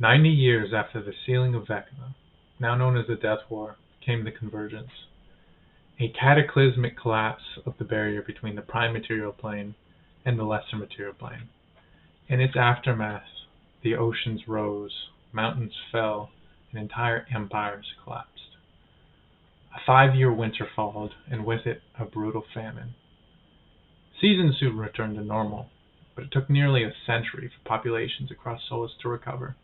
90 years after the sealing of Vecna, now known as the Death War, came the Convergence, a cataclysmic collapse of the barrier between the prime material plane and the lesser material plane. In its aftermath, the oceans rose, mountains fell, and entire empires collapsed. A 5-year winter followed, and with it a brutal famine. Seasons soon returned to normal, but it took nearly a century for populations across Solus to recover.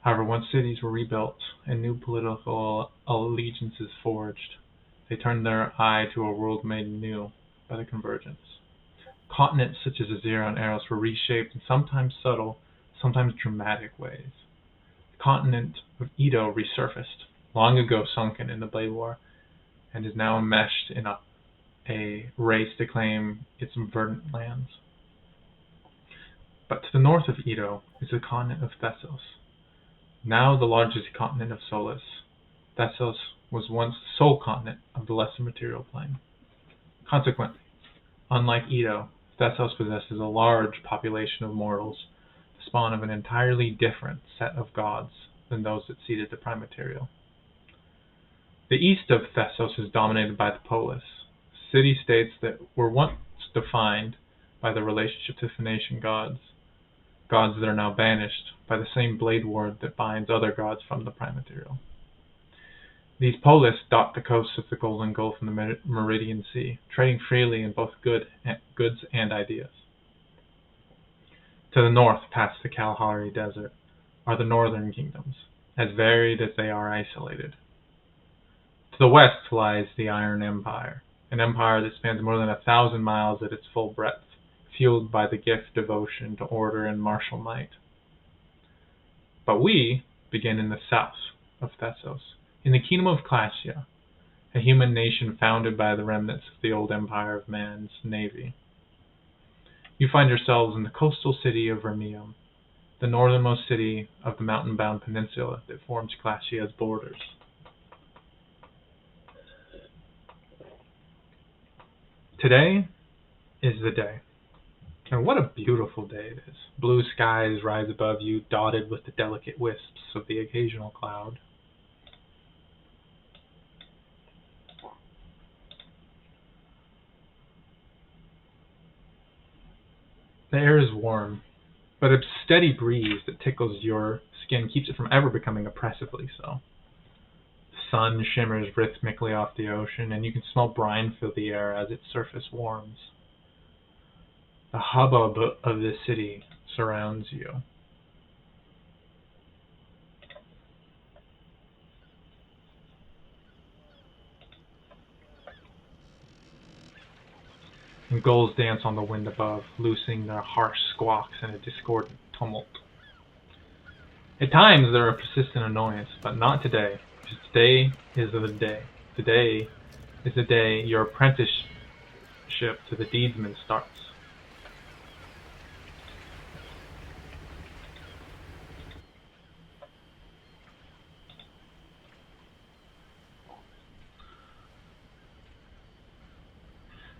However, once cities were rebuilt and new political allegiances forged, they turned their eye to a world made new by the Convergence. Continents such as Azera and Eros were reshaped in sometimes subtle, sometimes dramatic ways. The continent of Edo resurfaced, long ago sunken in the Blade War, and is now enmeshed in a race to claim its verdant lands. But to the north of Edo is the continent of Thessos, now the largest continent of Solus. Thessos was once the sole continent of the lesser material plane. Consequently, unlike Edo, Thessos possesses a large population of mortals, the spawn of an entirely different set of gods than those that seeded the prime material. The east of Thessos is dominated by the polis, city-states that were once defined by the relationship to Phoenician gods that are now banished by the same blade ward that binds other gods from the prime material. These polis dot the coasts of the Golden Gulf and the Meridian Sea, trading freely in both goods and ideas. To the north, past the Kalahari Desert, are the northern kingdoms, as varied as they are isolated. To the west lies the Iron Empire, an empire that spans more than 1,000 miles at its full breadth, fueled by the gift devotion to order and martial might. But we begin in the south of Thessos, in the kingdom of Classia, a human nation founded by the remnants of the old empire of man's navy. You find yourselves in the coastal city of Vermium, the northernmost city of the mountain-bound peninsula that forms Classia's borders. Today is the day. And what a beautiful day it is. Blue skies rise above you, dotted with the delicate wisps of the occasional cloud. The air is warm, but a steady breeze that tickles your skin keeps it from ever becoming oppressively so. The sun shimmers rhythmically off the ocean, and you can smell brine fill the air as its surface warms. The hubbub of the city surrounds you. And gulls dance on the wind above, loosing their harsh squawks in a discordant tumult. At times there are persistent annoyance, but not today, because today is the day. Today is the day your apprenticeship to the deedsman starts.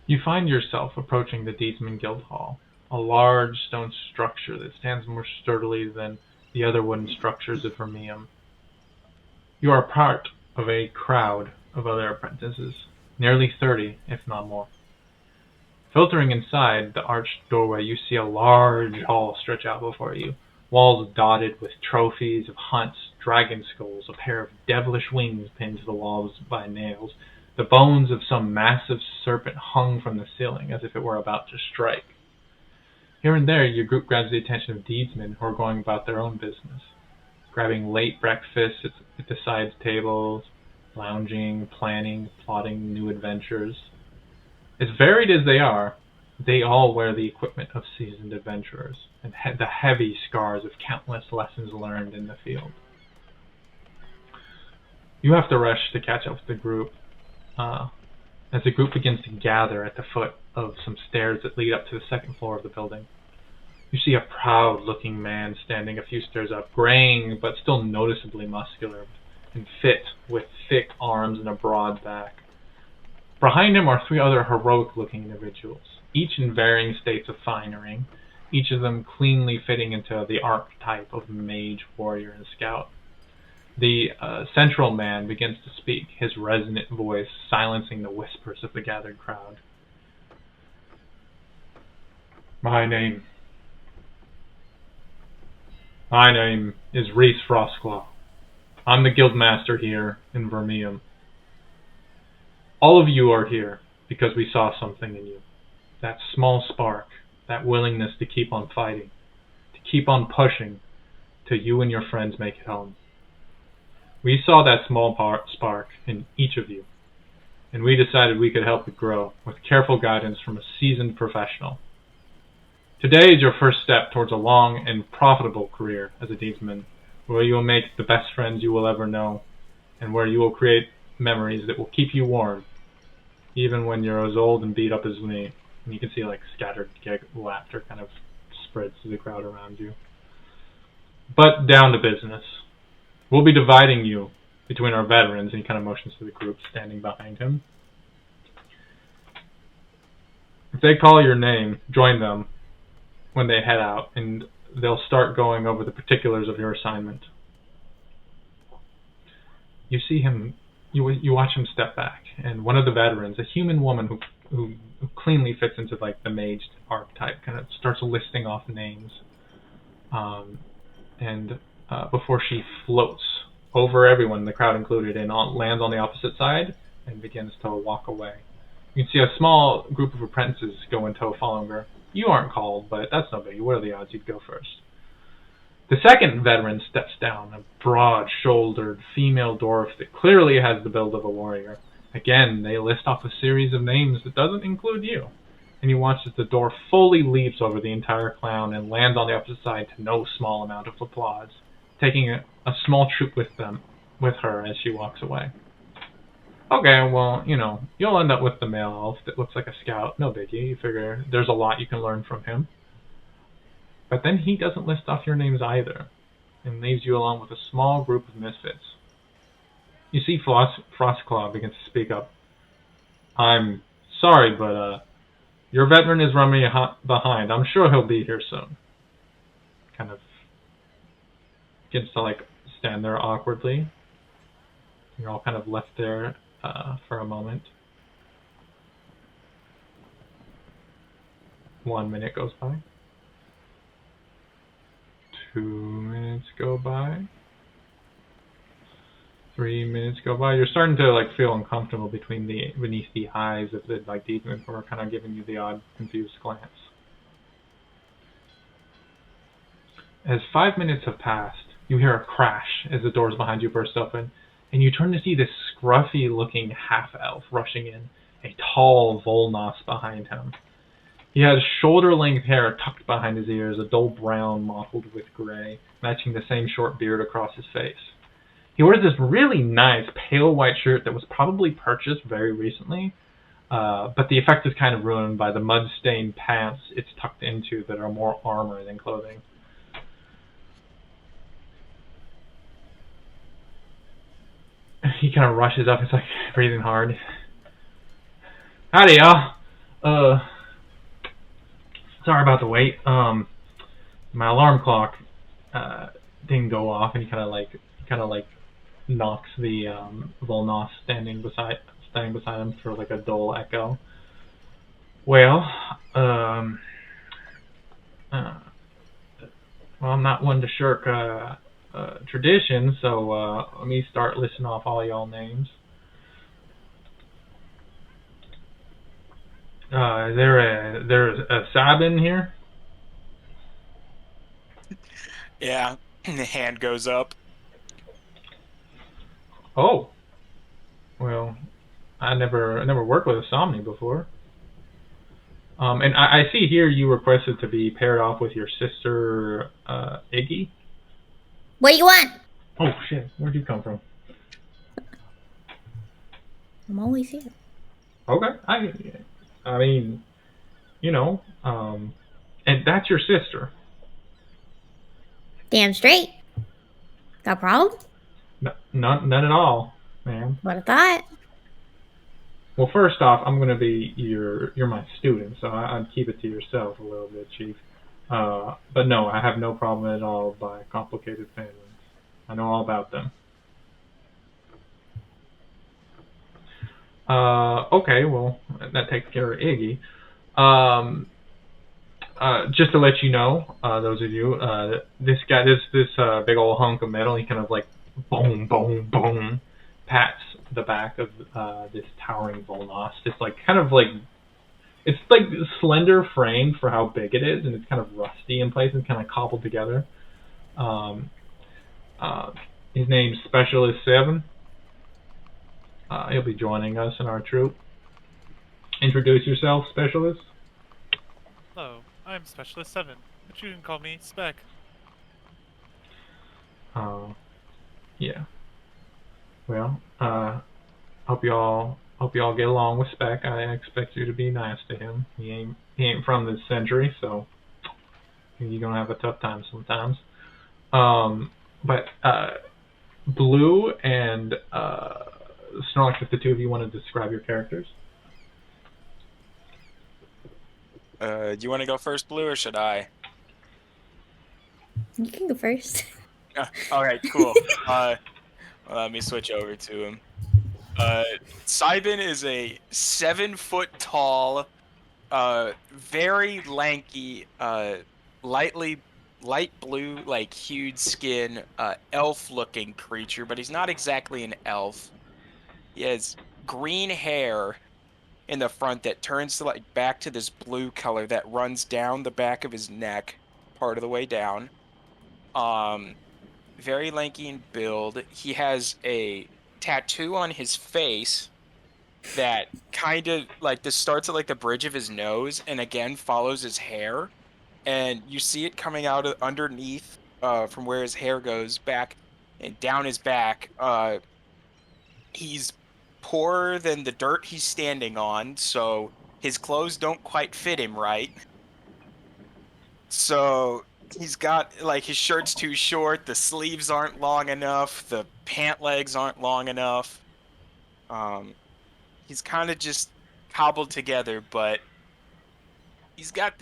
You find yourself approaching the Deedsman Guild Hall, a large stone structure that stands more sturdily than the other wooden structures of Vermium. You are part of a crowd of other apprentices, nearly 30, if not more. Filtering inside the arched doorway, you see a large hall stretch out before you, walls dotted with trophies of hunts, dragon skulls, a pair of devilish wings pinned to the walls by nails. The bones of some massive serpent hung from the ceiling as if it were about to strike. Here and there, your group grabs the attention of deedsmen who are going about their own business, grabbing late breakfasts at the side tables, lounging, planning, plotting new adventures. As varied as they are, they all wear the equipment of seasoned adventurers and the heavy scars of countless lessons learned in the field. You have to rush to catch up with the group, as the group begins to gather at the foot of some stairs that lead up to the second floor of the building. You see a proud-looking man standing a few stairs up, graying but still noticeably muscular and fit, with thick arms and a broad back. Behind him are 3 other heroic-looking individuals, each in varying states of finery, each of them cleanly fitting into the archetype of mage, warrior, and scout. The central man begins to speak, his resonant voice silencing the whispers of the gathered crowd. My name is Reese Frostclaw. I'm the guildmaster here in Vermeum. All of you are here because we saw something in you. That small spark, that willingness to keep on fighting, to keep on pushing till you and your friends make it home. We saw that small spark in each of you, and we decided we could help it grow with careful guidance from a seasoned professional. Today is your first step towards a long and profitable career as a deedsman, where you will make the best friends you will ever know, and where you will create memories that will keep you warm, even when you're as old and beat up as me. And you can see like scattered laughter kind of spreads to the crowd around you. But down to business. We'll be dividing you between our veterans, and he kind of motions to the group standing behind him. If they call your name, join them when they head out, and they'll start going over the particulars of your assignment. You see him, you watch him step back, and one of the veterans, a human woman who cleanly fits into like the mage archetype, kind of starts listing off names, before she floats over everyone, the crowd included, and lands on the opposite side and begins to walk away. You can see a small group of apprentices go in tow following her. You aren't called, but that's no biggie. What are the odds you'd go first? The second veteran steps down, a broad-shouldered female dwarf that clearly has the build of a warrior. Again, they list off a series of names that doesn't include you. And you watch as the dwarf fully leaps over the entire clown and lands on the opposite side to no small amount of applause, taking a small troop with her as she walks away. Okay, well, you'll end up with the male elf that looks like a scout. No biggie. You figure there's a lot you can learn from him. But then he doesn't list off your names either, and leaves you alone with a small group of misfits. You see Frostclaw begins to speak up. I'm sorry, but your veteran is running behind. I'm sure he'll be here soon. Kind of gets to stand there awkwardly. You're all kind of left there for a moment. 1 minute goes by. 2 minutes go by. 3 minutes go by. You're starting to feel uncomfortable beneath the eyes of the demons who are kind of giving you the odd confused glance. As 5 minutes have passed, you hear a crash as the doors behind you burst open, and you turn to see this scruffy-looking half-elf rushing in, a tall Volnos behind him. He has shoulder-length hair tucked behind his ears, a dull brown mottled with gray, matching the same short beard across his face. He wears this really nice pale white shirt that was probably purchased very recently, but the effect is kind of ruined by the mud-stained pants it's tucked into that are more armor than clothing. He kind of rushes up. He's breathing hard. Howdy, y'all. Sorry about the wait. My alarm clock didn't go off, and he kind of knocks the Volnos standing beside him for a dull echo. Well, I'm not one to shirk tradition, so let me start listing off all y'all names. Is there's a Sabin here? Yeah, the hand goes up. Oh, well, I never worked with a Somni before. And I see here you requested to be paired off with your sister, Iggy. What do you want? Oh shit! Where'd you come from? I'm always here. Okay, I mean, and that's your sister. Damn straight. Got a problem? None at all, ma'am. What I thought. Well, first off, I'm gonna be you're my student, so I'd keep it to yourself a little bit, Chief. But no, I have no problem at all by complicated penguins. I know all about them. Okay, well, that takes care of Iggy. Um, just to let you know, those of you, this guy, this big old hunk of metal, he kind of like boom, boom, boom, pats the back of this towering Volnost. It's like kind of like it's like slender frame for how big it is, and it's kind of rusty in places, kind of cobbled together. Um, uh, his name's Specialist 7. He'll be joining us in our troop. Introduce yourself, Specialist. Hello, I'm Specialist 7, but you can call me Spec. Yeah. Well, hope y'all get along with Spec. I expect you to be nice to him. He ain't from this century, so you're gonna have a tough time sometimes. But Blue and Snorlax, if the two of you want to describe your characters. Do you want to go first, Blue, or should I? You can go first. All right, cool. Let me switch over to him. Cybin is a 7-foot tall, very lanky, light blue, like hued skin, elf-looking creature, but he's not exactly an elf. He has green hair in the front that turns to like back to this blue color that runs down the back of his neck, part of the way down. Very lanky in build. He has a tattoo on his face that kind of like this starts at like the bridge of his nose and again follows his hair, and you see it coming out of underneath from where his hair goes back and down his back. He's poorer than the dirt he's standing on, so his clothes don't quite fit him right. So he's got like his shirt's too short, the sleeves aren't long enough, the pant legs aren't long enough. He's kind of just cobbled together, but he's got.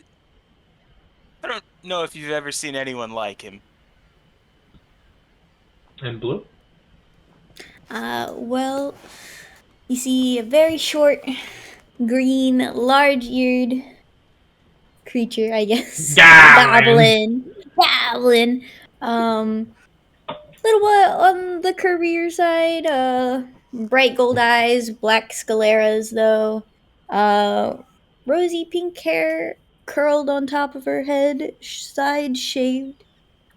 I don't know if you've ever seen anyone like him. And Blue. Well, you see a very short, green, large-eared creature, I guess. Goblin. Goblin. Little bit on the curvier side. Bright gold eyes, black scaleras though. Rosy pink hair curled on top of her head, side shaved.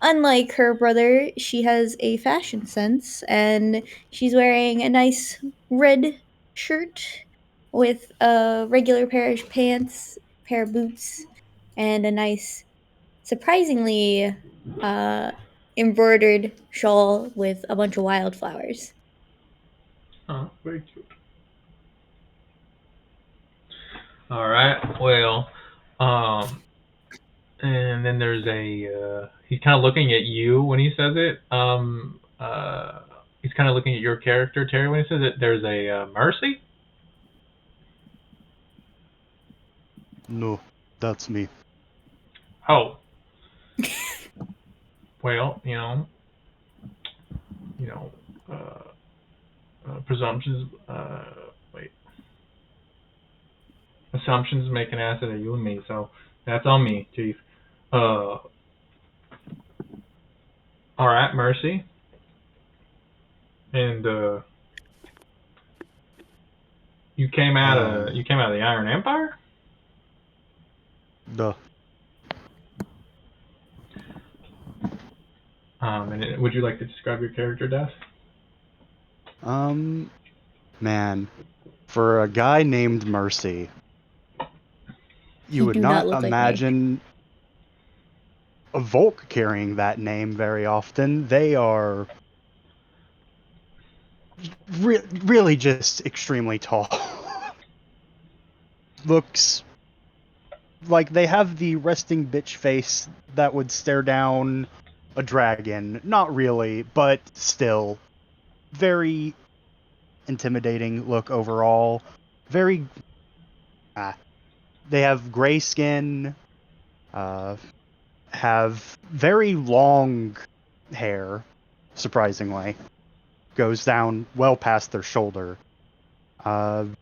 Unlike her brother, she has a fashion sense, and she's wearing a nice red shirt with a regular pair of pants, pair of boots, and a nice, surprisingly uh, embroidered shawl with a bunch of wildflowers. Oh, very cute. All right. Well, and then there's a. He's kind of looking at you when he says it. He's kind of looking at your character, Terry, when he says it. There's a Mercy. No, that's me. Oh. Well, presumptions. Wait. Assumptions make an ass out of you and me, so that's on me, Chief. All right, Mercy. And you came out of the Iron Empire? Duh. And would you like to describe your character, Death? Man, for a guy named Mercy, you would do not not look like me. imagine a Volk carrying that name very often. They are really just extremely tall. Looks like they have the resting bitch face that would stare down a dragon. Not really, but still. Very intimidating look overall. Very... they have gray skin. have very long hair, surprisingly. Goes down well past their shoulder. And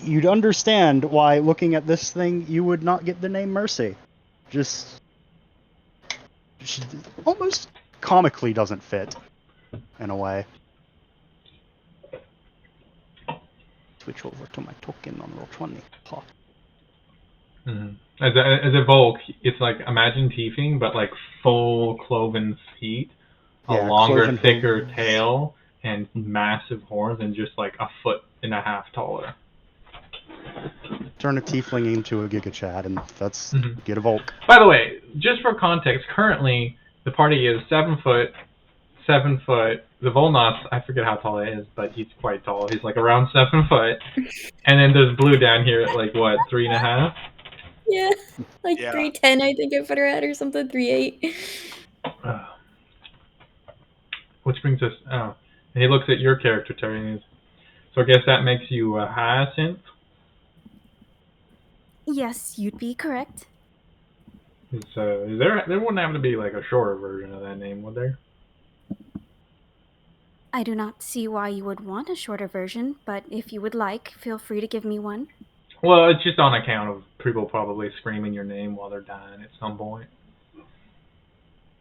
you'd understand why, looking at this thing, you would not get the name Mercy. Just she almost comically doesn't fit, in a way. Switch over to my token on roll 20. Pop. Mm-hmm. As a Volk, it's like, imagine Tiefing, but like full cloven feet, a Yeah, longer, cloven thicker hooves. tail, and massive horns, and just like a foot and a half taller. Turn a tiefling into a Giga Chad, and that's get a Volk. By the way, just for context, currently the party is 7 foot. The Volnos, I forget how tall he is, but he's quite tall. He's like around 7 foot. And then there's Blue down here at like what, 3.5? Yeah, like Yeah. 310, I think I put her at, or something. 3'8". Which brings us. Oh, and he looks at your character, Terry. And he's, so I guess that makes you a Hyacinth. Yes, you'd be correct. Is there wouldn't happen to be like a shorter version of that name, would there? I do not see why you would want a shorter version, but if you would like, feel free to give me one. Well, it's just on account of people probably screaming your name while they're dying at some point.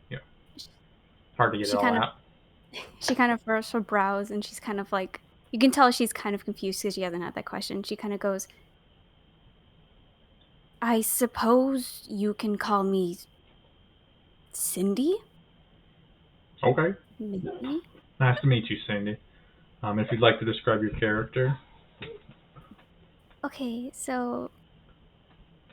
Yeah. Hard to get it all out. She kind of furrows her brows, and she's kind of like, you can tell she's kind of confused because she hasn't had that question. She kind of goes, I suppose you can call me Cindy? Okay. Maybe? Nice to meet you, Cindy. If you'd like to describe your character. Okay, so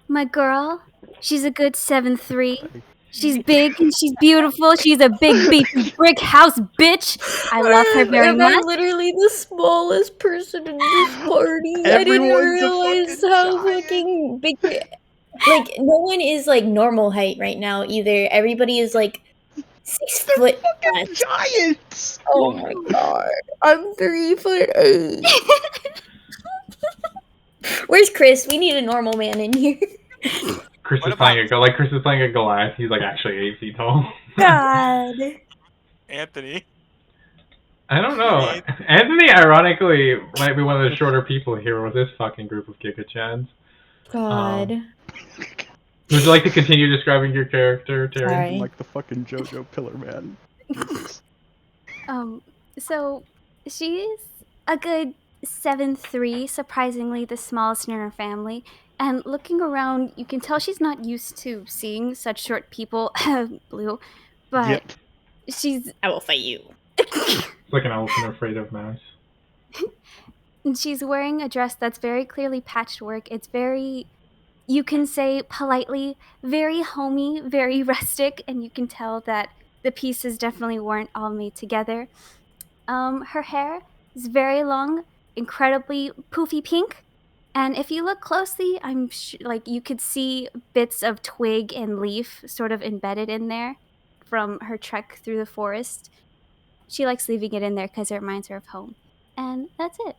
my girl, she's a good 7'3". She's big and she's beautiful. She's a big beefy brick house bitch. I love her very Am much. I literally the smallest person in this party? I didn't Everyone's a realize fucking how giant. fucking big. Like, no one is like normal height right now either. Everybody is like 6 foot. Fucking giants! Oh my god. I'm 3'8". Where's Chris? We need a normal man in here. Chris What is playing a Goliath. He's like actually 8 feet tall. God. Anthony. I don't know. Anthony, ironically, might be one of the shorter people here with this fucking group of Giga Chads. God. Would you like to continue describing your character, Terry? Sorry. Like the fucking JoJo Pillar Man. So she's a good 7'3", surprisingly the smallest in her family. And looking around, you can tell she's not used to seeing such short people, Blue. But Yep. she's I will fight you. It's like an elephant afraid of mouse. and she's wearing a dress that's very clearly patchwork. It's very, you can say politely, very homey, very rustic, and you can tell that the pieces definitely weren't all made together. Her hair is very long, incredibly poofy pink, and if you look closely, like you could see bits of twig and leaf sort of embedded in there from her trek through the forest. She likes leaving it in there because it reminds her of home, and that's it.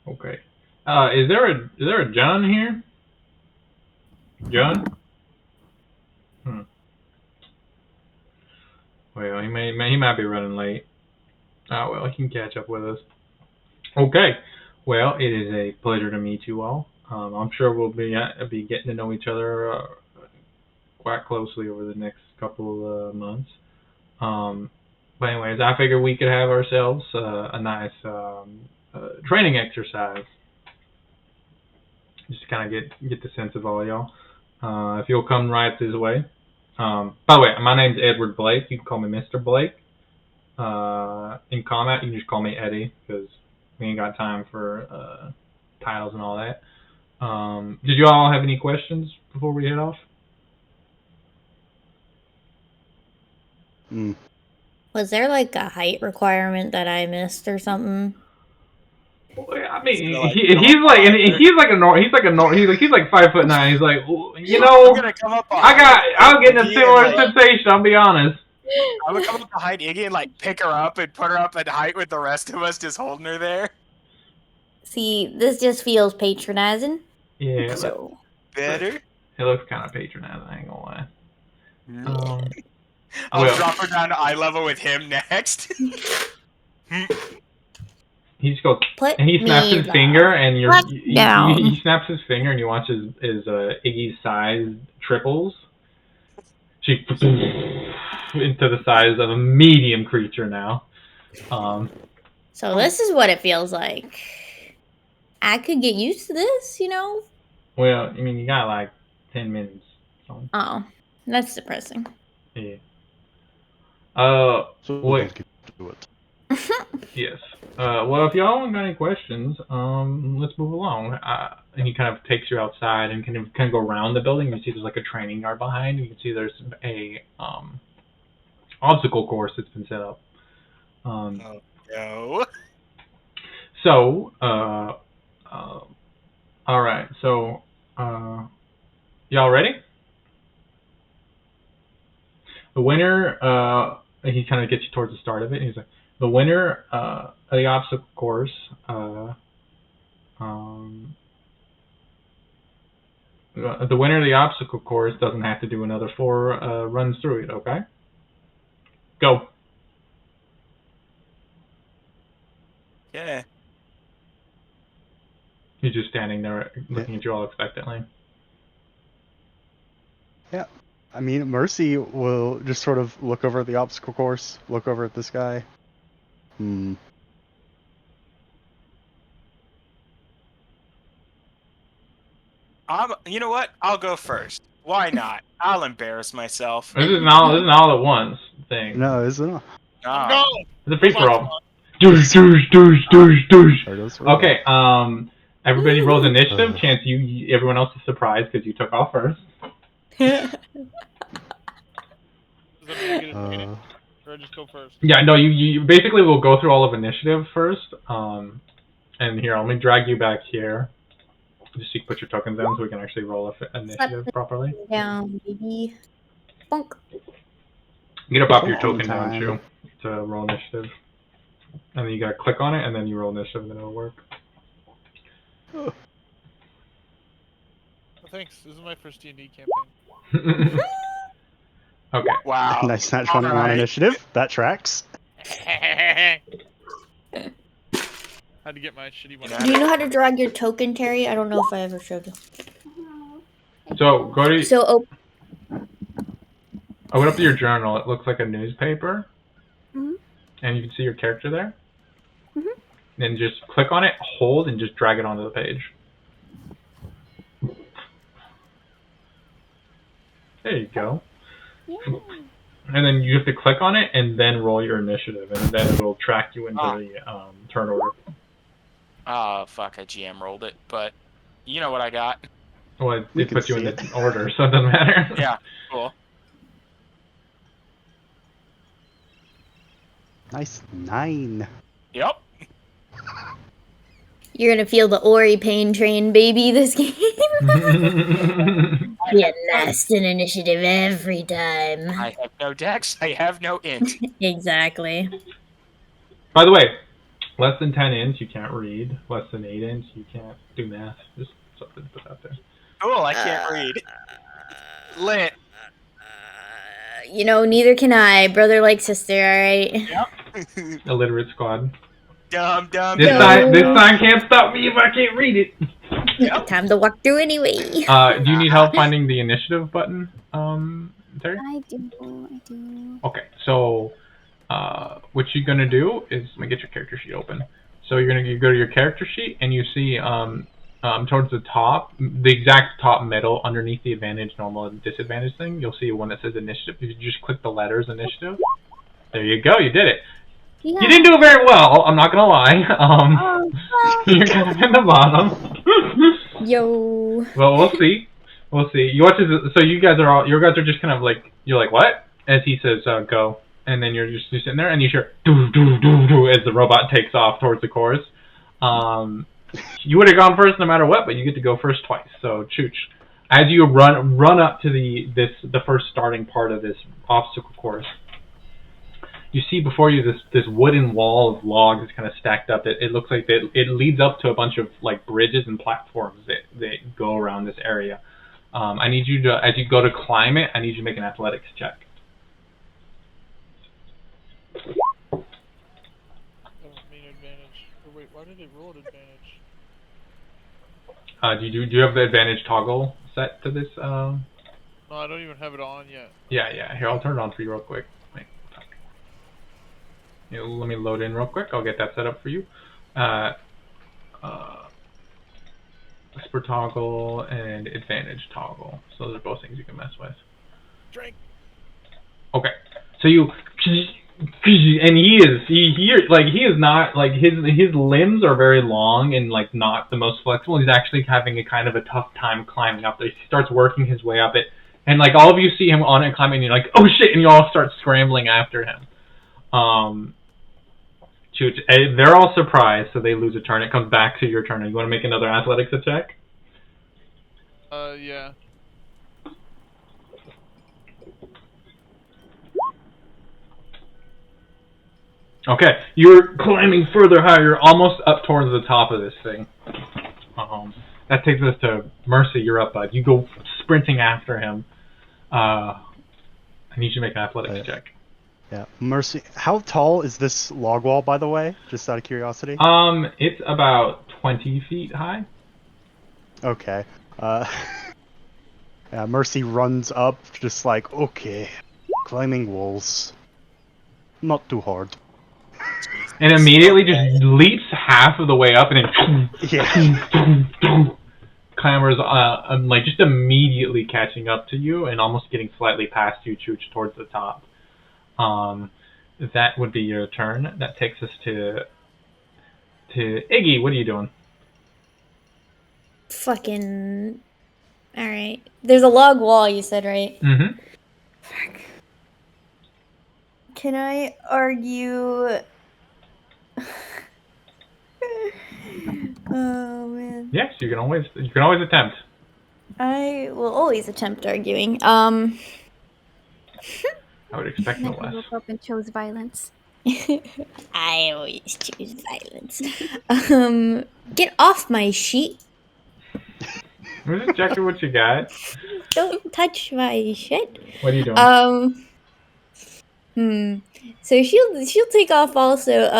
Okay. Is there a John here? John? Well, he might be running late. Oh well, he can catch up with us. Okay. Well, it is a pleasure to meet you all. I'm sure we'll be getting to know each other quite closely over the next couple of months. But anyways, I figured we could have ourselves a nice training exercise. Just to kind of get the sense of all y'all. If you'll come right this way. By the way, my name's Edward Blake. You can call me Mr. Blake. In combat, you can just call me Eddie, because we ain't got time for titles and all that. Did you all have any questions before we head off? Was there like a height requirement that I missed or something? Well, I mean, Like, he's like 5'9". He's like, you know, I'm gonna come up I'm getting a similar sensation. I'll be honest. I'm gonna come up behind Iggy and like pick her up and put her up at height with the rest of us, just holding her there. See, this just feels patronizing. Yeah. So better. It looks kind of patronizing, I ain't gonna lie. I'll well- drop her down to eye level with him next. He just goes, Put and he snaps me his down. finger, and Put down. he snaps his finger, and you watch his Iggy's size triples. She into the size of a medium creature now. So this is what it feels like. I could get used to this, you know? Well, I mean, you got like 10 minutes. So, Oh, that's depressing. yeah. So Wait. let's get to it. Yes. Well, if y'all got any questions, let's move along. And he kind of takes you outside and kind of go around the building. You see there's like a training yard behind. You can see there's a obstacle course that's been set up. No. So, all right. So, y'all ready? The winner, he kind of gets you towards the start of it. And he's like, the winner of the obstacle course, the winner of the obstacle course doesn't have to do another 4 runs through it. Okay. Go. Yeah. He's just standing there looking at you all expectantly. Yeah. I mean, Mercy will just sort of look over at the obstacle course, look over at this guy. You know what? I'll go first. Why not? I'll embarrass myself. This is an all at once thing. No, isn't it? No. It's a free for all. Okay. Everybody rolls initiative. Chance everyone else is surprised because you took off first. Does that mean I get advantage? Or I just go first? Yeah, no, you basically will go through all of initiative first. And here, let me drag you back here. Just so you put your tokens in so we can actually roll initiative properly. Down, baby. Bonk. You gotta pop your token down too to roll initiative. And then you gotta click on it and then you roll initiative and then it'll work. Well, thanks. This is my first D&D campaign. Okay. Wow. Nice nat 20 on initiative. That tracks. Had to get my shitty one. Do you know how to drag your token, Terry? I don't know if I ever showed you. So go to So open up your journal. It looks like a newspaper. Mhm. And you can see your character there. Mhm. Then just click on it, hold, and just drag it onto the page. There you go. Yeah. And then you have to click on it and then roll your initiative, and then it will track you into the turn order. Oh, fuck, I GM rolled it, but you know what I got. Well, We it can puts you see in it. the order, so it doesn't matter. Yeah, cool. Nice 9. Yep. you're gonna feel the Ori pain train, baby, this game. Get last in initiative every time. I have no dex, I have no int. Exactly. By the way, less than 10 inch, you can't read. Less than 8 inch, you can't do math. Just something to put out there. Cool, I can't read. Lit. You know, neither can I. Brother like sister, alright? Yep. Illiterate squad. Dumb. This sign can't stop me if I can't read it. Yep. Time to walk through anyway. Do you need help finding the initiative button, Terry? I do. Okay, so what you're gonna do is let me get your character sheet open. So you go to your character sheet and you see towards the top, the exact top middle, underneath the advantage, normal, and disadvantage thing, you'll see one that says initiative. If you just click the letters initiative, there you go, you did it. Yeah. You didn't do it very well, I'm not gonna lie. Oh, You're kind of in the bottom. Yo. Well, we'll see. We'll see. You watch this, so you guys are just kind of like, you're like, what? As he says, go. And then you're sitting there and you hear doo doo doo doo as the robot takes off towards the course. You would have gone first no matter what, but you get to go first twice. So chooch. As you run up to the first starting part of this obstacle course, you see before you this wooden wall of logs kind of stacked up. It looks like it leads up to a bunch of like bridges and platforms that go around this area. I need you to, as you go to climb it, I need you to make an athletics check. I don't mean advantage. Or wait, why did it roll an advantage? Do you have the advantage toggle set to this? No, I don't even have it on yet. Yeah. Here, I'll turn it on for you real quick. Wait. Let me load in real quick. I'll get that set up for you. Whisper toggle and advantage toggle. So those are both things you can mess with. Drink. Okay. So you, and he is not like his limbs are very long and like not the most flexible. He's actually having a kind of a tough time climbing up there. He starts working his way up it, and like all of you see him on it climbing, and you're like, oh shit, and you all start scrambling after him. They're all surprised, so they lose a turn. It comes back to your turn. You want to make another athletics check? Yeah. Okay, you're climbing further higher. You're almost up towards the top of this thing. That takes us to Mercy. You're up, bud. You go sprinting after him. I need you to make an athletics check. Yeah, Mercy. How tall is this log wall, by the way? Just out of curiosity. It's about 20 feet high. Okay. Yeah, Mercy runs up, just like, okay, climbing walls. Not too hard. And immediately just leaps half of the way up and then clambers, like just immediately catching up to you and almost getting slightly past you, Chooch, towards the top. That would be your turn. That takes us to Iggy. What are you doing? Fucking. Alright. There's a log wall, you said, right? Mm-hmm. Fuck. Can I argue? Oh man. Yes, you can always attempt. I will always attempt arguing. I would expect no Never less. woke up and chose violence. I always choose violence. Get off my sheet. I'm just checking what you got. Don't touch my shit. What are you doing? So she'll take off also.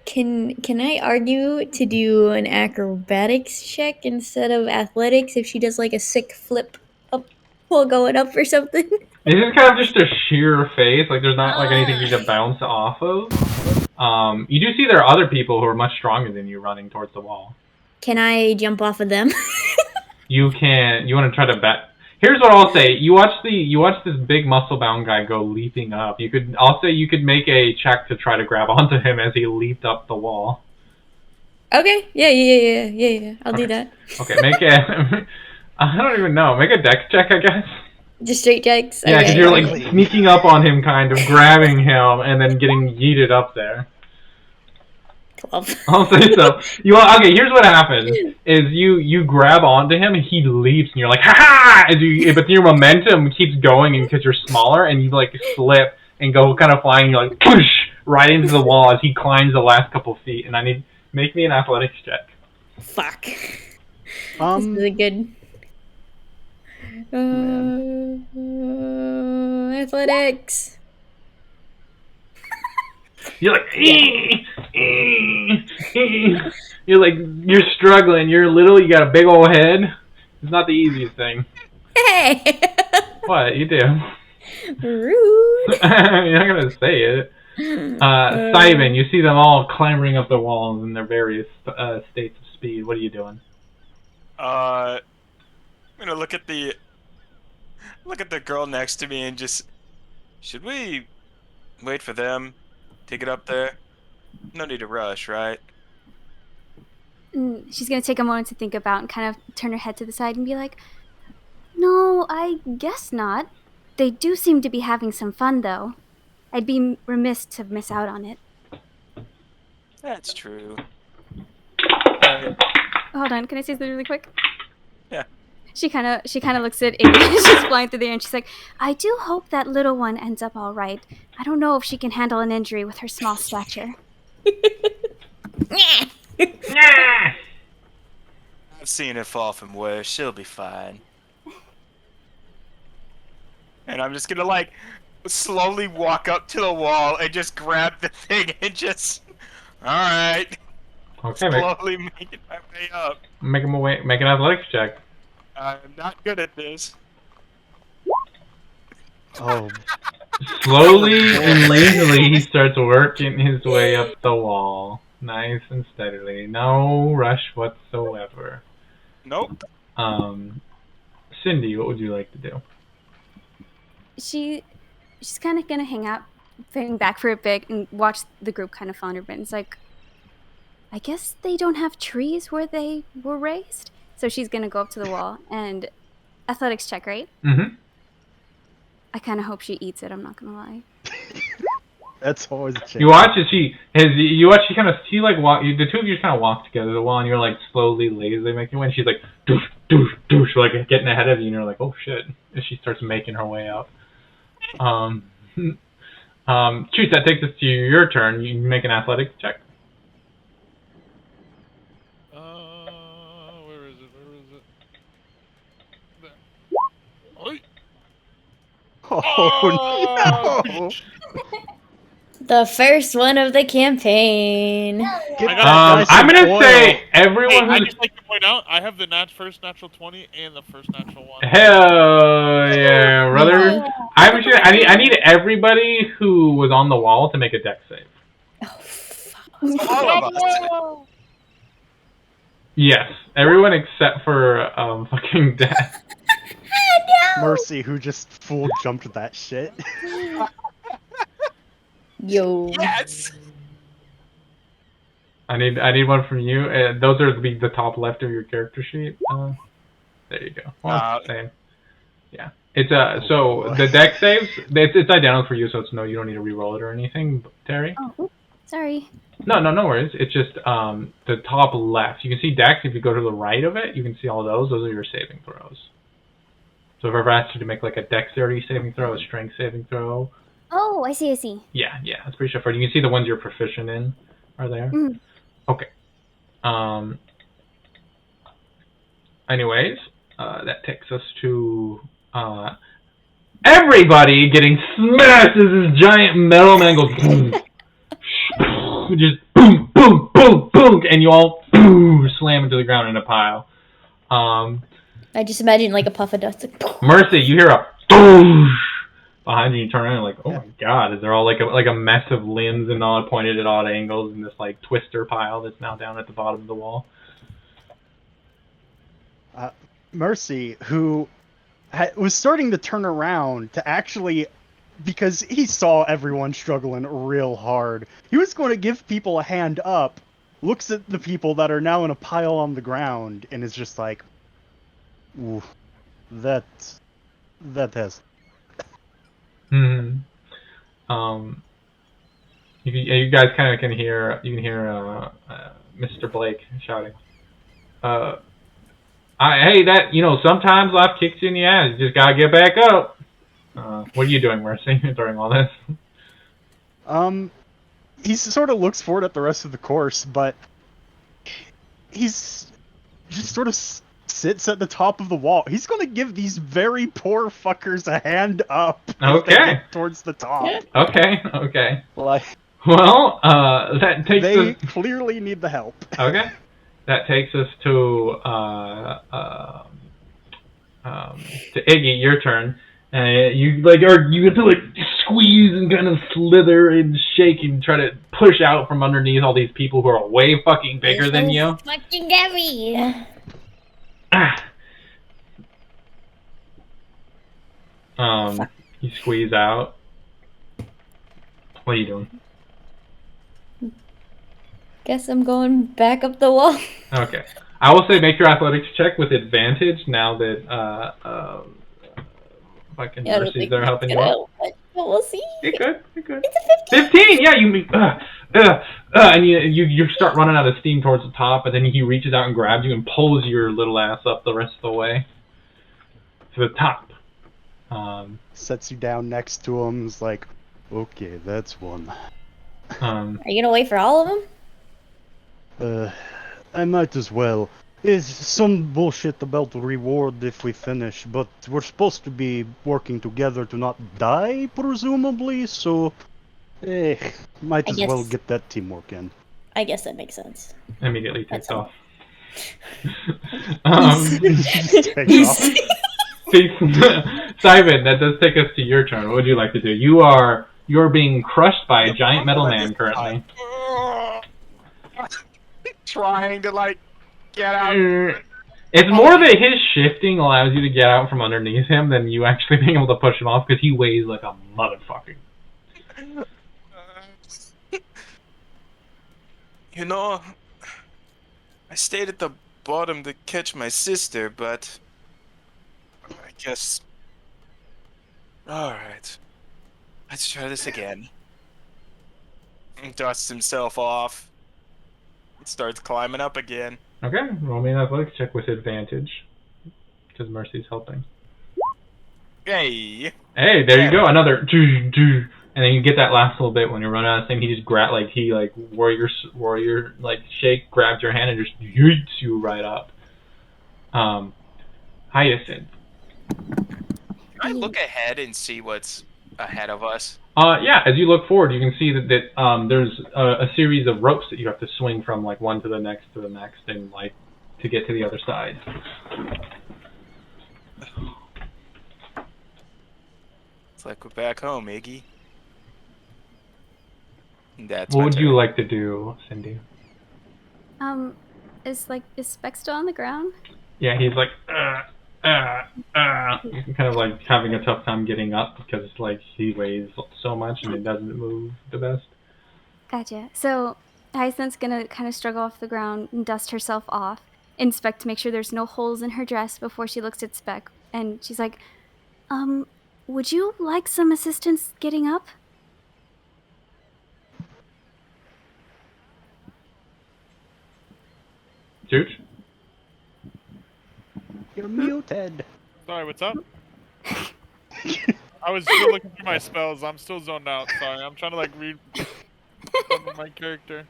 Can I argue to do an acrobatics check instead of athletics if she does like a sick flip up while going up or something? This is kind of just a sheer face. Like there's not like anything you can bounce off of. You do see there are other people who are much stronger than you running towards the wall. Can I jump off of them? You can. You want to try to bet? Here's what I'll say. You watch this big muscle-bound guy go leaping up. I'll say you could make a check to try to grab onto him as he leaped up the wall. Okay. Yeah. I'll do that. Okay, make a. I don't even know. Make a dex check, I guess. Just straight checks. Yeah, because Okay. you're like sneaking up on him, kind of grabbing him, and then getting yeeted up there. 12. I'll say so. Okay, here's what happens: is you grab onto him, and he leaps, and you're like, ha ha! But your momentum keeps going, and because you're smaller, and you like slip and go kind of flying, and you're like push right into the wall as he climbs the last couple feet. And I need make me an athletics check. Fuck. This is a good. Athletics. You're like, you're struggling. You got a big old head. It's not the easiest thing. Hey. What you do? Rude. You're not gonna say it. Simon, you see them all clambering up the walls in their various states of speed. What are you doing? I'm gonna look at the girl next to me and just, should we wait for them to get up there? No need to rush, right? She's gonna take a moment to think about and kind of turn her head to the side and be like, no, I guess not. They do seem to be having some fun, though. I'd be remiss to miss out on it. That's true. Hold on, can I say something really quick? Yeah. She kind of looks at Iggy. She's flying through the air, and she's like, I do hope that little one ends up all right. I don't know if she can handle an injury with her small stature. I've seen her fall from worse. She'll be fine. And I'm just gonna like slowly walk up to the wall and just grab the thing and just, all right, Okay, slowly making my way up. make an athletics check. I'm not good at this. Oh, Slowly Oh, boy. and lazily, he starts working his way up the wall, nice and steadily. No rush whatsoever. Nope. Cindy, what would you like to do? She's kind of gonna hang back for a bit and watch the group kind of flounder a bit. It's like, I guess they don't have trees where they were raised. So she's gonna go up to the wall and athletics check, right? Mm-hmm. I kind of hope she eats it. I'm not gonna lie. That's always a chance. You watch as she kind of the two of you kind of walk together the wall, and you're like slowly, lazily making your way. And she's like doosh, doosh, doosh, like getting ahead of you, and you're like, oh shit! As she starts making her way up. Shoot, that takes us to your turn. You can make an athletics check. Where is it? There. Oi! Oh, no! The first one of the campaign. Give I that got- guy some I'm gonna oil. say Hey, everyone I who's just like to point out, I have the first natural 20 and the first natural 1. hell yeah, brother. I need everybody who was on the wall to make a dex save. All of us. Yes, everyone except for fucking Death. Mercy, who just full jumped that shit. Yo. Yes. I need one from you. Those are the top left of your character sheet. There you go. Well, same. Yeah. It's so boy. the dex saves. It's identical for you, so you don't need to re-roll it or anything. Terry. Oh, sorry. No worries. It's just the top left. You can see dex. If you go to the right of it, you can see all those. Those are your saving throws. So if I ever asked you to make like a dexterity saving throw, a strength saving throw. Oh, I see. Yeah, that's pretty straightforward. You can see the ones you're proficient in are there. Mm. Okay. Anyways, that takes us to everybody getting smashed as this giant metal man goes boom, just boom, boom, boom, boom, and you all boom, slam into the ground in a pile. I just imagine like a puff of dust. Like, Mercy, you hear a doosh behind you. You turn around and like, oh my god, is there all like a mess of limbs and all pointed at odd angles in this like twister pile that's now down at the bottom of the wall? Mercy, who was starting to turn around to actually, because he saw everyone struggling real hard, he was going to give people a hand up, looks at the people that are now in a pile on the ground, and is just like, ooh, that has... You guys kind of can hear Mr. Blake shouting, hey, that, sometimes life kicks you in the ass. You just gotta get back up. What are you doing, Mercy, during all this? He sort of looks forward at the rest of the course, but he's just sort of sits at the top of the wall. He's going to give these very poor fuckers a hand up as they get towards the top. Okay. Like, well, that takes they clearly need the help. Okay. That takes us to Iggy, your turn. You have to squeeze and kind of slither and shake and try to push out from underneath all these people who are way fucking bigger than you. Fucking heavy. You squeeze out. What are you doing? Guess I'm going back up the wall. Okay. I will say make your athletics check with advantage now that fucking Mercy's there helping you out. But we'll see. You're good. It's a 15. 15! Yeah, and you start running out of steam towards the top, and then he reaches out and grabs you and pulls your little ass up the rest of the way to the top. Sets you down next to him, is like, okay, that's one. Are you gonna wait for all of them? I might as well. is some bullshit about reward if we finish, but we're supposed to be working together to not die, presumably, so might I as well guess- get that teamwork in. I guess that makes sense. Immediately takes That's off. Just take off. Simon, that does take us to your turn. What would you like to do? You're being crushed by a giant metal man currently. Trying to like get out. It's more that his shifting allows you to get out from underneath him than you actually being able to push him off because he weighs like a motherfucker. You know, I stayed at the bottom to catch my sister, but I guess. Alright. Let's try this again. He dusts himself off. It starts climbing up again. Okay, roll me an athletics check with advantage. Because Mercy's helping. Hey! Hey, there you go, another. And then you get that last little bit when you're running out of thing. He just warrior shake, grabs your hand and just yeets you right up. Hyacinth. Can I look ahead and see what's ahead of us? Yeah, as you look forward, you can see that there's a series of ropes that you have to swing from like one to the next, and like to get to the other side. It's like we're back home, Iggy. That's What my would turn. you like to do, Cindy? Is Speck still on the ground? Yeah, he's like, kind of like having a tough time getting up because like he weighs so much and it doesn't move the best. Gotcha. So Hyacinth's gonna kind of struggle off the ground and dust herself off, inspect to make sure there's no holes in her dress before she looks at Speck. And she's like, would you like some assistance getting up? Chooch? You're muted. Sorry, what's up? I was still looking through my spells. I'm still zoned out. Sorry, I'm trying to like read some of my character.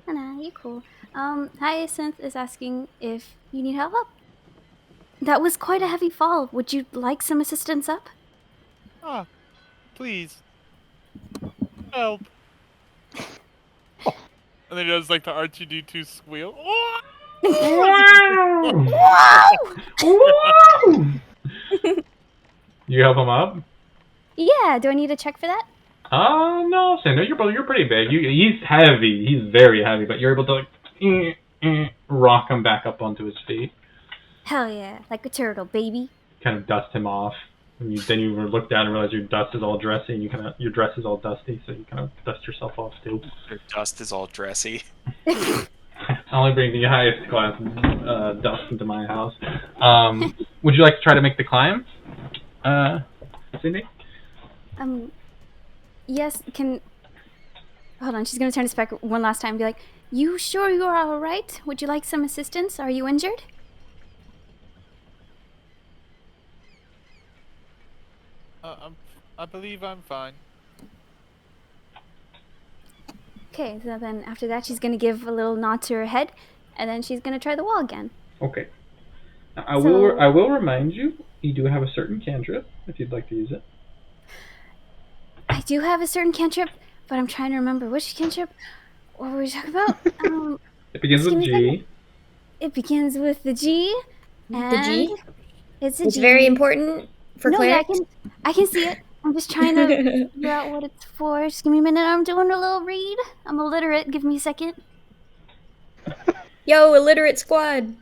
Oh, no, you're cool. Hyacinth is asking if you need help up. That was quite a heavy fall. Would you like some assistance up? Ah, please. Help. And then he does like the R2D2 squeal. Oh! You help him up? Yeah, do I need a check for that? No, Cinder, you're pretty big. He's heavy. He's very heavy, but you're able to like rock him back up onto his feet. Hell yeah, like a turtle, baby. Kind of dust him off. And then you look down and realize your dust is all dressy, and your dress is all dusty, so you kind of dust yourself off too. Your dust is all dressy. I only bring the highest class dust into my house. Would you like to try to make the climb, Cindy? Yes, hold on, she's gonna turn to Speck one last time and be like, you sure you're alright? Would you like some assistance? Are you injured? I believe I'm fine. Okay, so then after that she's gonna give a little nod to her head, and then she's gonna try the wall again. Okay. I will remind you, you do have a certain cantrip, if you'd like to use it. I do have a certain cantrip, but I'm trying to remember which cantrip. What were we talking about? It begins with G. It begins with the G. And The G? It's a It's G. very important for No, yeah, clerics. I can see it. I'm just trying to figure out what it's for. Just give me a minute. I'm doing a little read. I'm illiterate. Give me a second. Yo, illiterate squad.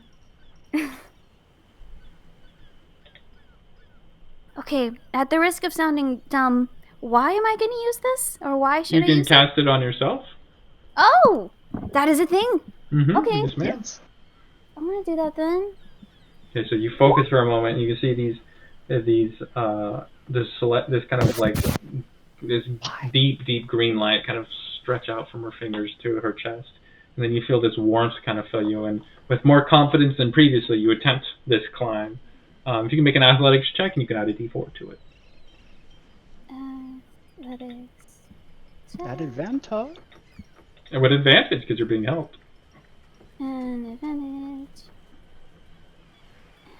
Okay, at the risk of sounding dumb, why am I going to use this? Or why should You I can use it? cast it on yourself. Oh! That is a thing. Mm-hmm. Okay. Yes, ma'am. Yes. I'm going to do that then. Okay, so you focus for a moment. You can see this kind of like this deep green light kind of stretch out from her fingers to her chest, and then you feel this warmth kind of fill you, and with more confidence than previously, you attempt this climb. If you can make an athletics check, and you can add a d4 to it. Athletics. At advantage. And with advantage, because you're being helped. And advantage.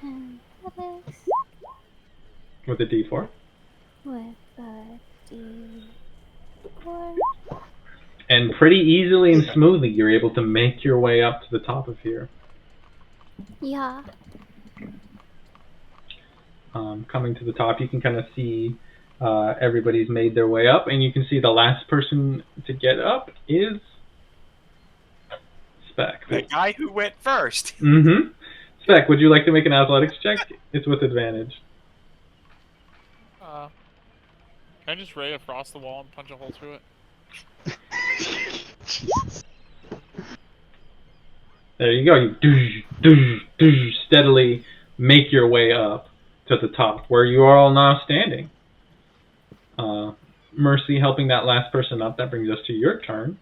And athletics With a D4. with a D4. And pretty easily and smoothly, you're able to make your way up to the top of here. Yeah. Coming to the top, you can kind of see everybody's made their way up, and you can see the last person to get up is Spec. The guy who went first. Mm-hmm. Spec, would you like to make an athletics check? It's with advantage. Can I just ray across the wall and punch a hole through it? Jesus. There you go. You steadily make your way up to the top, where you are all now standing. Mercy helping that last person up. That brings us to your turn.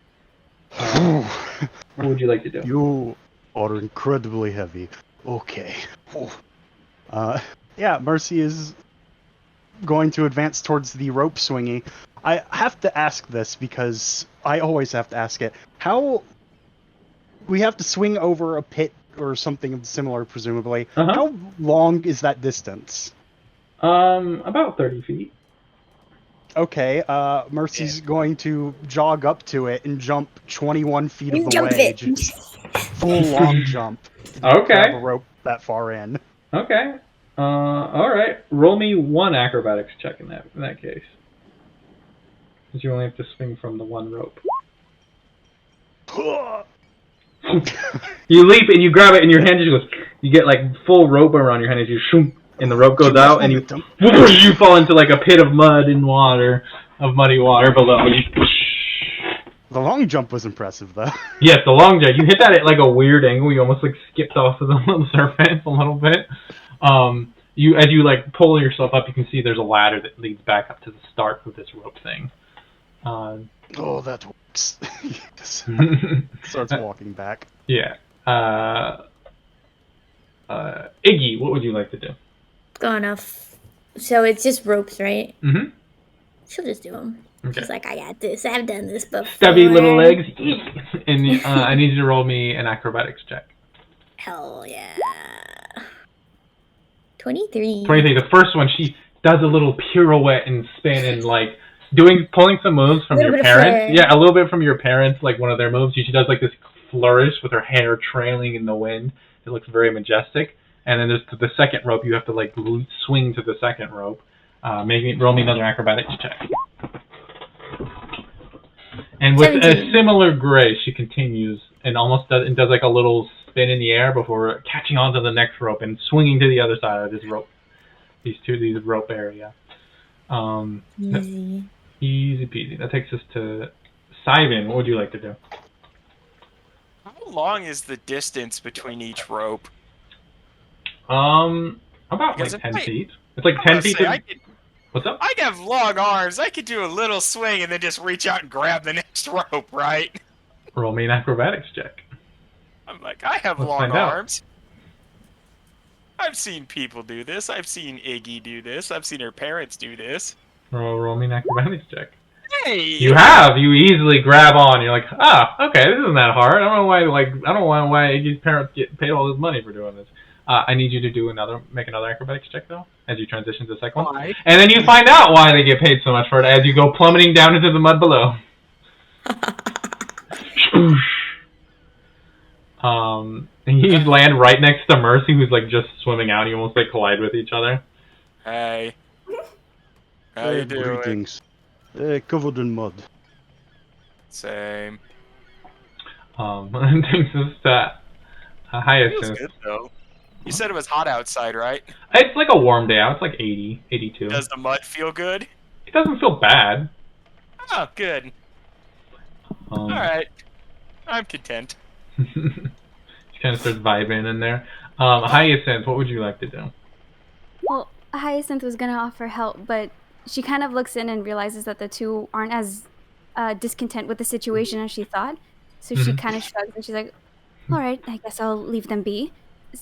What would you like to do? You are incredibly heavy. Okay. Yeah, Mercy is going to advance towards the rope swingy. I have to ask this because I always have to ask it. How we have to swing over a pit or something similar, presumably. Uh-huh. How long is that distance? About 30 feet. Okay, Mercy's going to jog up to it and jump 21 feet of the Jump way. it. Just full long jump. Okay. Grab a rope that far in. Okay. All right. Roll me one acrobatics check in that case, because you only have to swing from the one rope. You leap and you grab it, and your hand just goes. You get like full rope around your hand as you shoom, and the rope goes out, and you fall into like a pit of mud and water, of muddy water below you. The long jump was impressive, though. Yes, the long jump. You hit that at like a weird angle. You almost like skipped off of the surface a little bit. As you like pull yourself up, you can see there's a ladder that leads back up to the start of this rope thing. Oh, that works. Starts walking back. Yeah. Iggy, what would you like to do? Gone enough. So it's just ropes, right? Mm-hmm. She'll just do them. Okay. She's like, I got this. I've done this before. Stubby little legs. And I need you to roll me an acrobatics check. Hell yeah. 23. 23. The first one, she does a little pirouette and spin and like pulling some moves from your parents. Yeah, a little bit from your parents, like one of their moves. She does like this flourish with her hair trailing in the wind. It looks very majestic. And then there's the second rope. You have to like swing to the second rope. Roll me another acrobatics check. And with 17. a similar grace, she continues and does like a little spin in the air before catching onto the next rope and swinging to the other side of this rope. These rope area. Easy. Easy peasy. That takes us to Simon. What would you like to do? How long is the distance between each rope? About Because like if 10 I- feet. It's like I'm 10 gonna feet. say, I could- What's up? I have long arms. I could do a little swing and then just reach out and grab the next rope, right? Roll me an acrobatics check. I'm like, I have Let's long find out. arms. I've seen people do this. I've seen Iggy do this. I've seen her parents do this. Roll me an acrobatics check. Hey! You have. You easily grab on. You're like, okay, this isn't that hard. I don't know why. Why Iggy's parents get paid all this money for doing this. I need you to make another acrobatics check though, as you transition to the second one. Why? And then you find out why they get paid so much for it as you go plummeting down into the mud below. And you land right next to Mercy, who's like just swimming out. You almost like collide with each other. Hey. How you doing? Greetings. Covered in mud. Same. And takes us to Feels Hyacinth. good though. You said it was hot outside, right? It's like a warm day out. It's like 80, 82. Does the mud feel good? It doesn't feel bad. Oh, good. All right. I'm content. She kind of starts vibing in there. Hyacinth, what would you like to do? Well, Hyacinth was gonna offer help, but she kind of looks in and realizes that the two aren't as discontent with the situation as she thought. So she kind of shrugs and she's like, all right, I guess I'll leave them be.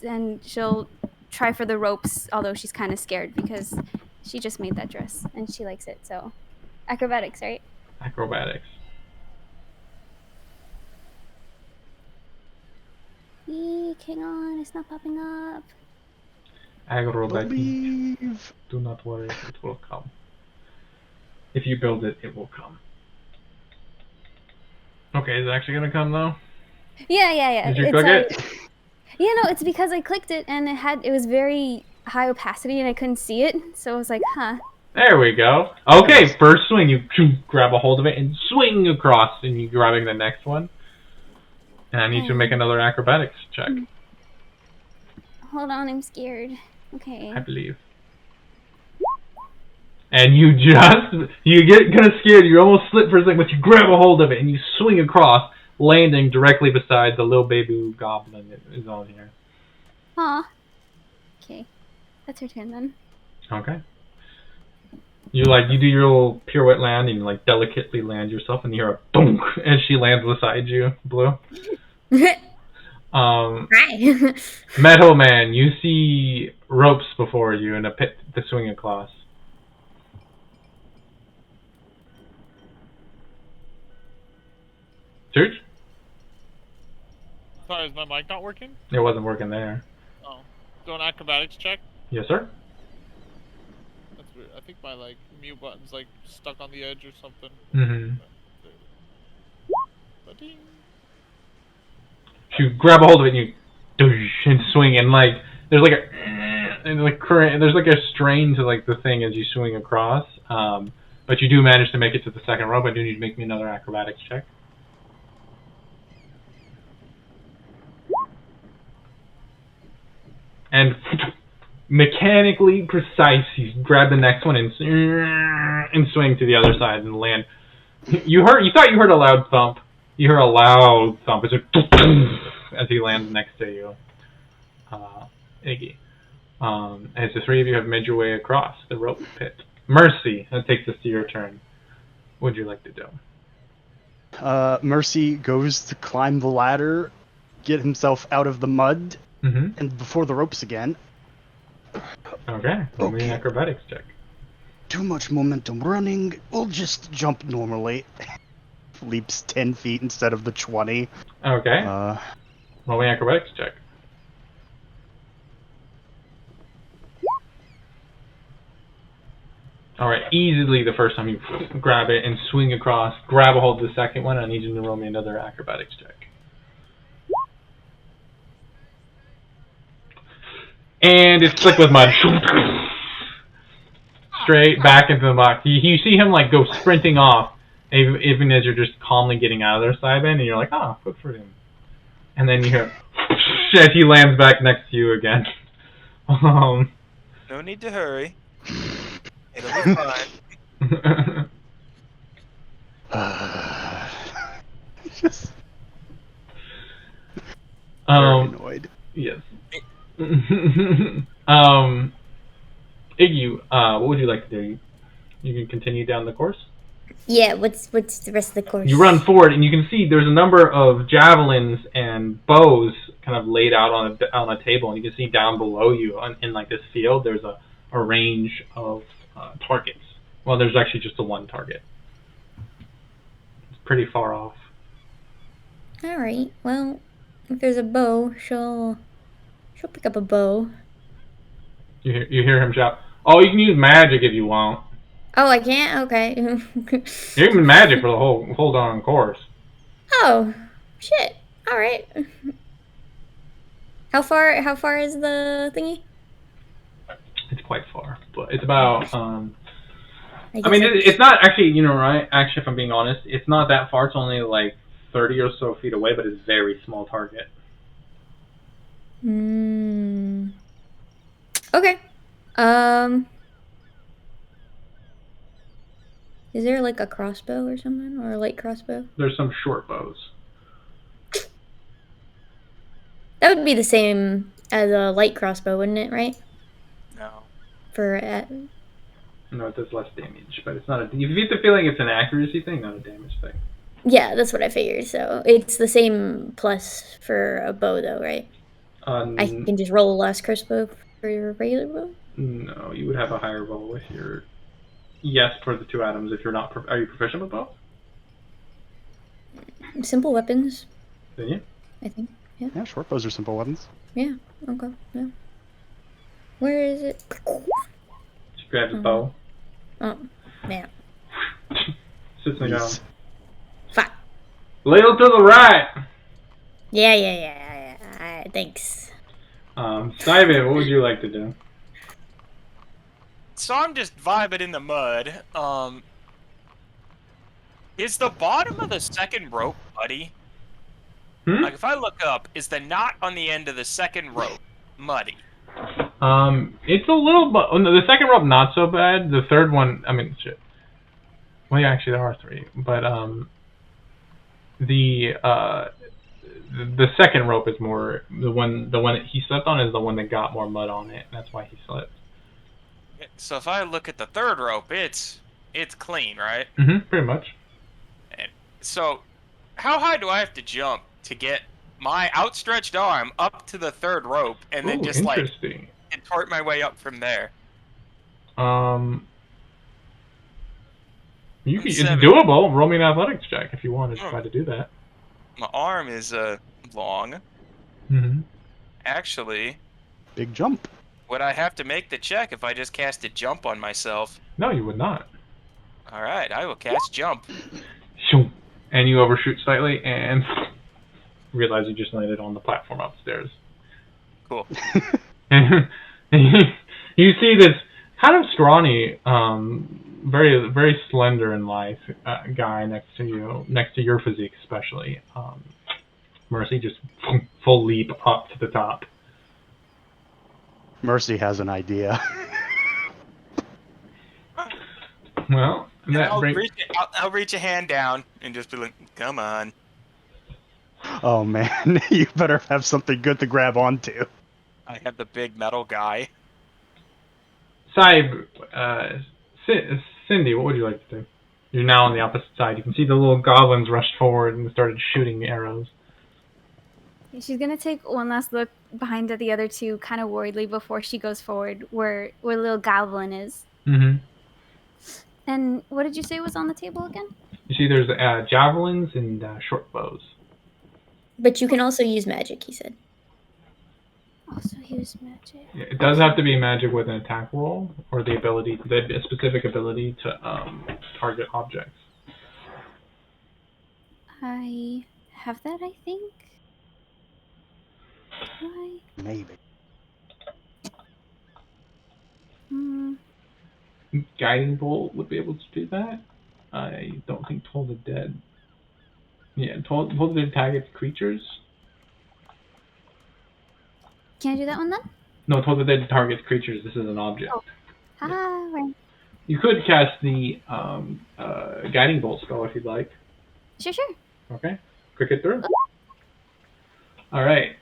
And she'll try for the ropes, although she's kind of scared because she just made that dress and she likes it. So acrobatics, right? Acrobatics. Eek, hang on, it's not popping up. Acrobatic. Believe. Do not worry, it will come. If you build it, it will come. Okay, is it actually gonna come though? Yeah. Did you click it? Yeah, no, it's because I clicked it and it was very high opacity and I couldn't see it. So I was like, huh. There we go. Okay, first swing, you grab a hold of it and swing across, and you're grabbing the next one. And I need you to make another acrobatics check, Hold on, I'm scared. Okay. I believe. And you get kind of scared, you almost slip for a second, but you grab a hold of it and you swing across, landing directly beside the little baby goblin that is on here. Aw. Okay. That's her turn then. Okay. You do your little pirouette land and you delicately land yourself and you hear a thunk as she lands beside you, Blue. Hi. Metal Man, you see ropes before you and a pit to swing across. Church? Sorry, is my mic not working? It wasn't working there. Oh. Do an acrobatics check? Yes, sir? That's weird. I think my mute button's stuck on the edge or something. Mm-hmm. Ba-ding. You grab a hold of it and you and swing and there's a strain to the thing as you swing across. But you do manage to make it to the second rope. I do need to make me another acrobatics check. And mechanically precise, you grab the next one and swing to the other side and land. You thought you heard a loud thump. You hear a loud thump. It's as he lands next to you, Iggy. As the three of you have made your way across the rope pit. Mercy, that takes us to your turn. What would you like to do? Mercy goes to climb the ladder, get himself out of the mud, and before the ropes again. Okay, roll me an acrobatics check. Too much momentum running. We'll just jump normally. Leaps 10 feet instead of the 20. Okay. Roll me an acrobatics check. Alright, easily the first time you grab it and swing across, grab a hold of the second one, I need you to roll me another acrobatics check. And it's slick with mud. Straight back into the box. You see him go sprinting off, even as you're just calmly getting out of their side end, and you're like, oh, good for him. And then you hear, as he lands back next to you again. No need to hurry. It'll be fine. Just very annoyed. Yes. Iggy, what would you like to do? You can continue down the course? Yeah, what's the rest of the course? You run forward, and you can see there's a number of javelins and bows kind of laid out on a table, and you can see down below you in this field there's a range of targets. Well, there's actually just the one target. It's pretty far off. Alright, well, if there's a bow, she'll pick up a bow. You hear him shout, oh, you can use magic if you want. Oh, I can't? Okay. You can magic for the whole darn course. Oh, shit. Alright. How far is the thingy? It's quite far, but it's about, It's it's not actually, right? Actually, if I'm being honest, it's not that far. It's only 30 or so feet away, but it's a very small target. Okay. Is there a crossbow or something? Or a light crossbow? There's some short bows. That would be the same as a light crossbow, wouldn't it, right? No. No, it does less damage, but it's not a... You get the feeling it's an accuracy thing, not a damage thing. Yeah, that's what I figured. So it's the same plus for a bow, though, right? I can just roll a last crossbow for your regular bow? No, you would have a higher bow if you're... Yes, for the two atoms. If you're not... Are you proficient with bow? Simple weapons. Then you? I think. Yeah, short bows are simple weapons. Yeah. Okay. Yeah. Where is it? She grabs a bow. Oh, man. Sits on the ground. Please. Fuck. Ladle to the right! Yeah. Alright, thanks. Saibe, what would you like to do? So I'm just vibing in the mud. Is the bottom of the second rope muddy? Like, if I look up, is the knot on the end of the second rope muddy? It's a little, but the second rope not so bad. The third one, I mean, shit. Well, yeah, actually there are three, but the second rope is more the one that he slipped on is the one that got more mud on it. And that's why he slipped. So if I look at the third rope, it's clean, right? Pretty much. And so, how high do I have to jump to get my outstretched arm up to the third rope, and then just like contort my way up from there? It's doable. Roll me an athletics check if you want to try to do that. My arm is long. Actually, big jump. Would I have to make the check if I just cast a jump on myself? No, you would not. All right, I will cast jump. And you overshoot slightly and realize you just landed on the platform upstairs. Cool. And you see this kind of scrawny, very very slender and lithe guy next to you, next to your physique especially. Mercy just full leap up to the top. Mercy has an idea. Well, I'll reach a hand down and just be like, "Come on." Oh man, you better have something good to grab onto. I have the big metal guy. Saib, Cindy, what would you like to do? You're now on the opposite side. You can see the little goblins rushed forward and started shooting arrows. She's gonna take one last look behind at the other two, kind of worriedly, before she goes forward where little goblin is. And what did you say was on the table again? You see there's javelins and short bows. But you can also use magic, he said. Also use magic. Yeah, it does have to be magic with an attack roll or the specific ability to target objects. I have that, I think. Maybe. Guiding bolt would be able to do that. I don't think Toll the Dead. Yeah, Toll the Dead targets creatures. Can I do that one then? No, Toll the Dead targets creatures. This is an object. Oh. Ah, right. You could cast the guiding bolt spell if you'd like. Sure. Okay. Quick it through. Alright,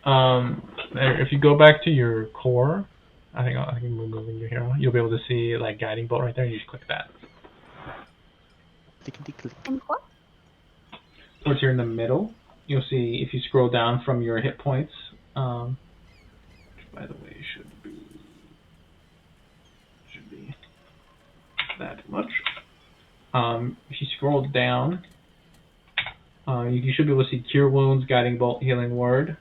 if you go back to your core, I think we're moving your hero, you'll be able to see like guiding bolt right there, and you just click that. And what? Once you're in the middle, you'll see if you scroll down from your hit points, which by the way should be that much. If you scroll down, you should be able to see Cure Wounds, Guiding Bolt, Healing Word.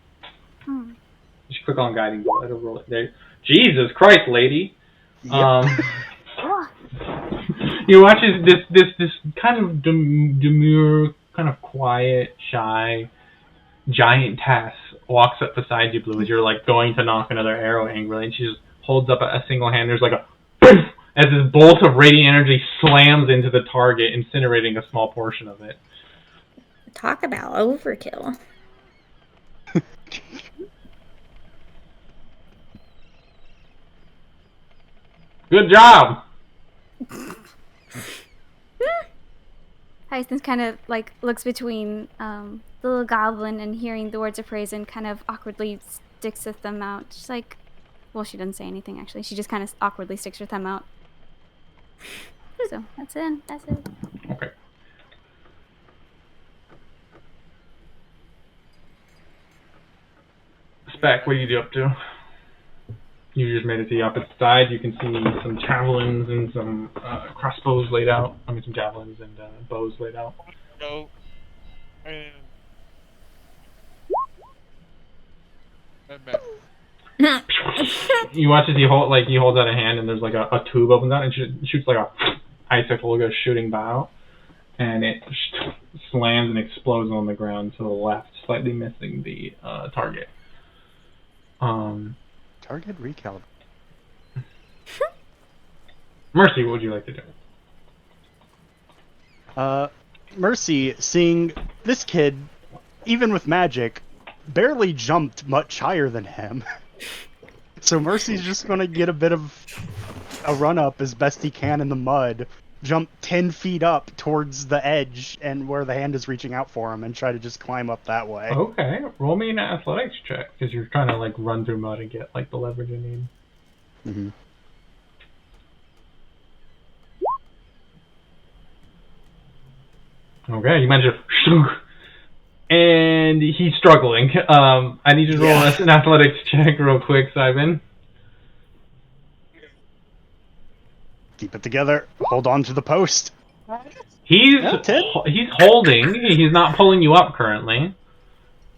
Just click on Guiding Bolt. It'll roll it there. Jesus Christ, lady! Yep. You watch this kind of demure, kind of quiet, shy giant Tass walks up beside you, Blue, as you're like going to knock another arrow angrily, and she just holds up a single hand. There's like a poof as this bolt of radiant energy slams into the target, incinerating a small portion of it. Talk about overkill. Good job! Hyacinth kind of like looks between the little goblin and hearing the words of praise and kind of awkwardly sticks her thumb out. She's like, well, she doesn't say anything actually. She just kind of awkwardly sticks her thumb out. So that's it. Okay. Spec, what are you up to? You just made it to the opposite side. You can see some javelins and some crossbows laid out. I mean, some javelins and bows laid out. No. And You watch as he holds out a hand, and there's like a tube opens out, and shoots like a icicle goes shooting by out, and it slams and explodes on the ground to the left, slightly missing the target. Target recalibrate. Mercy, what would you like to do? Mercy, seeing this kid, even with magic, barely jumped much higher than him. So Mercy's just gonna get a bit of a run up as best he can in the mud, jump 10 feet up towards the edge and where the hand is reaching out for him, and try to just climb up that way. Okay, roll me an athletics check, because you're trying to like run through mud and get like the leverage you need. Mm-hmm. Okay, you managed to... And he's struggling. I need you to roll an athletics check real quick, Simon. Keep it together. Hold on to the post. He's Yeah, holding. He's not pulling you up currently.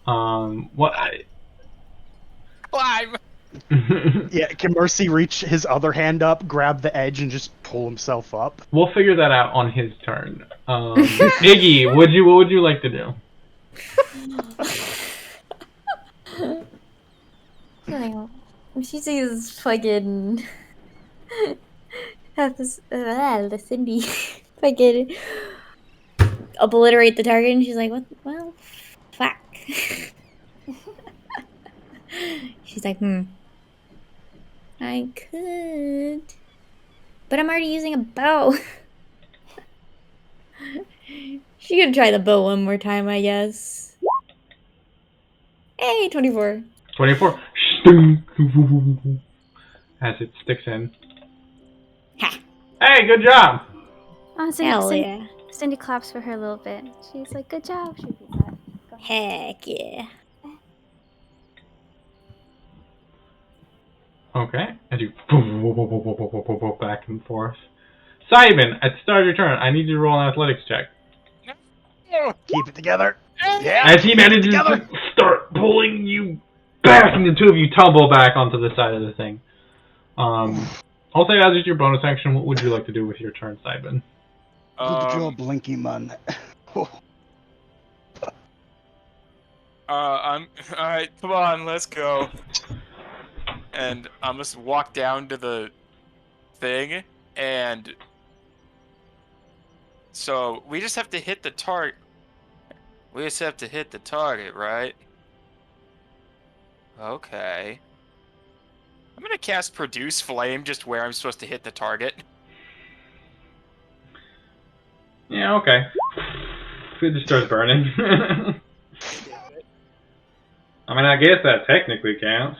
What? Climb! Yeah, can Mercy reach his other hand up, grab the edge, and just pull himself up? We'll figure that out on his turn. Iggy, what would you like to do? She sees fucking have this the Cindy fucking obliterate the target, and she's like, "What? Well, fuck." She's like, I could, but I'm already using a bow." She could try the bow one more time, I guess. Hey, 24. 24. As it sticks in. Ha! Hey, good job. Hell yeah. Cindy claps for her a little bit. She's like, "Good job." She does that. Heck yeah. Okay, as you back and forth. Simon, at the start of your turn, I need you to roll an athletics check. Keep it together. Yeah. As he manages to start pulling you back, and the two of you tumble back onto the side of the thing. I'll say as is your bonus action. What would you like to do with your turn, Simon? Good job, Blinky man. Alright, come on, let's go. And I'm just walk down to the thing, and so we just have to hit the target. We just have to hit the target, right? Okay. I'm gonna cast Produce Flame just where I'm supposed to hit the target. Yeah, okay. It just starts burning. I mean, I guess that technically counts.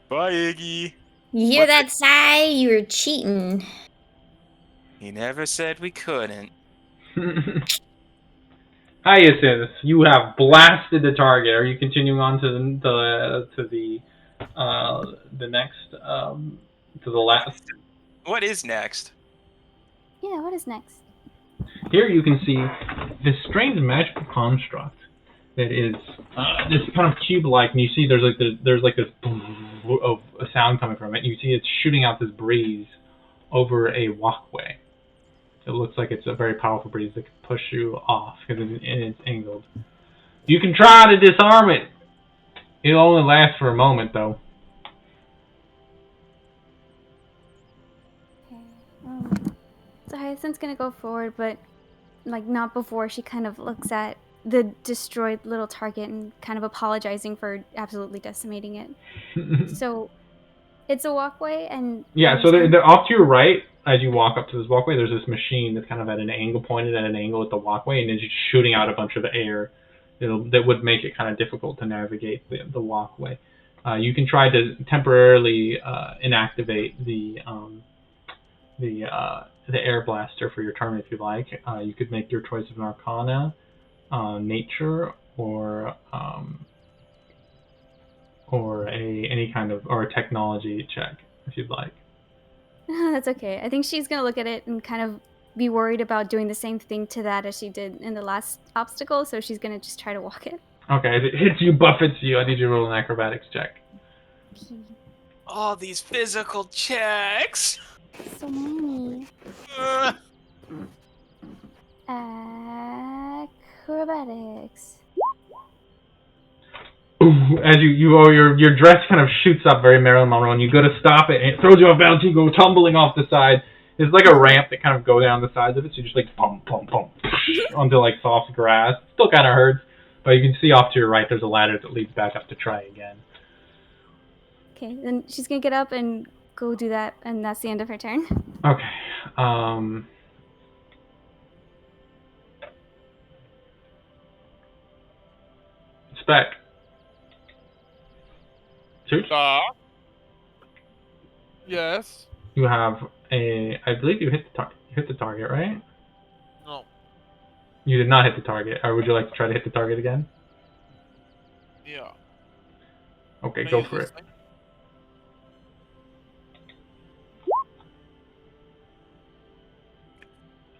Bye, Iggy. You hear that sigh? You were cheating. He never said we couldn't. Hyacinth, you have blasted the target. Are you continuing on to the next to the last? What is next? Yeah, what is next? Here you can see this strange magical construct that is this kind of cube-like, and you see there's like this of a sound coming from it. You see it's shooting out this breeze over a walkway. It looks like it's a very powerful breeze that could push you off because it's angled. You can try to disarm it. It'll only last for a moment, though. Okay. So Hyacinth's gonna go forward, but like not before she kind of looks at the destroyed little target and kind of apologizing for absolutely decimating it. So it's a walkway, and yeah. So they're off to your right. As you walk up to this walkway, there's this machine that's kind of at an angle, pointed at an angle at the walkway, and it's just shooting out a bunch of air that would make it kind of difficult to navigate the walkway. You can try to temporarily inactivate the air blaster for your turn if you like. You could make your choice of an Arcana, Nature, or a technology check if you'd like. That's okay. I think she's gonna look at it and kind of be worried about doing the same thing to that as she did in the last obstacle, so she's gonna just try to walk it. Okay, as it hits you, buffets you. I need you to roll an acrobatics check. All these physical checks. So many. Ugh. Acrobatics. Ooh, as your dress kind of shoots up very Marilyn Monroe, and you go to stop it, and it throws you off balance. You go tumbling off the side. It's like a ramp that kind of go down the sides of it, so you just like pump, pump, pump, onto like soft grass. Still kind of hurts, but you can see off to your right there's a ladder that leads back up to try again. Okay, then she's gonna get up and go do that, and that's the end of her turn. Okay. Spec. Suits? Yes. You have I believe you hit the target, right? No. You did not hit the target. Or would you like to try to hit the target again? Yeah. Okay, Can I go use for this it. thing?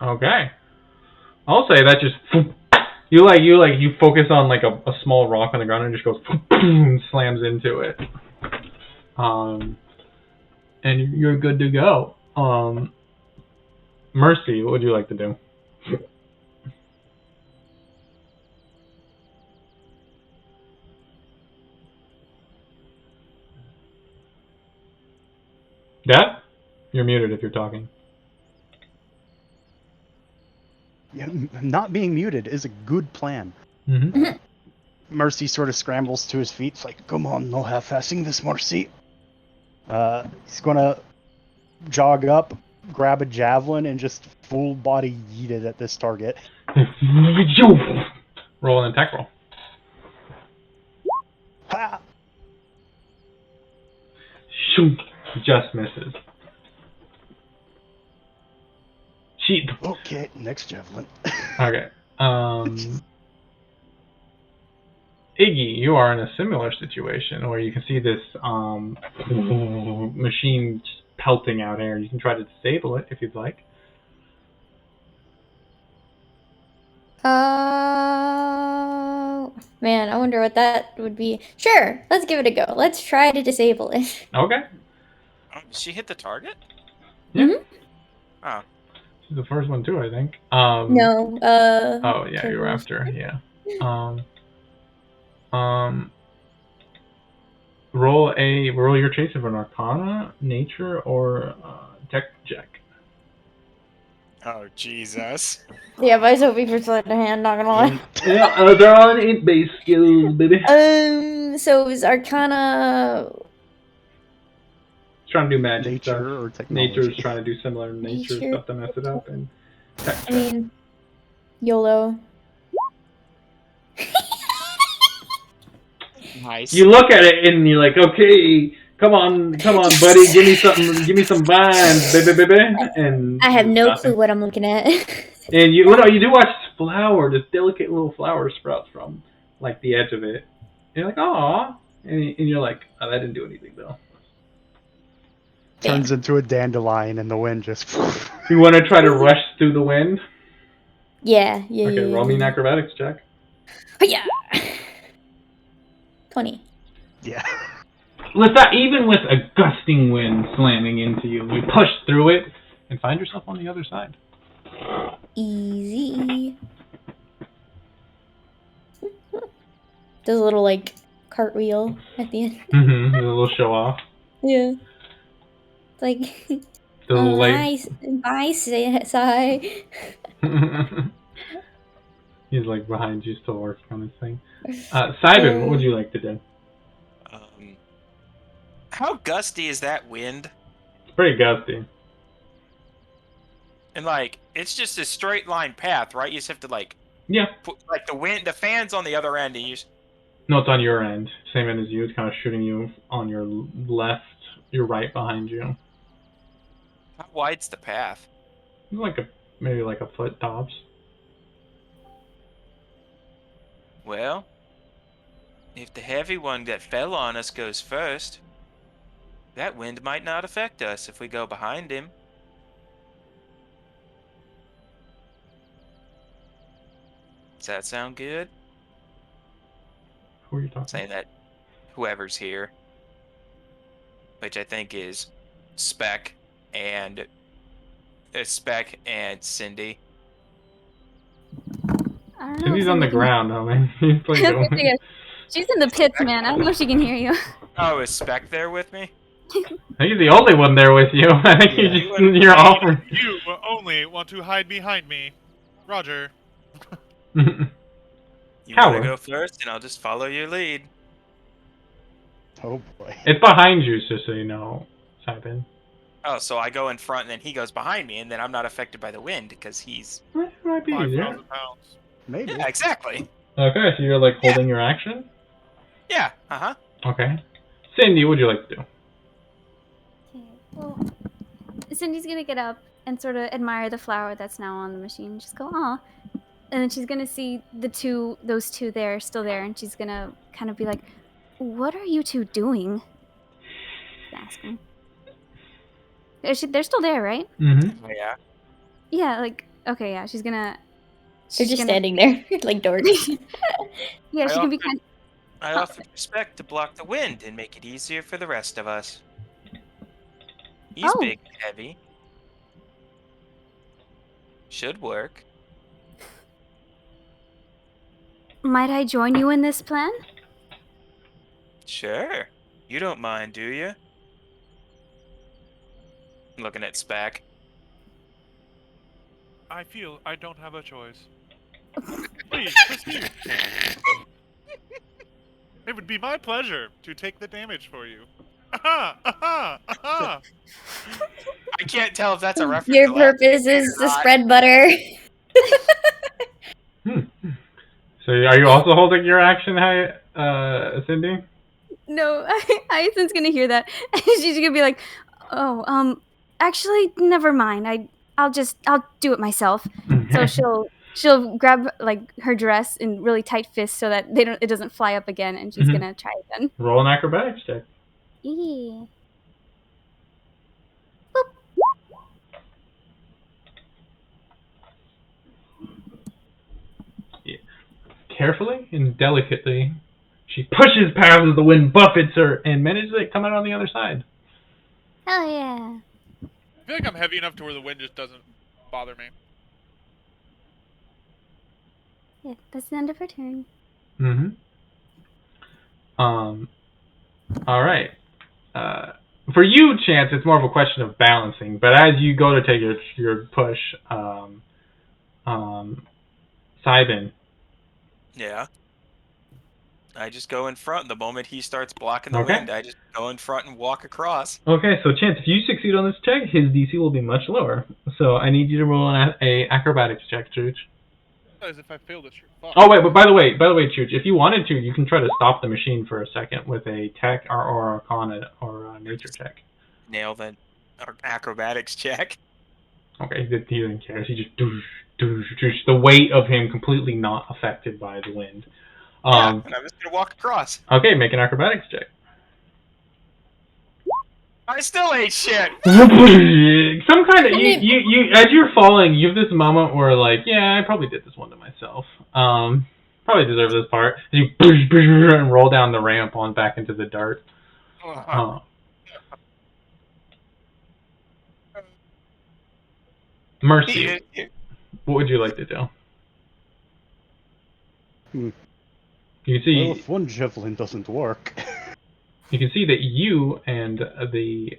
Okay. I'll say that just you focus on like a small rock on the ground and it just goes and slams into it. And you're good to go. Mercy, what would you like to do? Dad? You're muted if you're talking. Yeah, not being muted is a good plan. Mm-hmm. Mercy sort of scrambles to his feet. It's like, come on, no half-assing this, Mercy. He's gonna jog up, grab a javelin, and just full body yeet it at this target. Roll an attack roll. Ha! Shoot. Just misses. Cheat. Okay, next javelin. Okay. Iggy, you are in a similar situation where you can see this machine just pelting out air. You can try to disable it if you'd like. Man, I wonder what that would be. Sure, let's give it a go. Let's try to disable it. Okay. Did she hit the target? Yeah. Mhm. Oh. She's the first one too, I think. No, Oh yeah, you were Careers. after. Yeah. Roll your choice of an Arcana, Nature, or Tech check. Oh Jesus. Yeah, but I was hoping for sleight of hand, not gonna lie. Yeah, they're all int-based skills, baby. So it was Arcana. Trying to do magic Nature stuff. or technology. Nature's trying to do similar nature Nature. stuff to mess it up, and Tech I check. mean, YOLO. Nice. You look at it and you're like, okay, come on, buddy, give me some vines, baby, and I have no nothing. clue what I'm looking at. And you do watch this delicate little flower sprouts from like the edge of it. And you're like, aw, and you're like, oh, that didn't do anything though. Turns into a dandelion and the wind just... You want to try to rush through the wind? Yeah. Okay, roll me an acrobatics check. Yeah. 20. Yeah. With that, even with a gusting wind slamming into you, you push through it and find yourself on the other side. Easy. Does a little like cartwheel at the end. Mm-hmm. A little show off. Yeah. It's like The little late. bye, Sai. He's like behind you, still working on his thing. Simon, what would you like to do? How gusty is that wind? It's pretty gusty. And like, it's just a straight line path, right? You just have to like, Yeah. put like the fan's on the other end, and you. No, it's on your end. Same end as you. It's kind of shooting you on your left, your right behind you. How wide's the path? Maybe like a foot tops. Well, if the heavy one that fell on us goes first, that wind might not affect us if we go behind him. Does that sound good? Who are you talking saying that whoever's here, which I think is Spec and Cindy. I don't know. Cindy's on the ground, homie. He's like, Yeah, she's in the pits, man. I don't know if she can hear you. Oh, is Spec there with me? I think he's the only one there with you. I think Yeah. you're offering. You only want to hide behind me. Roger. You want to Coward. go first, and I'll just follow your lead. Oh boy. It's behind you, just so you know, Simon. Oh, so I go in front, and then he goes behind me, and then I'm not affected by the wind because he's. It might be easier. 5,000 pounds. Maybe. Yeah, exactly. Okay, so you're like holding your action? Yeah. Okay. Cindy, what would you like to do? Okay, well, Cindy's gonna get up and sort of admire the flower that's now on the machine. Just go, aw. And then she's gonna see those two there, still there, and she's gonna kind of be like, "What are you two doing?" Ask them. They're still there, right? Mm-hmm. Yeah. Yeah, like, okay, yeah. She's gonna. They're just standing there like dorks. Yeah, she I can be kind. offered respect to block the wind and make it easier for the rest of us. He's Oh. big and heavy. Should work. Might I join you in this plan? Sure. You don't mind, do you? Looking at Spac. I feel I don't have a choice. Please, proceed. It would be my pleasure to take the damage for you. Aha! Aha! Aha! I can't tell if that's a reference. Your to last purpose week is or to not. spread butter. So are you also holding your action, Cindy? No, Hyacinth's gonna hear that, and she's gonna be like, "Oh, actually, never mind. I'll do it myself." So she'll grab like her dress in really tight fists so that it doesn't fly up again, and she's Mhm. gonna try again. Roll an acrobatics check. Yeah. Carefully and delicately, she pushes past as the wind buffets her and manages to come out on the other side. Hell yeah. I feel like I'm heavy enough to where the wind just doesn't bother me. Yeah, that's the end of her turn. Mm-hmm. All right. For you, Chance, it's more of a question of balancing. But as you go to take your push, Sybin. Yeah. I just go in front. The moment he starts blocking the Okay. wind, I just go in front and walk across. Okay, so Chance, if you succeed on this check, his DC will be much lower. So I need you to roll a acrobatics check, Chooch. As if I failed this, you're fucked. Oh wait, but by the way, Chooch, if you wanted to, you can try to stop the machine for a second with a tech or arcana or a nature check. Nail the acrobatics check. Okay, he didn't care. He just doosh, doosh, doosh. The weight of him completely not affected by the wind. Yeah, and I'm just gonna walk across. Okay, make an acrobatics check. I still ain't shit. Some kind of you as you're falling, you have this moment where like, yeah, I probably did this one to myself. Probably deserve this part. And you and roll down the ramp on back into the dirt. Mercy, what would you like to do? You Well, see, if one javelin doesn't work. you can see that you and the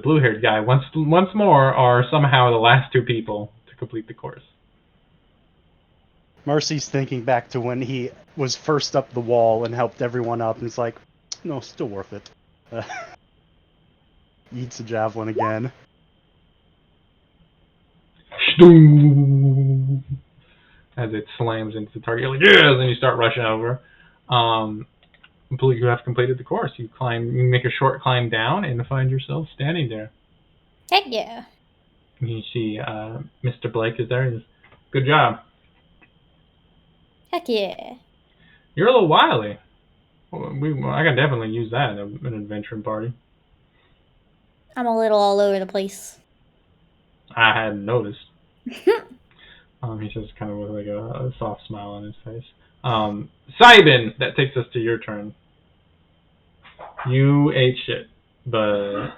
blue-haired guy once more are somehow the last two people to complete the course. Marcy's thinking back to when he was first up the wall and helped everyone up, and it's like, no, still worth it. Eats a javelin again. As it slams into the target, you're like, yeah, then you start rushing over. You have completed the course. You make a short climb down and find yourself standing there. Heck yeah. You see Mr. Blake is there. He says, good job. Heck yeah. You're a little wily. I can definitely use that in an adventuring party. I'm a little all over the place. I hadn't noticed. He says kind of with like a soft smile on his face. Simon, that takes us to your turn. You ate shit, but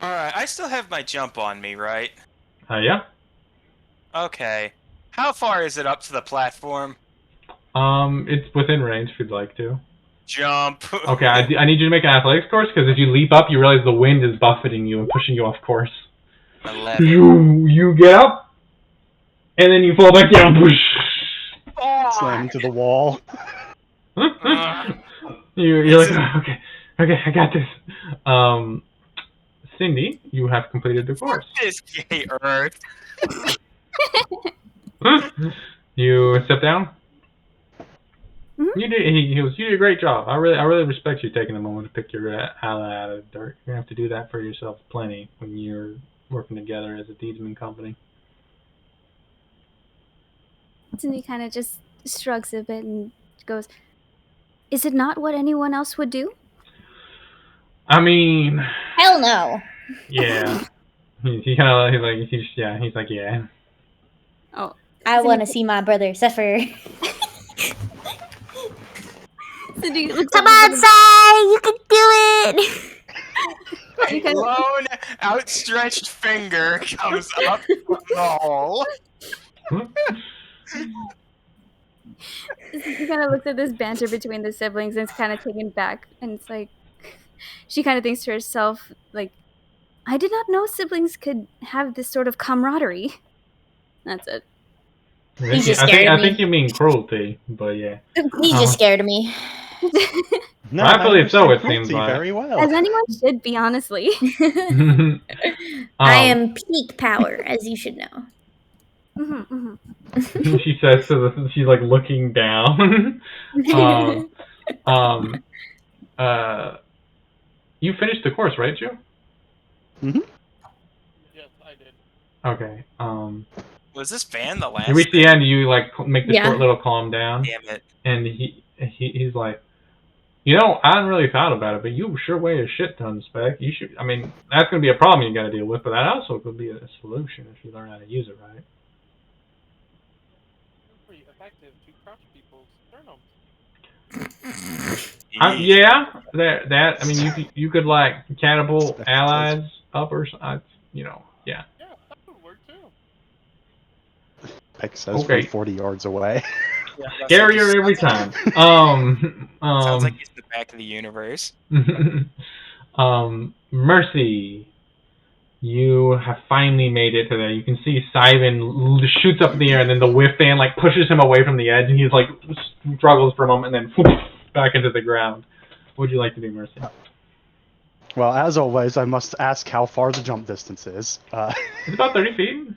Alright, I still have my jump on me, right? yeah. Okay. How far is it up to the platform? It's within range if you'd like to. Jump. Okay, I need you to make an athletics course because if you leap up, you realize the wind is buffeting you and pushing you off course. 11. You get up, and then you fall back down. Slam into the wall. You're like, okay, I got this. Cindy, you have completed the course. This gay Earth. You step down. Mhm. You did. He goes. You did a great job. I really respect you taking a moment to pick your ally out of the dirt. You're gonna have to do that for yourself plenty when you're working together as a Deedsman company. Cindy kind of just shrugs a bit and goes, "Is it not what anyone else would do?" I mean, Hell no. yeah. He kind of he's like yeah. Oh, I Cindy- want to see my brother suffer. Cindy looks Come up on, Sai! You can do it! A lone, outstretched finger comes up from the hole. He kind of looks at this banter between the siblings and is kind of taken back. And it's like, she kind of thinks to herself, like, I did not know siblings could have this sort of camaraderie. That's it. He's just scared of I me. think you mean cruelty, but yeah. He's just scared of me. No, Rightfully I so, understand it seems cruelty like. very well. As anyone should be, honestly. I am peak power, as you should know. She says she's like looking down. You finished the course, right, Joe? Yes, I did. Okay. Was this van the last? You reach the end. You like make the Yeah. short little calm down, Damn it. and he's like, you know, I hadn't really thought about it, but you sure weigh a shit ton, Spec. You should. I mean, that's gonna be a problem you got to deal with, but that also could be a solution if you learn how to use it right. Pretty effective to crush people's sternums. Yeah, that. I mean, you could like catapult allies up or you know, yeah. Yeah, that would work too. Peck says Okay. from 40 yards away. Yeah, Scarier every time. Sounds like he's the back of the universe. Mercy, you have finally made it to there. You can see Simon shoots up in the air, and then the whiff fan like pushes him away from the edge, and he's like struggles for a moment, and then back into the ground. What would you like to do, Mercy? Well, as always, I must ask how far the jump distance is. It's about 30 feet.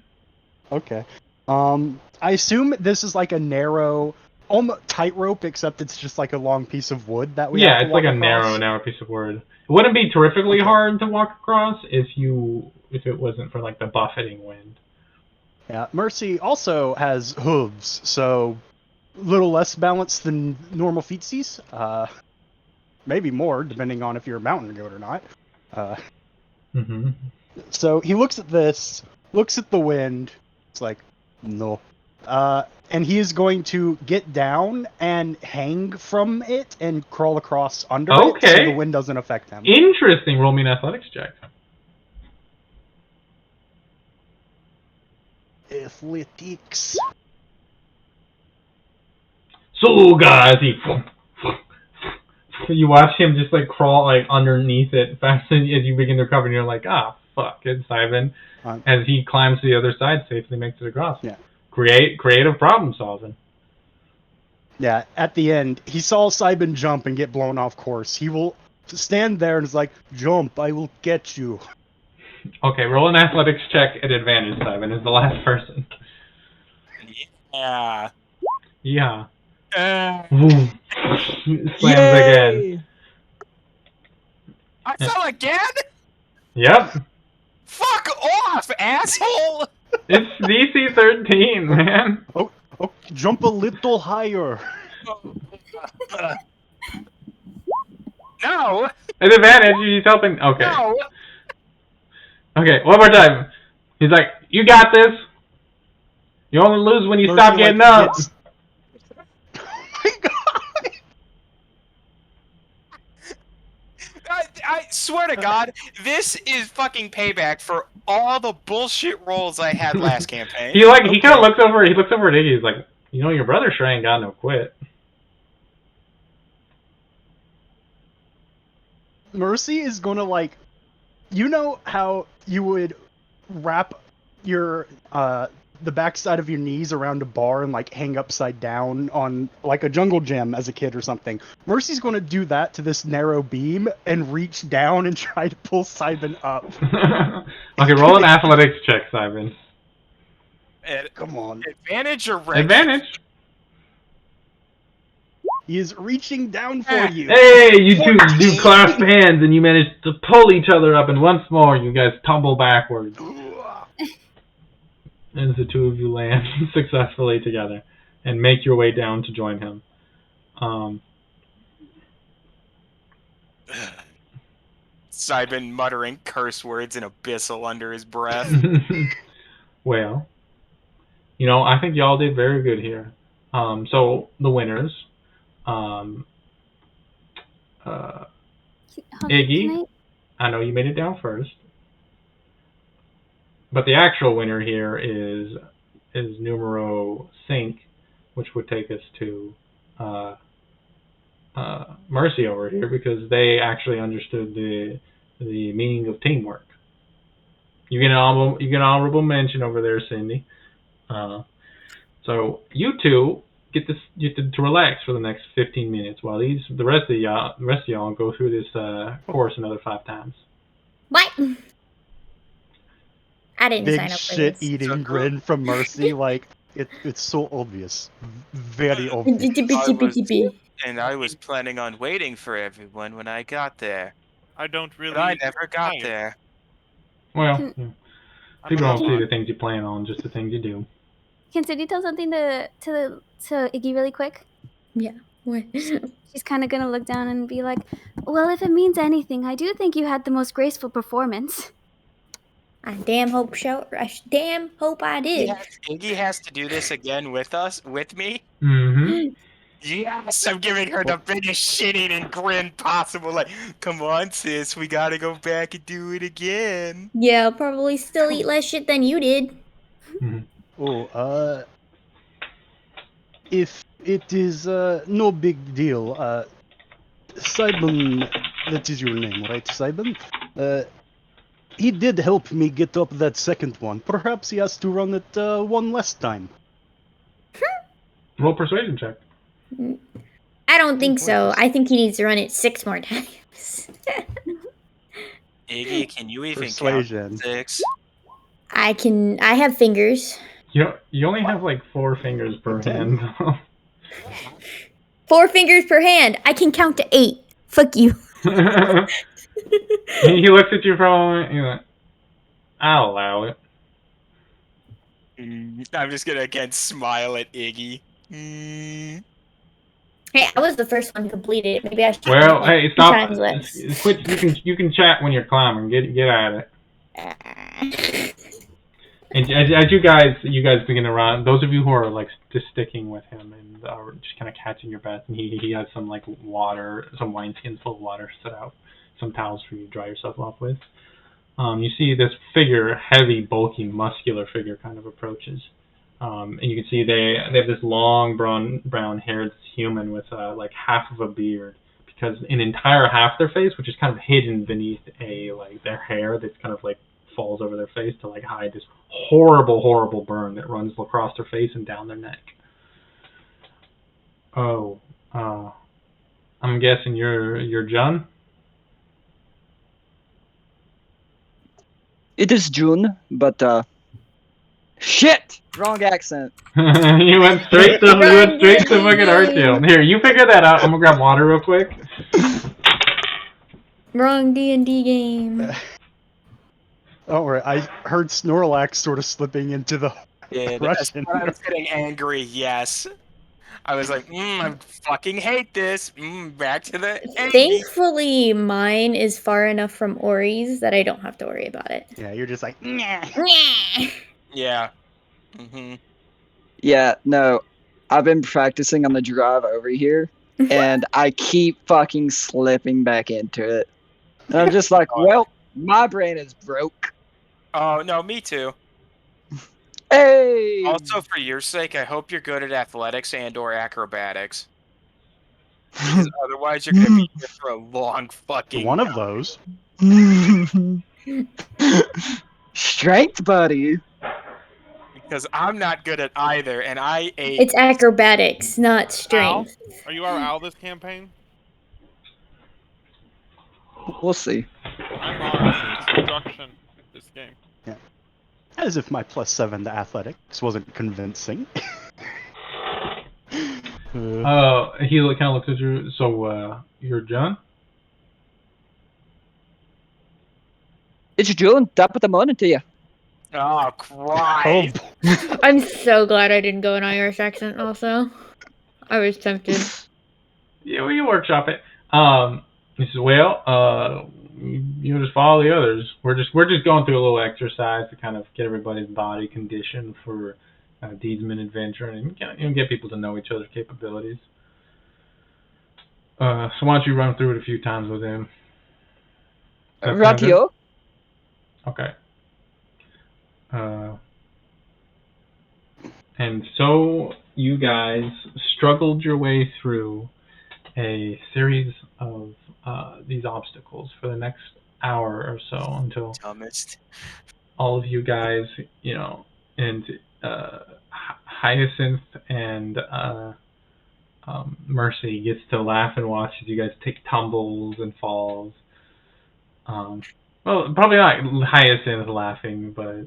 Okay. I assume this is like a narrow, almost tightrope, except it's just like a long piece of wood that we have Yeah, to it's like walk a across. narrow piece of wood. It wouldn't be terrifically Okay. hard to walk across if it wasn't for like the buffeting wind. Yeah, Mercy also has hooves, so a little less balance than normal feetsies. Maybe more, depending on if you're a mountain goat or not. Mm-hmm. So he looks at this, looks at the wind. It's like, no. And he is going to get down and hang from it and crawl across under it so Okay. the wind doesn't affect him. Interesting. Roll me an athletics check. Athletics. So guys, you watch him just like crawl like underneath it fast as you begin to recover, and you're like, ah, fuck, it's Simon. As he climbs to the other side, safely makes it across. Yeah. Creative problem solving. Yeah, at the end, he saw Simon jump and get blown off course. He will stand there and is like, jump, I will get you. Okay, roll an athletics check at advantage, Simon, is the last person. Yeah. Yeah. Slams again. I fell again? Yep. Fuck off, asshole! It's DC 13, man. Oh, jump a little higher. No! At advantage, he's helping. Okay. No! Okay, one more time. He's like, you got this. You only lose when you Mercy, stop getting like, up. Swear to God, this is fucking payback for all the bullshit rolls I had last campaign. He kind of looks over. He looks over at Iggy. He's like, your brother sure ain't got no quit. Mercy is gonna like, you know how you would wrap your the backside of your knees around a bar and like hang upside down on like a jungle gym as a kid or something. Mercy's gonna do that to this narrow beam and reach down and try to pull Simon up. Okay, roll an athletics check, Simon. Come on. Advantage or rank? Advantage. He is reaching down for you. Hey, you two do clasp hands and you manage to pull each other up, and once more you guys tumble backwards. As the two of you land successfully together and make your way down to join him. Simon muttering curse words in abyssal under his breath. Well, I think y'all did very good here. So the winners, Iggy, I know you made it down first, but the actual winner here is numero 5, which would take us to Mercy over here, because they actually understood the meaning of teamwork. You get an honorable mention over there, Cindy. So you two get to relax for the next 15 minutes while the rest of y'all go through this course another 5 times. What? I didn't Big sign up for shit this. eating grin from Mercy, like it's so obvious, very obvious. I was planning on waiting for everyone when I got there. I don't really. But I never got Hi. there. Well, I'm people a don't see robot. the things you plan on, just the things you do. Can Cindy tell something to Iggy really quick? Yeah. What? She's kind of gonna look down and be like, "Well, if it means anything, I do think you had the most graceful performance." I damn hope I did. Iggy has to do this again with me. Mm-hmm. Yes, I'm giving her the biggest shit-eating grin possible. Like, come on, sis, we gotta go back and do it again. Yeah, I'll probably still eat less shit than you did. Oh, if it is no big deal, Simon, that is your name, right, Simon? He did help me get up that second one. Perhaps he has to run it one last time. Roll persuasion check. I don't think so. I think he needs to run it 6 more times. Iggy, can you even Persuasion. count 6? I have fingers. You only have like 4 fingers per hand. 4 fingers per hand. I can count to 8. Fuck you. He looks at you for a moment. He's like, I'll allow it. I'm just gonna again smile at Iggy. Hey, I was the first one to complete it. Maybe I should. Well, hey, stop. Times less. Quit. You can chat when you're climbing. Get at it. And as you guys begin to run, those of you who are like just sticking with him and are just kind of catching your breath, and he has some like water, some wineskins full of water set out, some towels for you to dry yourself off with. You see this figure, heavy, bulky, muscular figure, kind of approaches, and you can see they have this long brown-haired human with like half of a beard, because an entire half their face, which is kind of hidden beneath their hair that's kind of like falls over their face to like hide this horrible burn that runs across their face and down their neck. Oh, I'm guessing you're John? It is June, but shit! Wrong accent. You went straight to fucking Artyom. Here, you figure that out. I'm gonna grab water real quick. Wrong D&D game. Oh, right. I heard Snorlax sort of slipping into the Russian. I was getting angry, yes. I was like, I fucking hate this. Back to the angry. Thankfully, mine is far enough from Ori's that I don't have to worry about it. Yeah, you're just like, nah. Yeah. Yeah, no. I've been practicing on the drive over here, and I keep fucking slipping back into it. And I'm just like, well, my brain is broke. Oh no, me too. Hey. Also, for your sake, I hope you're good at athletics and/or acrobatics. Because otherwise, you're gonna be here for a long fucking. One of those. Strength, buddy. Because I'm not good at either, and I ate. It's acrobatics, not Al, strength. are you our Al this campaign? We'll see. I'm Mars. Construction this game. As if my +7 to athletics wasn't convincing. He kind of looks at you. So, you're John? It's June. Top of the morning to you. Oh, Christ! I'm so glad I didn't go an Irish accent. Also, I was tempted. Yeah, we can workshop it. He says, well, you just follow the others. We're just going through a little exercise to kind of get everybody's body conditioned for Deedsman adventure and get people to know each other's capabilities. So why don't you run through it a few times with him? Ratio. Okay. And so you guys struggled your way through a series of these obstacles for the next hour or so until Dumbest. all of you guys, and Hyacinth and Mercy gets to laugh and watch as you guys take tumbles and falls. Well, probably not Hyacinth laughing, but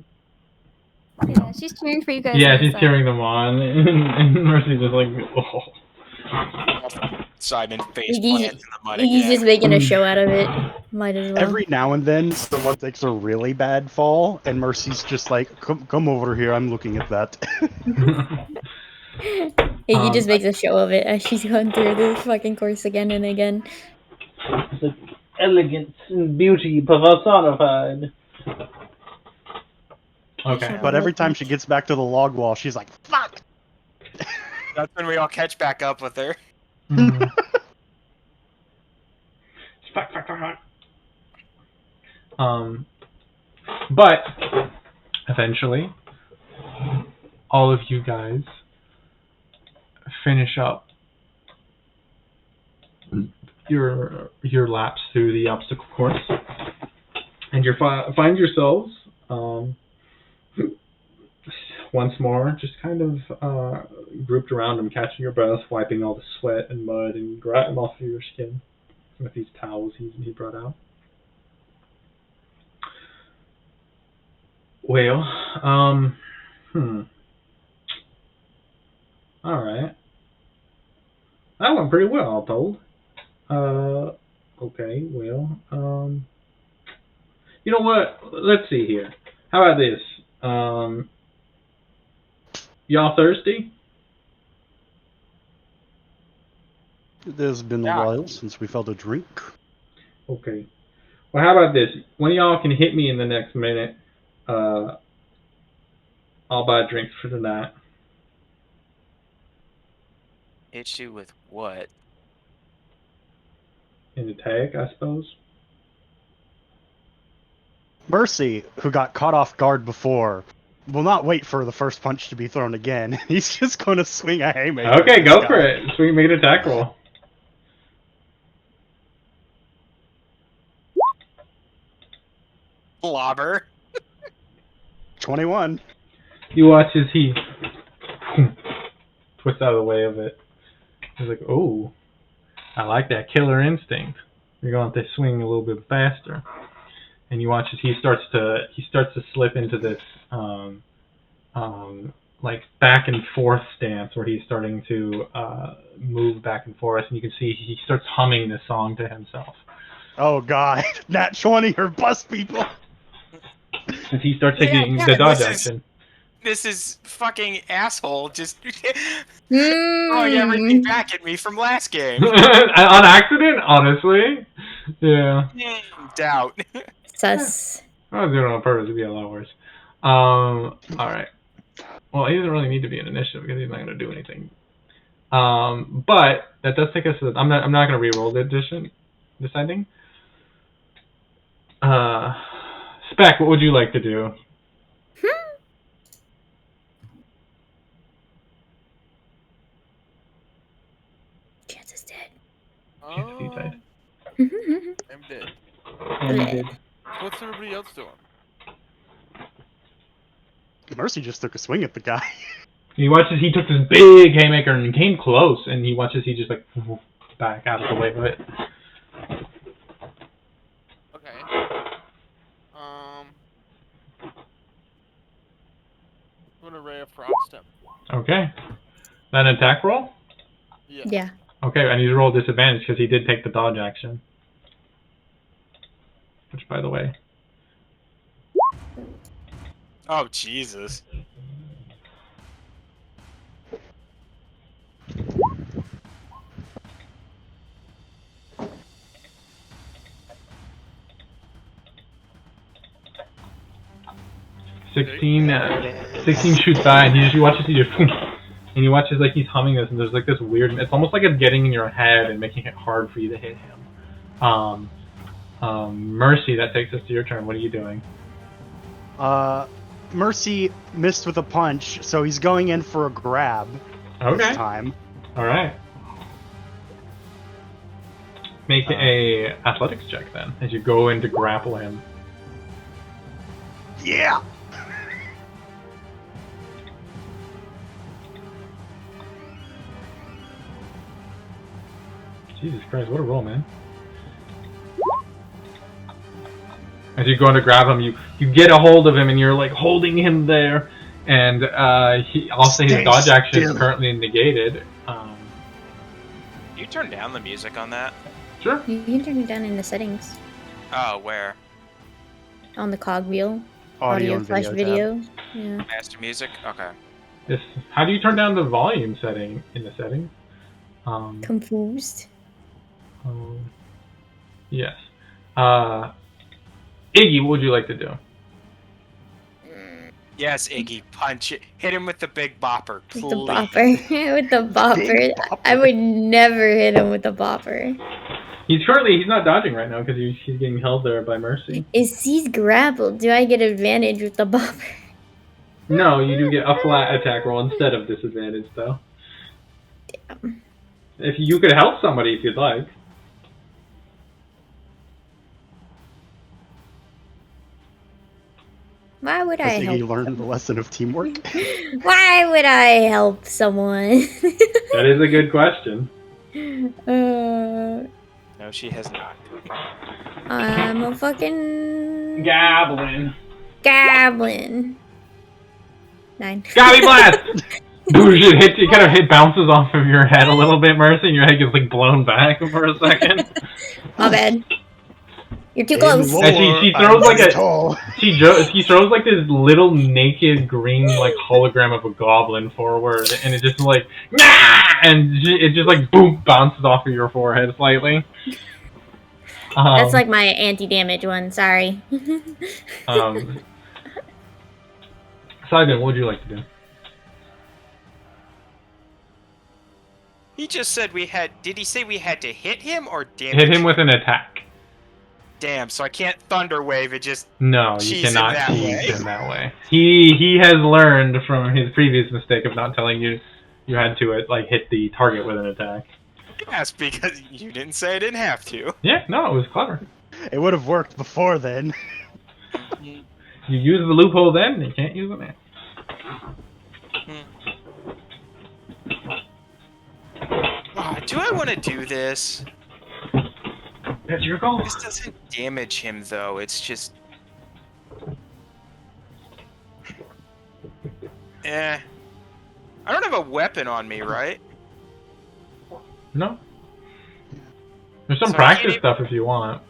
Yeah, she's cheering for you guys. yeah, on the she's side. cheering them on, and Mercy's just like, oh. Simon face He's, plants in the mud he's again. just making a show out of it. Might as well. Every now and then, someone takes a really bad fall, and Mercy's just like, "Come over here. I'm looking at that." He just makes a show of it as she's going through this fucking course again and again. It's like elegance and beauty personified. Okay. But every time she gets back to the log wall, she's like, "Fuck!" That's when we all catch back up with her. Mhm. But eventually, all of you guys finish up your laps through the obstacle course, and you find yourselves once more just kind of grouped around him, catching your breath, wiping all the sweat and mud and grime off of your skin with these towels he brought out. Well, alright. That went pretty well, all told. Okay, well, you know what? Let's see here. How about this? Y'all thirsty? It has been a while since we felt a drink. Okay. Well, how about this? One of y'all can hit me in the next minute. I'll buy drinks for tonight. Hit you with what? In the tag, I suppose. Mercy, who got caught off guard before, will not wait for the first punch to be thrown again. He's just going to swing a haymaker. Okay, go for it. Swing, make an attack roll. Blobber. 21. You watch as he twists out of the way of it. He's like, "Oh, I like that killer instinct. You're going to have to swing a little bit faster." And you watch as he starts to slip into this like back and forth stance where he's starting to move back and forth, and you can see he starts humming this song to himself. Oh god, Nat 20 or bust people. As he starts taking the dodge action. This is fucking asshole just throwing everything back at me from last game. On accident, honestly. Yeah. Doubt. Sus. I was doing it on purpose. It'd be a lot worse. Alright. Well, he doesn't really need to be an initiative because he's not going to do anything. But that does take us to... I'm not going to re-roll the addition. Deciding. Spec, what would you like to do? Chance is dead. He died. I'm dead. And he did. What's everybody else doing? Mercy just took a swing at the guy. He watches. He took this big haymaker and came close, and he watches. He just like back out of the way of it. Okay. I'm gonna ray of frost him. Okay. That an attack roll? Yeah. Yeah. Okay, I need to roll disadvantage because he did take the dodge action. Which, by the way. Oh, Jesus. Sixteen shoots by, and he watches you just, and he watches like he's humming this, and there's like this weird. It's almost like it's getting in your head and making it hard for you to hit him. Mercy, that takes us to your turn. What are you doing? Mercy missed with a punch, so he's going in for a grab Okay. this time. All right. Make a athletics check then, as you go in to grapple him. Yeah! Jesus Christ, what a roll, man. As you go in to grab him, you get a hold of him, and you're like holding him there, and also his dodge action is currently negated. You turn down the music on that? Sure. You can turn it down in the settings. Oh, where? On the cog wheel. Audio and slash video. Yeah. Master music? Okay. This. How do you turn down the volume setting in the settings? Confused. Yes. Iggy, what would you like to do? Yes, Iggy, punch it. Hit him with the big bopper, please. With the bopper. With the bopper. I would never hit him with the bopper. He's not dodging right now because he's getting held there by Mercy. Is he's grappled? Do I get advantage with the bopper? No, you do get a flat attack roll instead of disadvantage, though. Damn. If you could help somebody if you'd like. Why would I I think help? he learned the lesson of teamwork. Why would I help someone? That is a good question. No, she has not. I'm a fucking Goblin. 9. Gobby blast! It kind of bounces off of your head a little bit, Mercy, and your head gets like blown back for a second. My bad. You're too close. And she throws like she throws like this little naked green like hologram of a goblin forward, and it just like and it just like boom bounces off of your forehead slightly. That's like my anti-damage one. Sorry. Simon, what would you like to do? He just said we had... Did he say we had to hit him or damage Hit him with an attack. Damn, so I can't Thunder Wave it just... No, you cheese him cannot that cheese way. him that way. He has learned from his previous mistake of not telling you had to like hit the target with an attack. Yes, because you didn't say I didn't have to. Yeah, no, it was clever. It would have worked before then. You use the loophole then, you can't use it now. Oh, do I want to do this? That's your goal. This doesn't damage him, though. It's just... I don't have a weapon on me, right? No. There's some So I practice can't stuff if you want.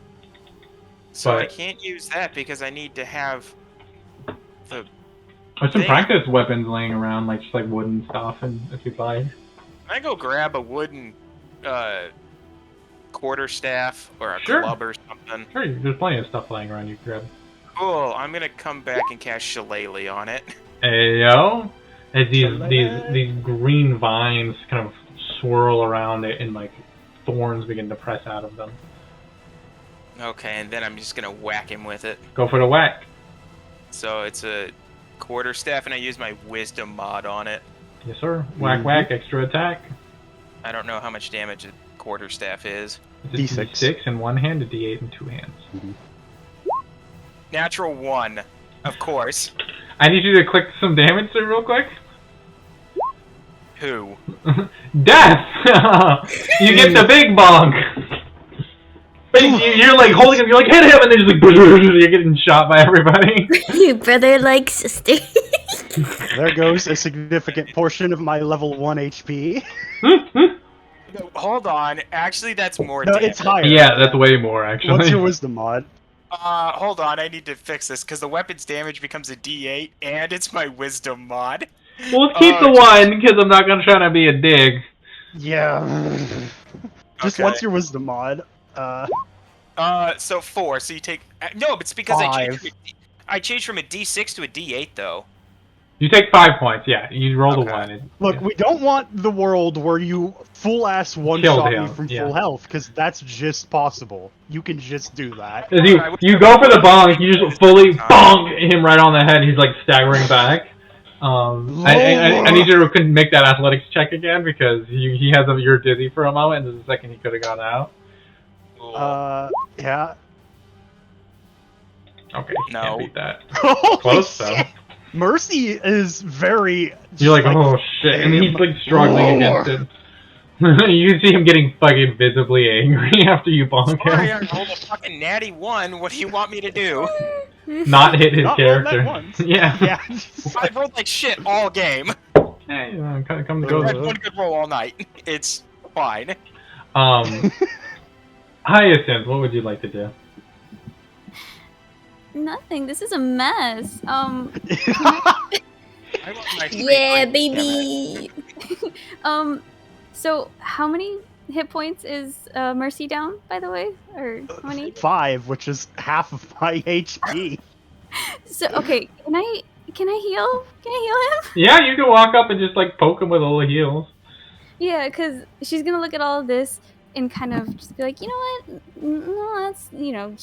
So I But- can't use that because I need to have the... There's some Thing. practice weapons laying around, like just like wooden stuff, and if you'd like. I go grab a wooden quarterstaff or a Sure. club or something. Sure, there's plenty of stuff laying around you can grab. Cool. I'm gonna come back and cast Shillelagh on it. Ayo! As these green vines kind of swirl around it and like thorns begin to press out of them. Okay, and then I'm just gonna whack him with it. Go for the whack. So it's a quarterstaff, and I use my wisdom mod on it. Yes, sir. Whack, whack, extra attack. I don't know how much damage a quarterstaff is. It's a D6. D6 in one hand, a D8 in two hands. Natural 1, of course. I need you to click some damage there real quick. Who? Death! You get the big bonk! But you're like holding him, you're like, hit him, and then just like, you're getting shot by everybody. Brother like sister. There goes a significant portion of my level 1 HP. No, hold on. Actually, that's more No, damage. it's higher. Yeah, that's way more, actually. What's your wisdom mod? Hold on. I need to fix this, because the weapon's damage becomes a D8, and it's my wisdom mod. Well, let's keep the one, because I'm not going to try to be a dig. Yeah. Just Okay. what's your wisdom mod? So 4, so you take... No, it's because 5. I changed from a D6 to a D8, though. You take 5 points, yeah. You roll the Okay. 1. Look, we don't want the world where you full-ass one-shot me him, from yeah. full health, because that's just possible. You can just do that. You go for the bonk, you just fully bonk him right on the head, he's like staggering back. I need you to make that athletics check again, because he has you're dizzy for a moment, and there's a second he could have got out. Yeah. Okay, he No. can't beat that. Holy Close, though. shit. Mercy is very... You're like, oh shit, and he's like struggling against it. You see him getting fucking visibly angry after you bonk Sorry, I him. rolled a fucking natty 1. What do you want me to do? Not hit his Not roll that character. once. Yeah. Yeah. I've rolled like shit all game. Hey, come to I go. had one good roll all night. It's fine. Hyacinth, what would you like to do? Nothing. This is a mess. I want my Yeah, free baby. So how many hit points is Mercy down, by the way? Or how many? 5, which is half of my HP. So okay, can I heal? Can I heal him? Yeah, you can walk up and just like poke him with all the heels. Yeah, because she's gonna look at all of this and kind of just be like, you know what? No, that's,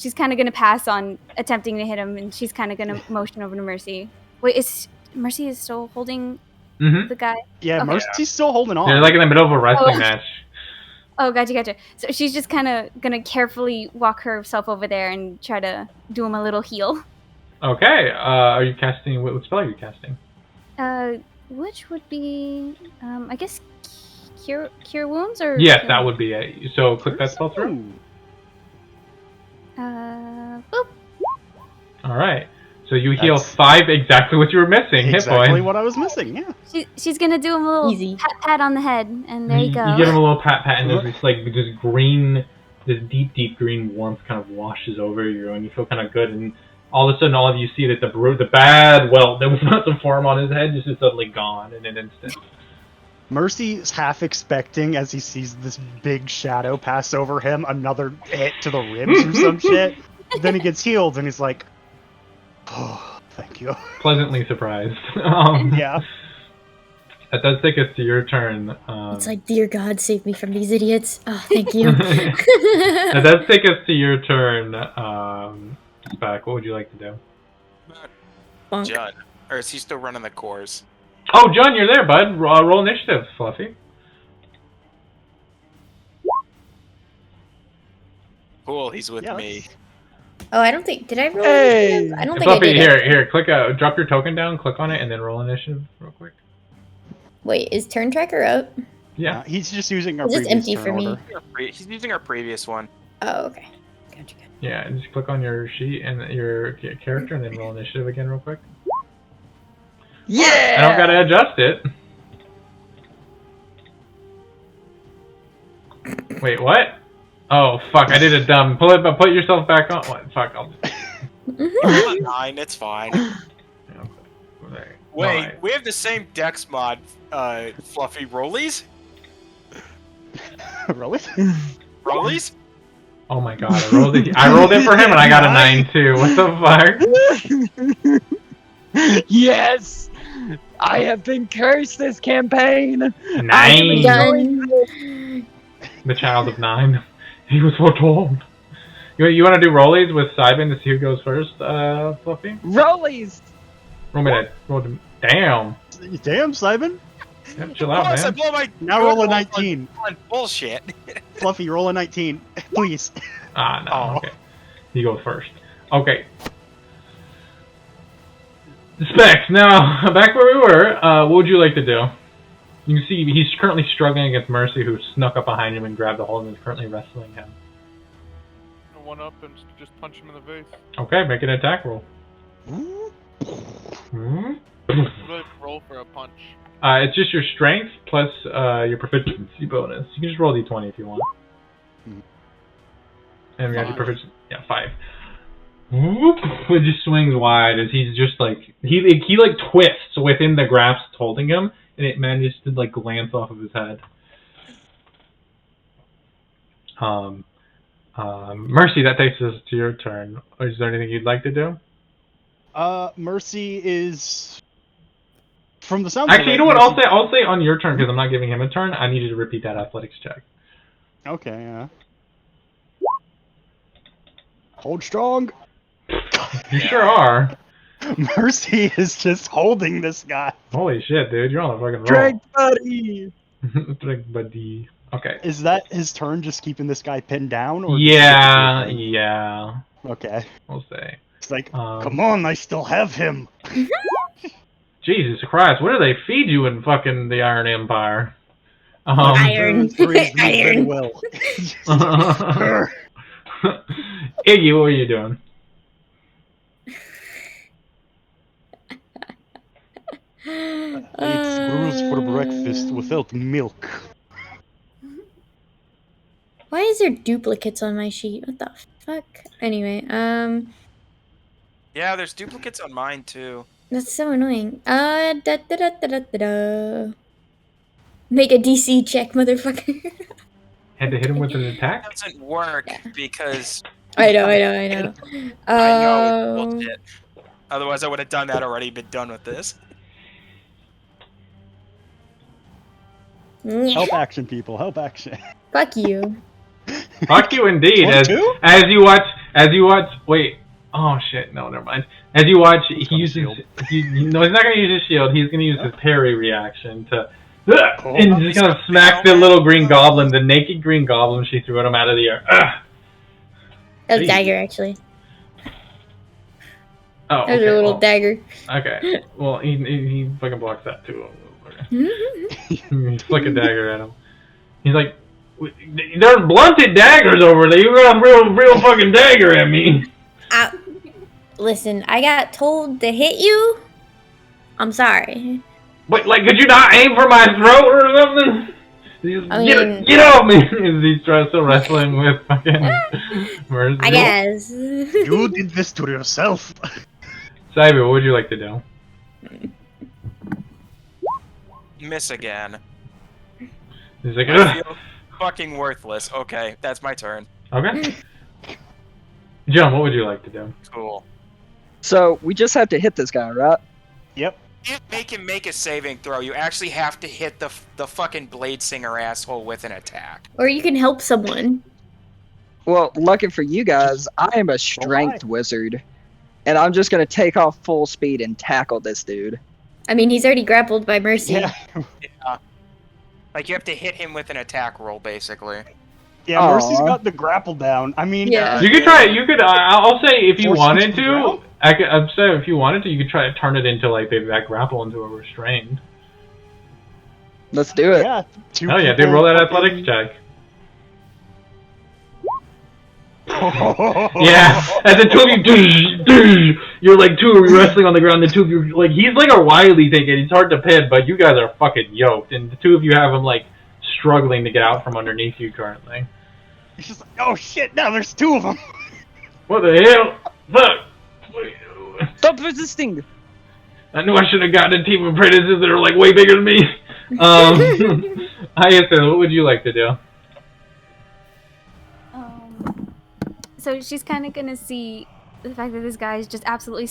she's kind of gonna pass on attempting to hit him, and she's kind of gonna motion over to Mercy. Wait, Mercy is still holding the guy? Yeah, Okay. Mercy's still holding on. They're like in the middle of a wrestling match. Oh, gotcha. So she's just kind of gonna carefully walk herself over there and try to do him a little heal. Okay, are you casting, what spell are you casting? Which would be, I guess, cure wounds, or? Yes, that would be it. So click that spell through. Boop. Alright, so you heal That's 5, exactly what you were missing, hit Exactly points. what I was missing, yeah. She's gonna do him a little Easy. pat on the head, and there you go. You give him a little pat, and there's this like this green, this deep green warmth kind of washes over you, and you feel kind of good. And all of a sudden, all of you see that the bad welt that was about to form on his head is just suddenly gone in an instant. Mercy's half expecting, as he sees this big shadow pass over him, another hit to the ribs or some shit. Then he gets healed, and he's like, oh, thank you. Pleasantly surprised. Yeah. That does take us to your turn. It's like, dear God, save me from these idiots. Oh, thank you. That does take us to your turn. Spec, what would you like to do? Bonk. John. Or is he still running the course? Oh, John, you're there, bud. Roll initiative, Fluffy. Cool, he's with Yeah, me. Oh, I don't think. Did I roll Hey! initiative? I don't think I Fluffy, did. here, click. Drop your token down, click on it, and then roll initiative real quick. Wait, is turn tracker up? Yeah. He's just using our It's just previous empty turn for me. order. He's using our previous one. Oh, okay. Gotcha. Yeah, and just click on your sheet and your character, and then roll initiative again real quick. Yeah! I don't gotta adjust it. Wait, what? Oh, fuck, I did it dumb. Put yourself back on. What? Fuck, I'll just... I'm on 9, it's fine. Okay. Wait, Nine. we have the same dex mod, Fluffy Rollies? Really? Rollies? Oh my god, I rolled it for him and I got a 9 too. What the fuck? Yes! I have been cursed this campaign! 9! Done. The child of 9. He was foretold. You want to do rollies with Simon to see who goes first, Fluffy? Rollies! Roll the damn. Damn, Simon. Yeah, chill Of out, course, I man. blow my Now good roll a rolls 19. on bullshit. Fluffy, roll a 19. Please. Ah, no. Oh. Okay. You go first. Okay. The specs. Now, back where we were, what would you like to do? You can see he's currently struggling against Mercy, who snuck up behind him and grabbed a hold and is currently wrestling him. One up and just punch him in the face. Okay, make an attack roll. Hmm? Really roll for a punch. It's just your strength plus your proficiency bonus. You can just roll d20 if you want. And we got your proficiency. Yeah, 5. Whoop! It just swings wide as he's just like he like twists within the grasp holding him, and it manages to like glance off of his head. Mercy, that takes us to your turn. Is there anything you'd like to do? Mercy is from the sound. Actually, you know what? I'll say on your turn because I'm not giving him a turn. I need you to repeat that athletics check. Okay, yeah. Hold strong. You sure are. Mercy is just holding this guy. Holy shit, dude! You're on a fucking roll. Drink buddy! Drink buddy. Okay. Is that his turn, just keeping this guy pinned down? Or Yeah, yeah. Okay. We'll say. It's like, come on, I still have him. Jesus Christ, what do they feed you in fucking the Iron Empire? Iron. Iron. Well. Iggy, what are you doing? It's brews for breakfast without milk. Why is there duplicates on my sheet? What the fuck? Anyway, Yeah, there's duplicates on mine too. that's so annoying. Da da da da da da da. Make a DC check, motherfucker. Had to hit him with an attack? That doesn't work because I know. I know it's bullshit. Otherwise, I would have done that already. Been done with this. Help action, people. Help action. Fuck you. Fuck you indeed. As you watch. Wait. Oh shit. No, never mind. As you watch, he uses. No, he's not gonna use his shield. He's gonna use his parry reaction to. And just kind of smacks the little green goblin, the naked green goblin. She threw him out of the air. That was dagger, actually. Oh, That was a little dagger. Okay. Well, he fucking blocks that too. He's flick a dagger at him. He's like, "There's blunted daggers over there. You got a real fucking dagger at me." Listen, I got told to hit you. I'm sorry. But like, could you not aim for my throat or something? Get off me! He's still wrestling with fucking Mercy. I guess. You did this to yourself. Cyber, what would you like to do? Miss again. He's like, I feel fucking worthless. Okay, that's my turn. Okay. John, what would you like to do? Cool. So, we just have to hit this guy, right? Yep. You make him make a saving throw. You actually have to hit the fucking Blade Singer asshole with an attack. Or you can help someone. Well, lucky for you guys, I am a strength wizard. And I'm just gonna take off full speed and tackle this dude. I mean, he's already grappled by Mercy. Yeah. Like, you have to hit him with an attack roll, basically. Yeah, Mercy's got the grapple down. I mean, you could try it. You could. I'll say if you wanted to. I'd say if you wanted to, you could try to turn it into like that grapple into a restrained. Let's do it. Yeah. Oh yeah, dude, roll that athletics check. Yeah, as the two of you, you're like two of you wrestling on the ground. The two of you, like he's like a wily thing, and he's hard to pin, but you guys are fucking yoked, and the two of you have him like struggling to get out from underneath you currently. He's just like, oh shit! Now there's two of them. What the hell? Fuck! Stop resisting! I knew I should have gotten a team of apprentices that are like way bigger than me. Hyacinth, what would you like to do? So she's kind of gonna see the fact that this guy is just absolutely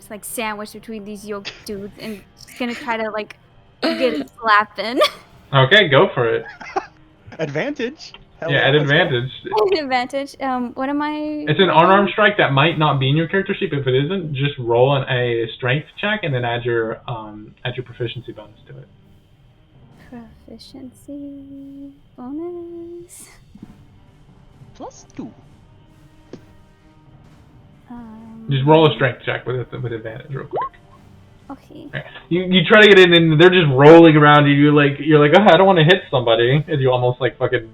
like sandwiched between these yoked dudes, and she's gonna try to like get a slap in. Okay, go for it. Advantage. Hell Yeah, at let's go. advantage. Advantage. What am I? It's an rolling? unarmed strike that might not be in your character sheet. If it isn't, just roll a strength check and then add your proficiency bonus to it. Proficiency bonus. +2. Just roll a strength check with advantage real quick. Okay. Okay. You try to get in and they're just rolling around you. You're like, oh, I don't want to hit somebody. As you almost like fucking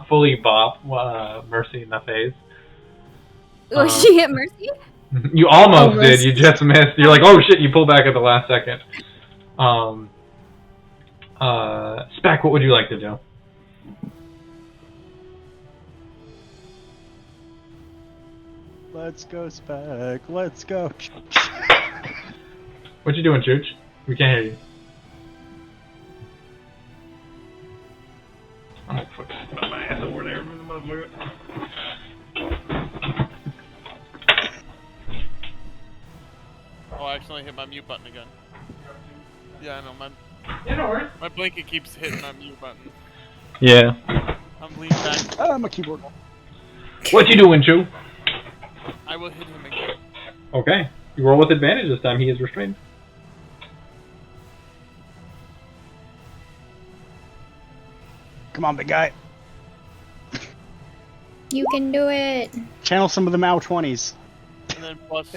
fully bop Mercy in the face. Was she hit Mercy? You almost did. You just missed. You're like, oh shit! You pull back at the last second. Spec, what would you like to do? Let's go, Spec. Let's go. What you doing, Chooch? We can't hear you. I'm gonna fucking put my ass over there. Oh, I accidentally hit my mute button again. Yeah, I know. Yeah, no worries. My blanket keeps hitting my mute button. Yeah. I'm leaning back. I'm a keyboard. What you doing, Choo? I will hit him again. Okay. You roll with advantage this time. He is restrained. Come on, big guy. You can do it. Channel some of the Mao 20s. And then plus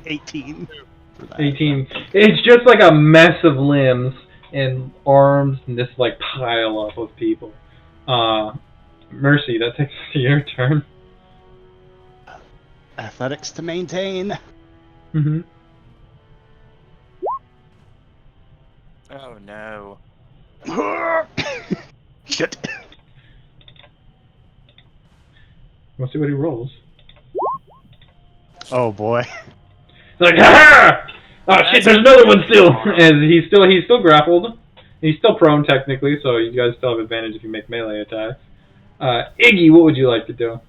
18. For that. 18. It's just like a mess of limbs and arms and this like pile up of people. Mercy, that takes your turn. Athletics to maintain. Mm-hmm. Oh no. Shit. We'll see what he rolls. Oh boy. He's like, ha! Oh shit, there's another one still! And he's still grappled. He's still prone technically, so you guys still have advantage if you make melee attacks. Iggy, what would you like to do?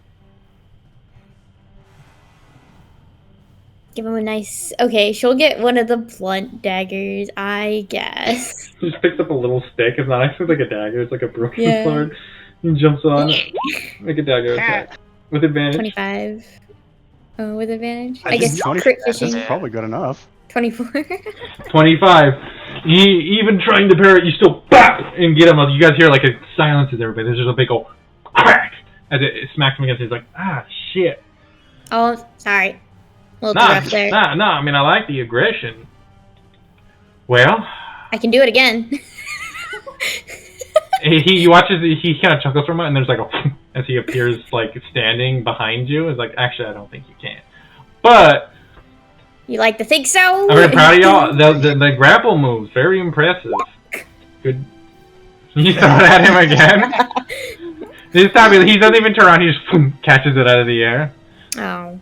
Give him a nice. Okay, she'll get one of the blunt daggers, I guess. He just picks up a little stick. It's not actually like a dagger, it's like a broken Yeah. sword. He jumps on it. Make a dagger attack. With advantage. 25. Oh, with advantage? I I guess think 20 crit That's fishing. probably good enough. 24. 25. Even trying to parry it, you still bap and get him. You guys hear like it silences everybody. There's just a big old crack as it smacks him against. He's like, ah, shit. Oh, sorry. A little too rough there. Nah. I mean, I like the aggression. Well, I can do it again. he watches. He kind of chuckles for a moment, and there's like a as he appears like standing behind you. It's like, actually, I don't think you can. But You like to think so? I'm very proud of y'all. The grapple moves, very impressive. Good. You throw it at him again. This time he doesn't even turn around. He just catches it out of the air. Oh.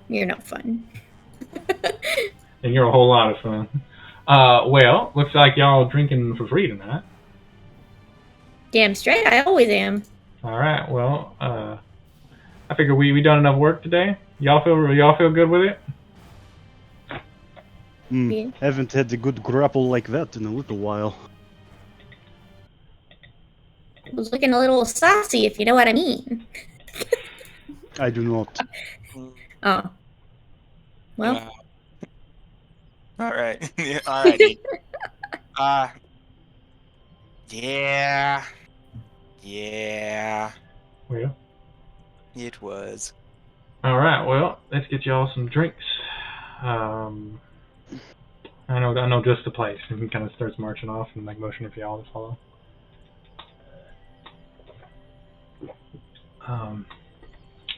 You're no fun. And you're a whole lot of fun. Well, looks like y'all drinking for free tonight. Damn straight, I always am. Alright, well, I figure we done enough work today. Y'all feel good with it? Yeah. Haven't had a good grapple like that in a little while. I was looking a little saucy, if you know what I mean. I do not. Oh. Well. Alright. Alrighty. Yeah. Yeah. Well. It was. Alright, well, let's get y'all some drinks. I know just the place. And he kind of starts marching off and like motioning for y'all to follow.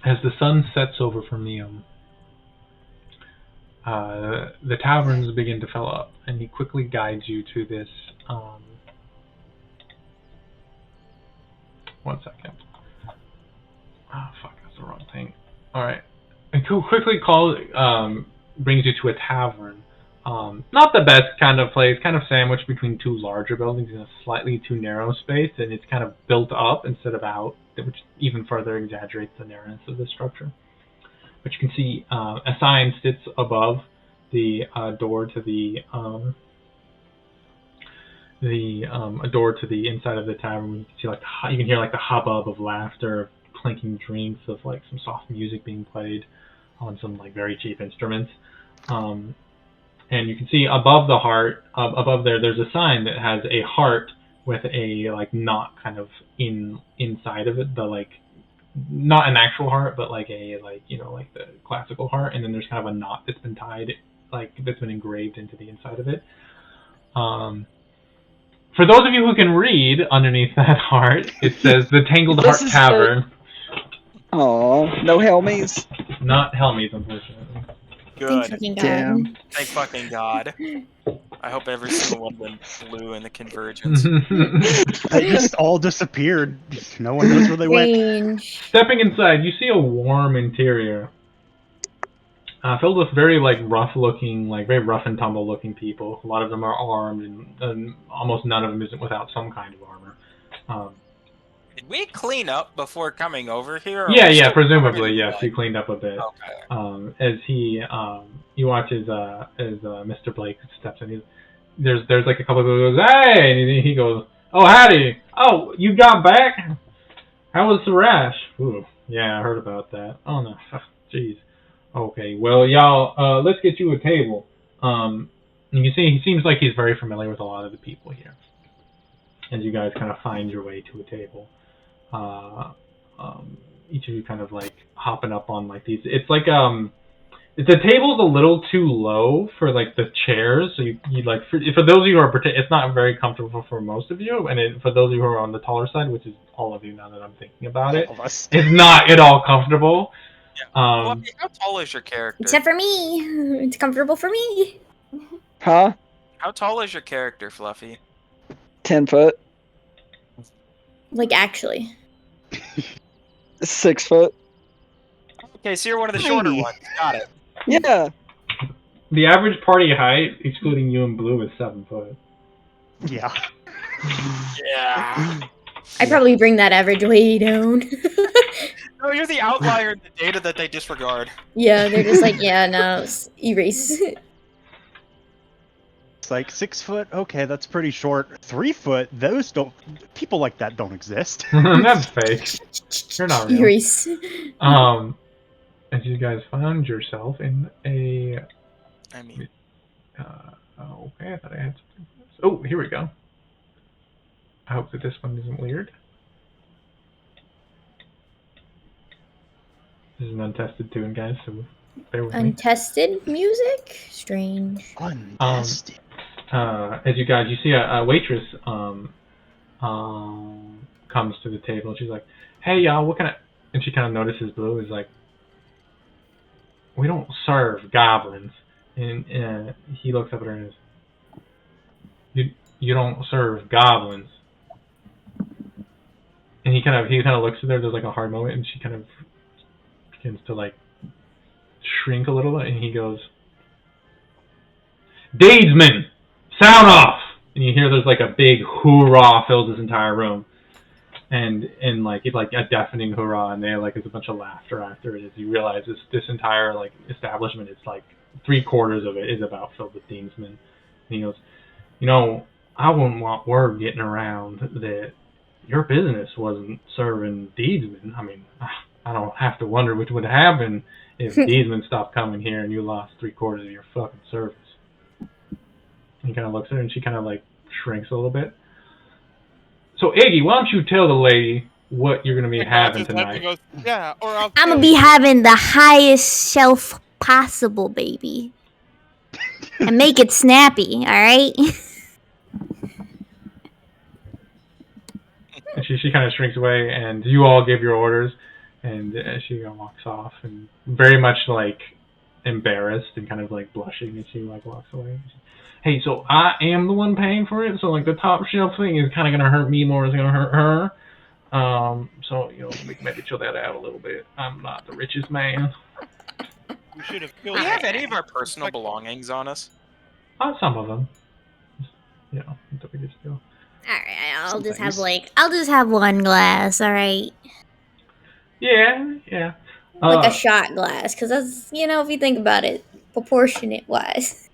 As the sun sets over Fermium, the taverns begin to fill up, and he quickly guides you to this. One second. Oh fuck, that's the wrong thing. All right, and quickly brings you to a tavern. Not the best kind of place, kind of sandwiched between two larger buildings in a slightly too narrow space, and it's kind of built up instead of out, which even further exaggerates the narrowness of the structure. But you can see a sign sits above the door to the a door to the inside of the tavern. You can see like you can hear like the hubbub of laughter, clinking drinks, of like some soft music being played on some like very cheap instruments. And you can see above the heart, above there's a sign that has a heart with a like knot kind of inside of it, the like not an actual heart, but like a like like the classical heart, and then there's kind of a knot that's been tied, like that's been engraved into the inside of it. For those of you who can read underneath that heart, it says the Tangled Heart Tavern. Oh, no Helmies. Not Helmies, unfortunately. Good. Thank Damn. Thank fucking God. I hope every single one of them blew in the convergence. They just all disappeared. No one knows where they went. Strange. Stepping inside, you see a warm interior, filled with very like rough-looking, like very rough and tumble-looking people. A lot of them are armed, and almost none of them isn't without some kind of armor. Did we clean up before coming over here? or Yeah, are we still presumably, covered in yes. blood? He cleaned up a bit. Okay. As you watch as Mr. Blake steps in. There's like a couple of people who goes, "Hey!" and he goes, "Oh, howdy! Oh, you got back? How was the rash?" Ooh, yeah, I heard about that. Oh no, jeez. Okay, well, y'all, let's get you a table. You can see he seems like he's very familiar with a lot of the people here. As you guys kind of find your way to a table, each of you kind of like hopping up on like these. It's like the table's a little too low for like the chairs, so you like for those of you who are it's not very comfortable for most of you, and for those of you who are on the taller side, which is all of you now that I'm thinking about it, it's not at all comfortable. Fluffy, how tall is your character? Except for me. It's comfortable for me. Huh? How tall is your character, Fluffy? 10 foot. Like, actually. 6 foot. Okay, so you're one of the shorter Tiny. ones. Got it. Yeah. The average party height, excluding you and Blue, is 7 foot. Yeah. Yeah. I probably bring that average way down. No, you're the outlier in the data that they disregard. Yeah, they're just like, yeah, no, erase. It's like 6 foot. Okay, that's pretty short. 3 foot. Those don't. People like that don't exist. That's fake. You're not real. Erase. As you guys found yourself in a. I mean, Okay, I thought I had something for this. Oh, here we go. I hope that this one isn't weird. This is an untested tune, guys, so bear with me. Untested music? Strange. Untested. As you guys, you see a waitress comes to the table, and she's like, "Hey, y'all, what can I?" And she kind of notices Blue is like, "We don't serve goblins." And he looks up at her and says, "You don't serve goblins." And he kind of looks at her. There's like a hard moment, and she kind of begins to like shrink a little, and he goes, "Deedsman, sound off!" And you hear there's like a big hoorah fills this entire room, and like it's like a deafening hoorah, and there like is a bunch of laughter after it as you realize this entire like establishment is like 3/4 of it is about filled with Deedsmen. And he goes, I wouldn't want word getting around that your business wasn't serving Deedsmen. I mean, I don't have to wonder what would happen if Deedsmen stopped coming here and you lost 3/4 of your fucking service. He kind of looks at her and she kind of like shrinks a little bit. So Iggy, why don't you tell the lady what you're going to be having tonight? Goes, yeah, or I'll I'm gonna be having the highest shelf possible, baby. And make it snappy, alright? And she kind of shrinks away, and you all give your orders, and she walks off, and very much like embarrassed and kind of like blushing as she like walks away. Hey, so I am the one paying for it, so like the top shelf thing is kind of gonna hurt me more than it's gonna hurt her. So we can maybe chill that out a little bit. I'm not the richest man. We should have do killed we her. have any of our personal belongings on us? Some of them. The biggest deal. Alright, I'll Some just things. have one glass, alright? Yeah. Like a shot glass, because that's, if you think about it, proportionate wise.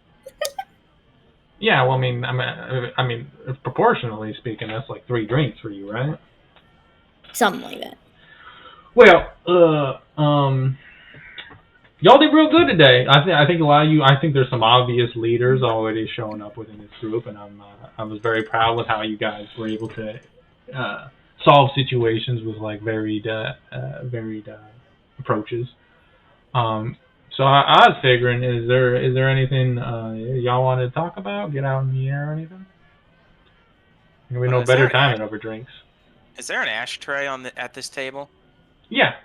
Yeah, well, I mean, proportionally speaking, that's like 3 drinks for you, right? Something like that. Well, y'all did real good today. I think a lot of you. I think there's some obvious leaders already showing up within this group, and I was very proud with how you guys were able to solve situations with like varied approaches. So I was figuring, is there anything y'all wanted to talk about? Get out in the air or anything? We no better time than over drinks. Is there an ashtray at this table? Yeah.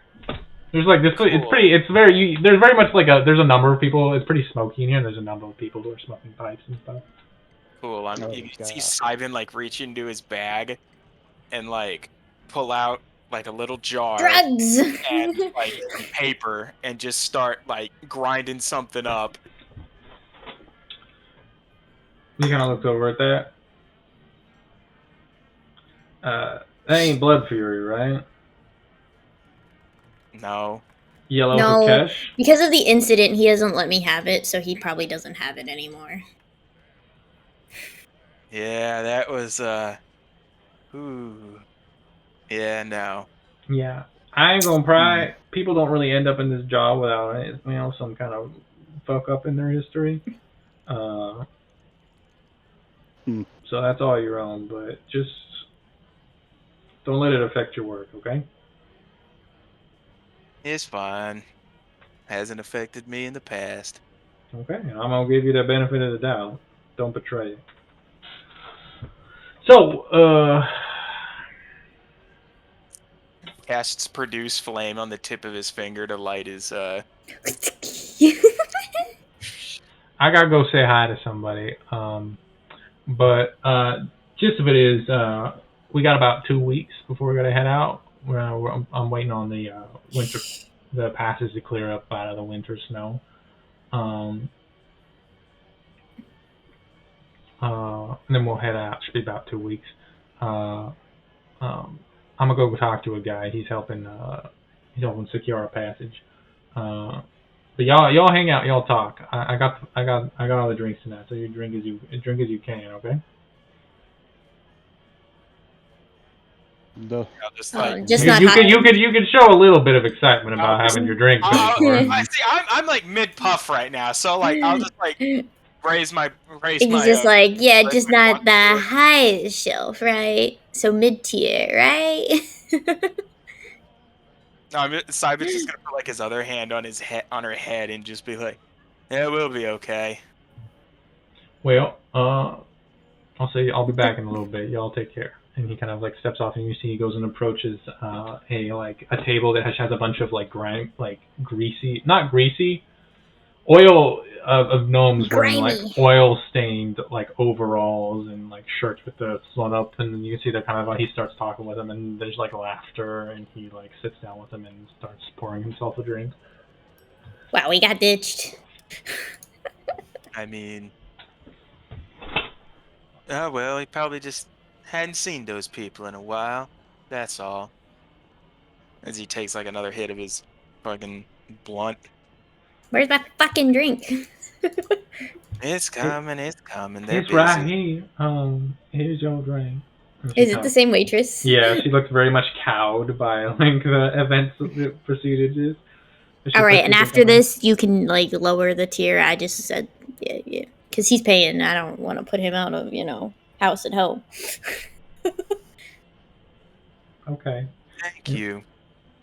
There's like this. Cool. There's very much like there's a number of people. It's pretty smoky in here. There's a number of people who are smoking pipes and stuff. Cool. You can see Simon like reach into his bag and like pull out like a little jar Drugs! and like paper and just start like grinding something up. He kind of looks over at that. That ain't Blood Fury, right? No. Yellow No, Hakesh? because of the incident, he doesn't let me have it, so he probably doesn't have it anymore. Yeah, that was ooh. Yeah, no. Yeah. I ain't gonna pry. People don't really end up in this job without some kind of fuck up in their history. So that's all your own, but just don't let it affect your work, okay? It's fine. Hasn't affected me in the past. Okay, and I'm gonna give you the benefit of the doubt. Don't betray it. So, Casts produce flame on the tip of his finger to light his I gotta go say hi to somebody. But gist of it is, we got about 2 weeks before we gotta head out. I'm waiting on the passes to clear up out of the winter snow. And then we'll head out. Should be about 2 weeks. I'm gonna go talk to a guy. He's helping secure our passage. But y'all hang out. Y'all talk. I got all the drinks tonight. So you drink as you can. Okay. just just not hot. You could show a little bit of excitement about having your drink. I'm like mid puff right now, so like I'll just like raise my. He's just like, yeah, just not the highest shelf, right? So mid tier, right? No, Simon's just gonna put like his other hand on her head and just be like, "Yeah, we'll be okay." Well, I'll be back in a little bit. Y'all take care. And he kind of like steps off, and you see he goes and approaches a table that has a bunch of not greasy, oil of gnomes wearing like oil stained like overalls and like shirts with the slung up, and then you can see that kind of he starts talking with them, and there's like laughter, and he like sits down with them and starts pouring himself a drink. Wow, we got ditched. I mean, oh well, he probably just hadn't seen those people in a while. That's all. As he takes like another hit of his fucking blunt. Where's my fucking drink? It's coming. It's right here. Here's your drink. Is it the same waitress? Yeah, she looks very much cowed by like the events that preceded this. All right, and after this, you can like lower the tier. I just said, yeah, because he's paying. I don't want to put him out of house at home. Okay. Thank you.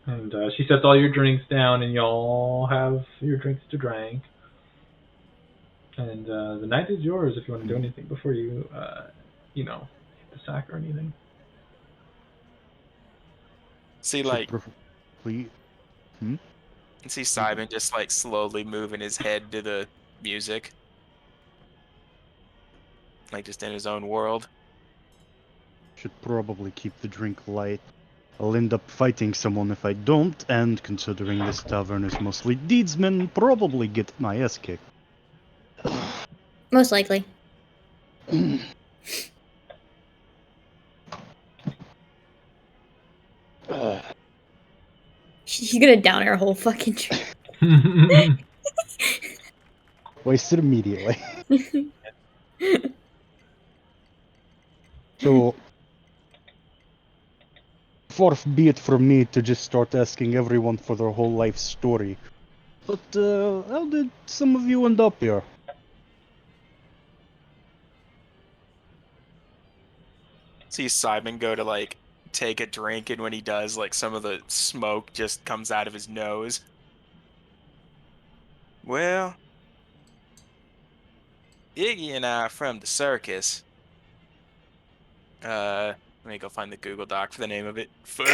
And she sets all your drinks down, and y'all have your drinks to drink. And the night is yours if you want to do anything before you, hit the sack or anything. See, like, see Simon just like slowly moving his head to the music, like just in his own world. Should probably keep the drink light. I'll end up fighting someone if I don't, and considering this tavern is mostly deedsmen, probably get my ass kicked. Most likely. She's gonna down her whole fucking drink. Wasted immediately. So, far be it from me to just start asking everyone for their whole life story. But how did some of you end up here? See Simon go to like take a drink, and when he does, like some of the smoke just comes out of his nose. Well, Iggy and I are from the circus. Let me go find the Google Doc for the name of it. Fuck.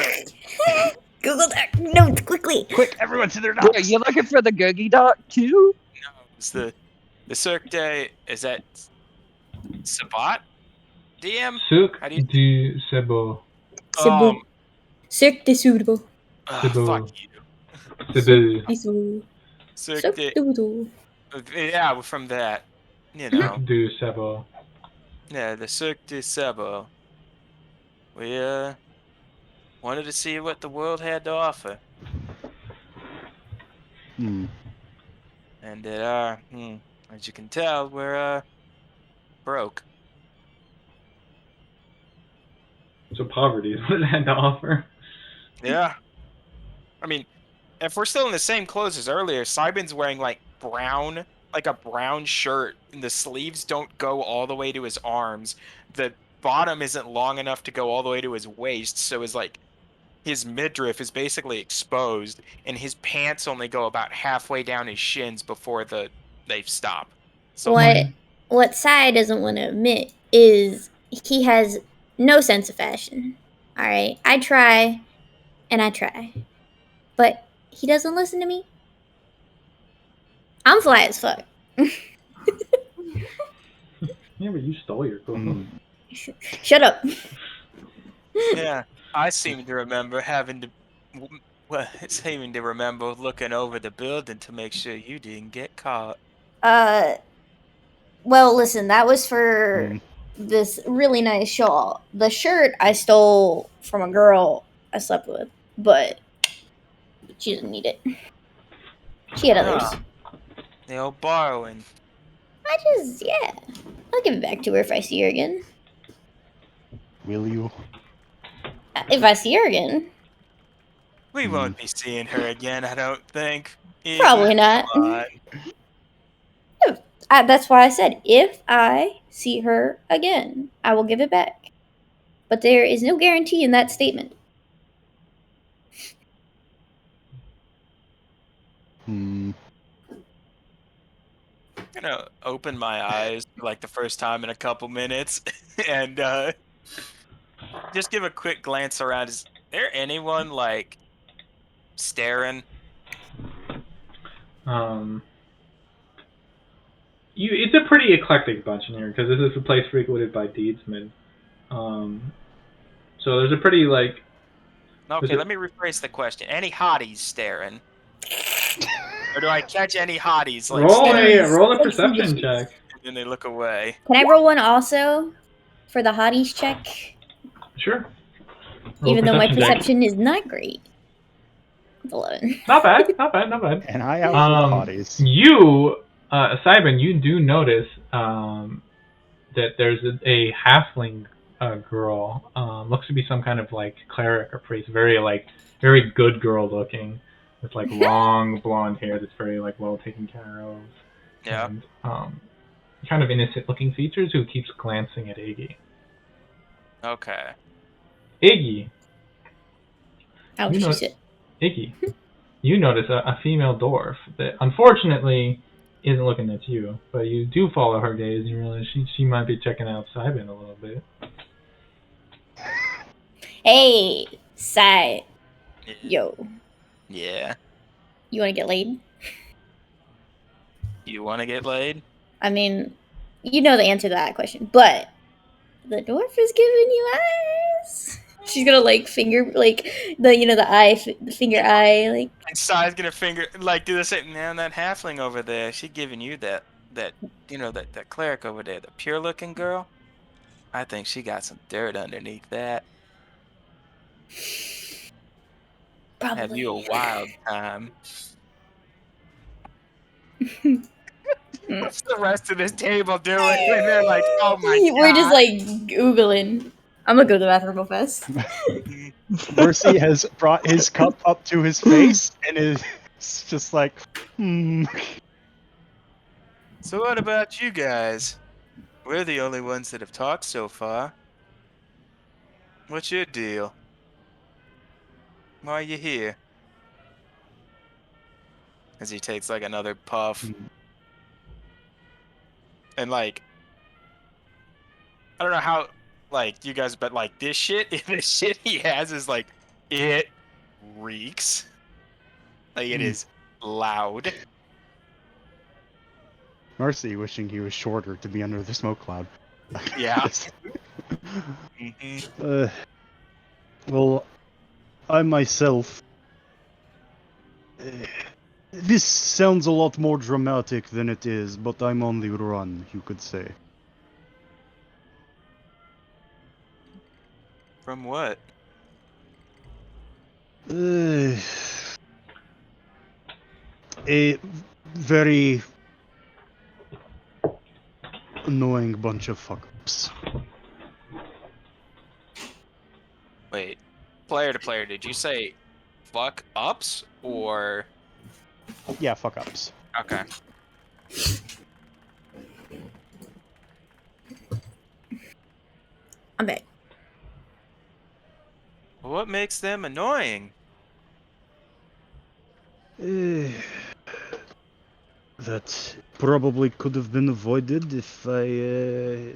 Google that notes quickly. Quick, everyone to their Bro, docs! you looking for the Googie Doc too? It's the Cirque de, is that Sabat? DM? Cirque How do you? du Cebu. Cebu. Cirque du Cebu. Fuck Cebu. you. Cebu. Cebu. Cirque Cirque de, du. yeah, we're from that. You know, Cirque du Cebu. yeah, the Cirque du Cebu. We wanted to see what the world had to offer, Hmm. and as you can tell, we're broke. So poverty is what it had to offer. Yeah. I mean, if we're still in the same clothes as earlier, Simon's wearing like a brown shirt, and the sleeves don't go all the way to his arms. The bottom isn't long enough to go all the way to his waist, so his midriff is basically exposed, and his pants only go about halfway down his shins before they stop. So like, What Sai doesn't want to admit is he has no sense of fashion. All right, I try and I try, but he doesn't listen to me. I'm fly as fuck. Yeah, but you stole your clothes. Hmm. Shut up. yeah, I seem to remember seeming to remember looking over the building to make sure you didn't get caught. Well, listen, that was for Hmm. this really nice shawl. The shirt I stole from a girl I slept with, but she didn't need it. She had others. The old borrowing. Yeah. I'll give it back to her if I see her again. Will you? If I see her again. We won't be seeing her again, I don't think. Probably not. Come on. That's why I said, if I see her again, I will give it back. But there is no guarantee in that statement. Hmm. I'm gonna open my eyes for like the first time in a couple minutes and just give a quick glance around. Is there anyone like staring? It's a pretty eclectic bunch in here because this is a place frequented by deedsmen. So there's a pretty like. Okay, let me rephrase the question. Any hotties staring? Or do I catch any hotties like staring Roll a perception check. and then they look away? Can I roll one also for the hotties check? Sure. Roll Even though my check. perception is not great. It's 11. Not bad, not bad, not bad. And I out for hotties. You, Simon, you do notice that there's a halfling girl. Looks to be some kind of like cleric or priest. Very good girl looking, with like long blonde hair that's very like well taken care of. Yeah. And kind of innocent looking features who keeps glancing at Iggy. Okay. Iggy. Oh, You she know- said. Iggy, you notice a female dwarf that unfortunately isn't looking at you, but you do follow her gaze and you realize she might be checking out Simon a little bit. Hey, Sai. Yo, Yeah. you want to get laid? You want to get laid? I mean, you know the answer to that question, but the dwarf is giving you eyes. She's gonna like finger like the finger eye like. And Sai's gonna do the same. Man, that halfling over there, she giving you that cleric over there, the pure looking girl. I think she got some dirt underneath that. Probably. Have you a wild time? What's the rest of this table doing? And they're like, oh my god. We're just like googling. I'm gonna go to the bathroom real fast. Mercy has brought his cup up to his face and is just like, So what about you guys? We're the only ones that have talked so far. What's your deal? Why are you here? As he takes like another puff. And like, I don't know how, like, you guys, but like this shit, this shit he has is like, it reeks. Like, it is loud. Mercy wishing he was shorter to be under the smoke cloud. Yeah. Well, I myself. This sounds a lot more dramatic than it is, but I'm on the run, you could say. From what? A very annoying bunch of fuck-ups. Wait, player to player, did you say fuck ups or? Yeah, fuck-ups. Okay. I'm back. What makes them annoying? That probably could have been avoided if I,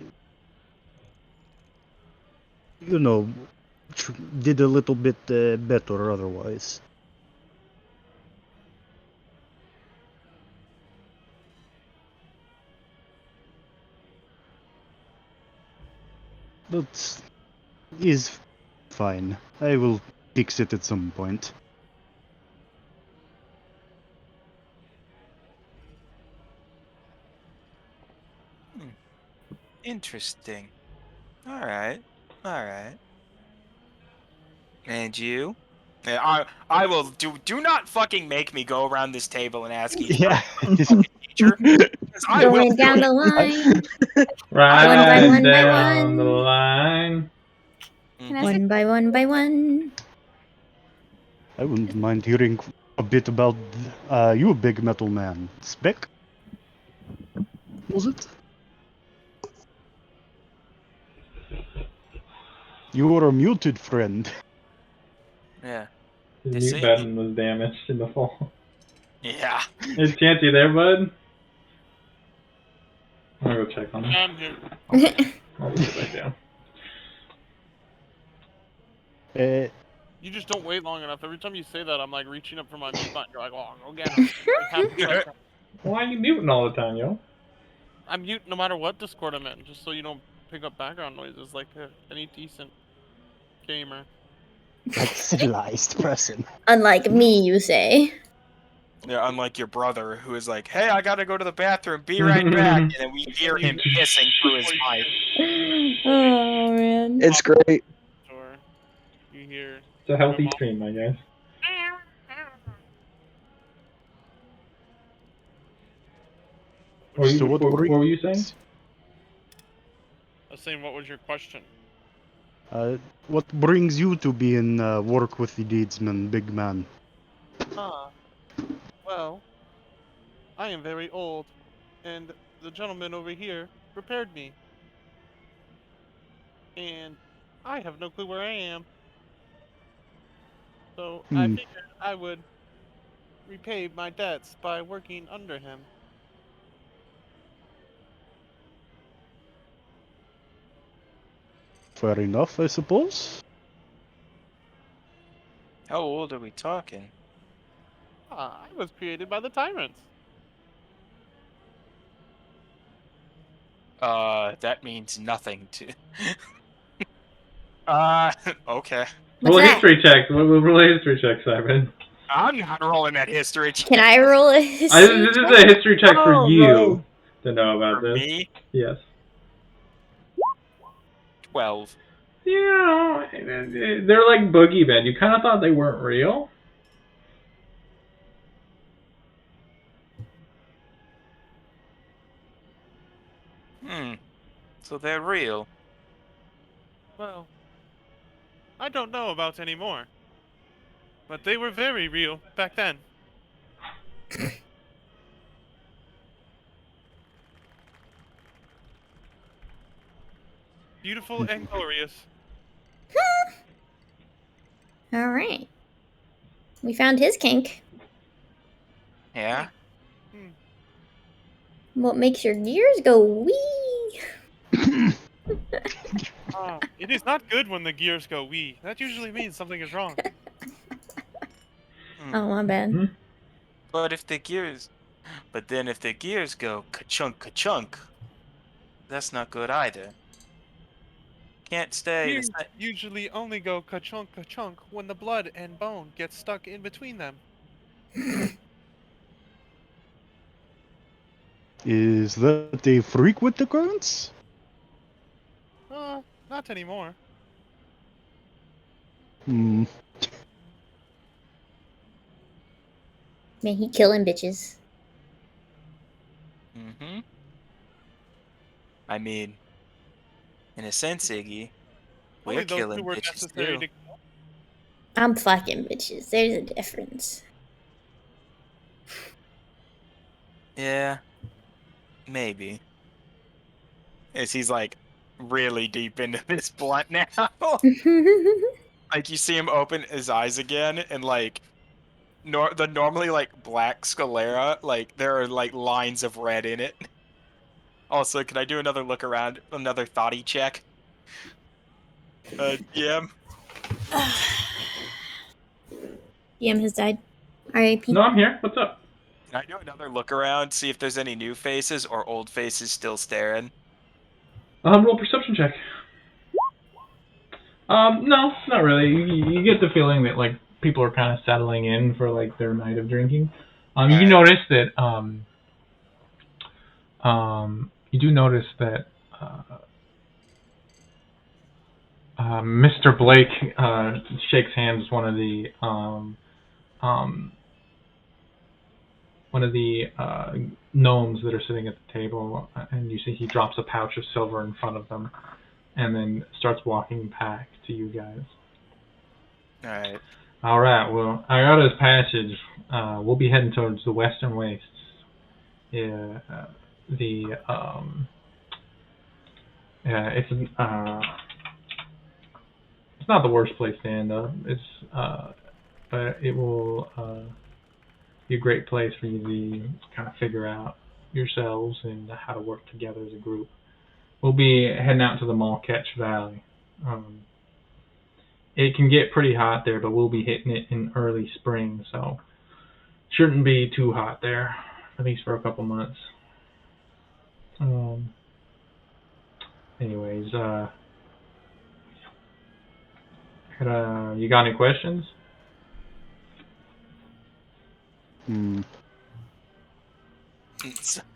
did a little bit better otherwise. But is fine. I will fix it at some point. Interesting. All right. All right. And you? Yeah, I will do not fucking make me go around this table and ask each Yeah. fucking teacher. 'Cause I will Going do down it. the line. Right one by down the one. line. Can I say One by one by one. I wouldn't mind hearing a bit about you, big metal man. Spec? Was it? You were a muted friend. Yeah. His They mute say button was damaged in the fall. Yeah. Is Chancey there, bud? I'm gonna go check on him. I'm here. I'll put it back down. You just don't wait long enough. Every time you say that, I'm like reaching up for my mute button. You're like, oh, go get him. Like, half the time. Why are you muting all the time, yo? I'm mute no matter what Discord I'm in, just so you don't pick up background noises like any decent gamer. Like civilized person. Unlike me, you say. Yeah, unlike your brother who is like, hey, I gotta go to the bathroom, be right back. And then we hear him hissing through his mic. Oh man. It's great. Or you hear. It's a healthy stream, I guess. So what were you saying? I was saying, what was your question? What brings you to be in work with the deedsman, big man? Well, I am very old, and the gentleman over here prepared me. And I have no clue where I am. So I figured I would repay my debts by working under him. Fair enough, I suppose. How old are we talking? I was created by the tyrants. That means nothing to. Okay. What's Roll a that? history check. We'll roll a history check, Simon. I'm not rolling that history check. Can I roll a history This is check? a history check for Oh, you no. to know about For this. me, Yes. 12. Yeah, they're like boogeymen. You kind of thought they weren't real. So they're real. Well, I don't know about anymore. But they were very real back then. Beautiful and glorious. All right. We found his kink. Yeah. What makes your gears go wee? It is not good when the gears go wee. That usually means something is wrong. Oh, my bad. Mhm. But then if the gears go ka-chunk ka-chunk, that's not good either. Can't stay the Gears same. usually only go ka-chunk ka-chunk when the blood and bone gets stuck in between them. Is that a freak with the grunts? Not anymore. Hmm. Man, he killing bitches. Mm-hmm. I mean, in a sense, Iggy, Only we're those who killing were bitches necessary too. to. I'm fucking bitches. There's a difference. Yeah, maybe. As he's like really deep into this blunt now. Like you see him open his eyes again, and like the normally like black sclera, like there are like lines of red in it. Also, can I do another look around, another thoughty check? DM. DM has died. R.I.P. No, I'm here. What's up? Can I do another look around, see if there's any new faces or old faces still staring? Roll perception check. No, not really. You get the feeling that like people are kind of settling in for like their night of drinking. You Alright. notice that you do notice that Mr. Blake shakes hands with um, one of the gnomes that are sitting at the table, and you see he drops a pouch of silver in front of them, and then starts walking back to you guys. Alright. All right. Well, Iarda's Passage. We'll be heading towards the Western Wastes. Yeah. It's it's not the worst place to end up. But it will be a great place for you to kind of figure out yourselves and how to work together as a group. We'll be heading out to the Malketch Valley. It can get pretty hot there, but we'll be hitting it in early spring, so shouldn't be too hot there, at least for a couple months. Anyways, you got any questions?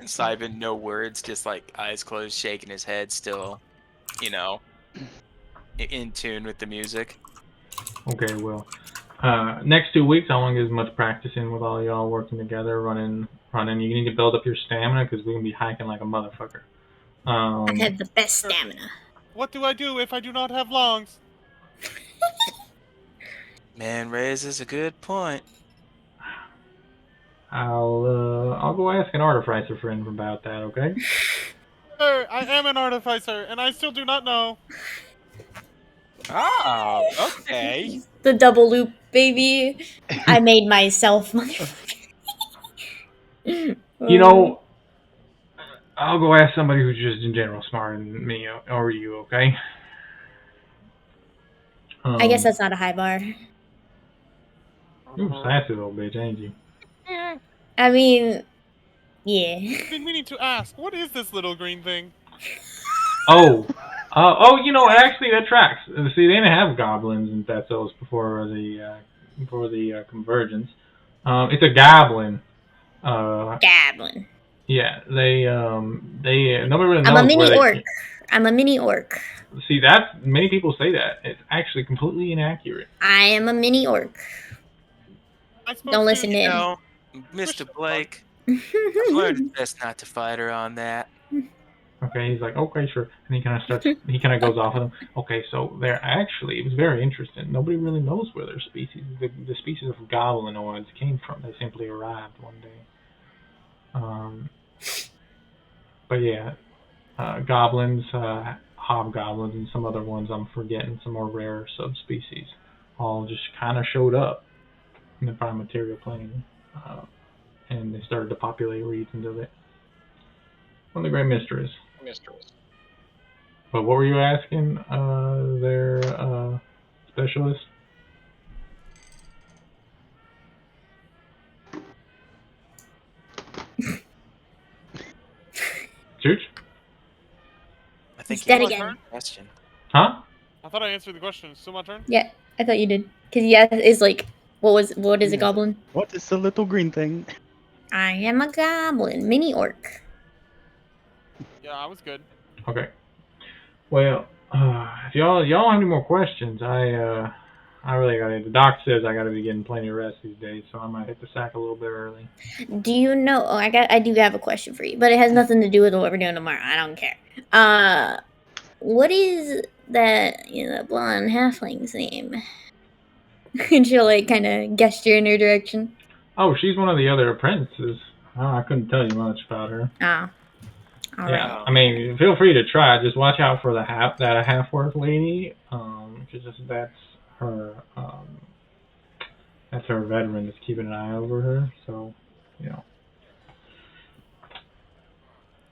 Simon, no words, just like eyes closed, shaking his head, still, in tune with the music. Okay, well, next 2 weeks I want to get as much practice in with all y'all working together, running. You need to build up your stamina because we're gonna be hiking like a motherfucker. I have the best stamina. What do I do if I do not have lungs? Man raises a good point. I'll go ask an artificer friend about that. Okay. Sir, I am an artificer, and I still do not know. Oh, okay. The double loop, baby. I made myself. You know, I'll go ask somebody who's just in general smarter than me or you. Okay. I guess that's not a high bar. You're a sassy little bitch, ain't you? I mean, yeah. I've been meaning to ask, what is this little green thing? Oh, actually that tracks. See, they didn't have goblins in Thessos before the convergence. It's a goblin. Goblin. Yeah, nobody really knows I'm a mini where orc. I'm a mini orc. See, that many people say that. It's actually completely inaccurate. I am a mini orc. Don't listen to him. No, Mr. Blake, I've learned it's best not to fight her on that. Okay, he's like, okay, sure. And he kind of goes off of them. Okay, so they're actually, it was very interesting. Nobody really knows where their species, the species of goblinoids came from. They simply arrived one day. But yeah, goblins, hobgoblins, and some other ones I'm forgetting, some more rare subspecies, all just kind of showed up in the prime material plane. And they started to populate regions of it. One of the great mysteries. But what were you asking their specialist? Chooch? I think He's dead you again. answered the question. Huh? I thought I answered the question. It's still my turn? Yeah, I thought you did. Because yeah, is like, what is a goblin? What is the little green thing? I am a goblin, mini orc. Yeah, I was good. Okay. Well, if y'all don't have any more questions, I really gotta. The doc says I gotta be getting plenty of rest these days, so I might hit the sack a little bit early. Do you know? Oh, I do have a question for you, but it has nothing to do with what we're doing tomorrow. I don't care. What is that that blonde halfling's name? And she'll like kind of gesture in her direction. Oh, she's one of the other apprentices. Oh, I couldn't tell you much about her. Ah, all right. Yeah, I mean, feel free to try. Just watch out for that half-orc lady, because that's her. That's her veteran that's keeping an eye over her. So, you know.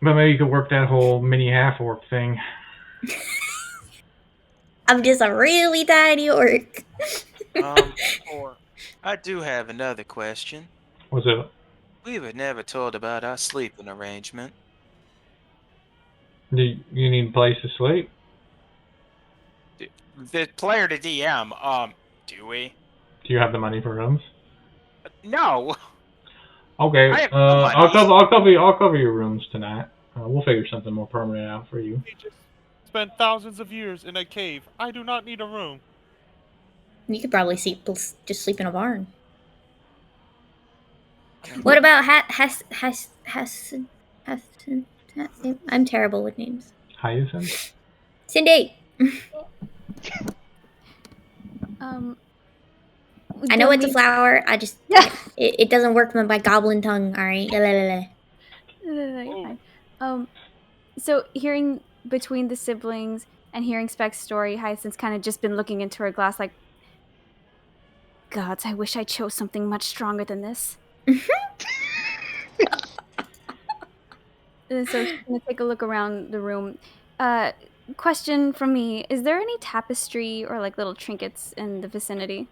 But maybe you could work that whole mini half-orc thing. I'm just a really tiny orc. Or I do have another question. What's it? We were never told about our sleeping arrangement. Do you need a place to sleep? The player to DM, do we? Do you have the money for rooms? No. Okay. I have no money. I'll cover your rooms tonight. We'll figure something more permanent out for you. we just spent thousands of years in a cave. I do not need a room. You could probably just sleep in a barn. What about I'm terrible with names. Hyacinth? Cindy. I know it's a flower. I just it doesn't work with my goblin tongue. All right. You're fine. So hearing between the siblings and hearing Speck's story, Hyacinth's kind of just been looking into her glass like, gods, I wish I chose something much stronger than this. And so she's gonna take a look around the room. Question from me: is there any tapestry or like little trinkets in the vicinity?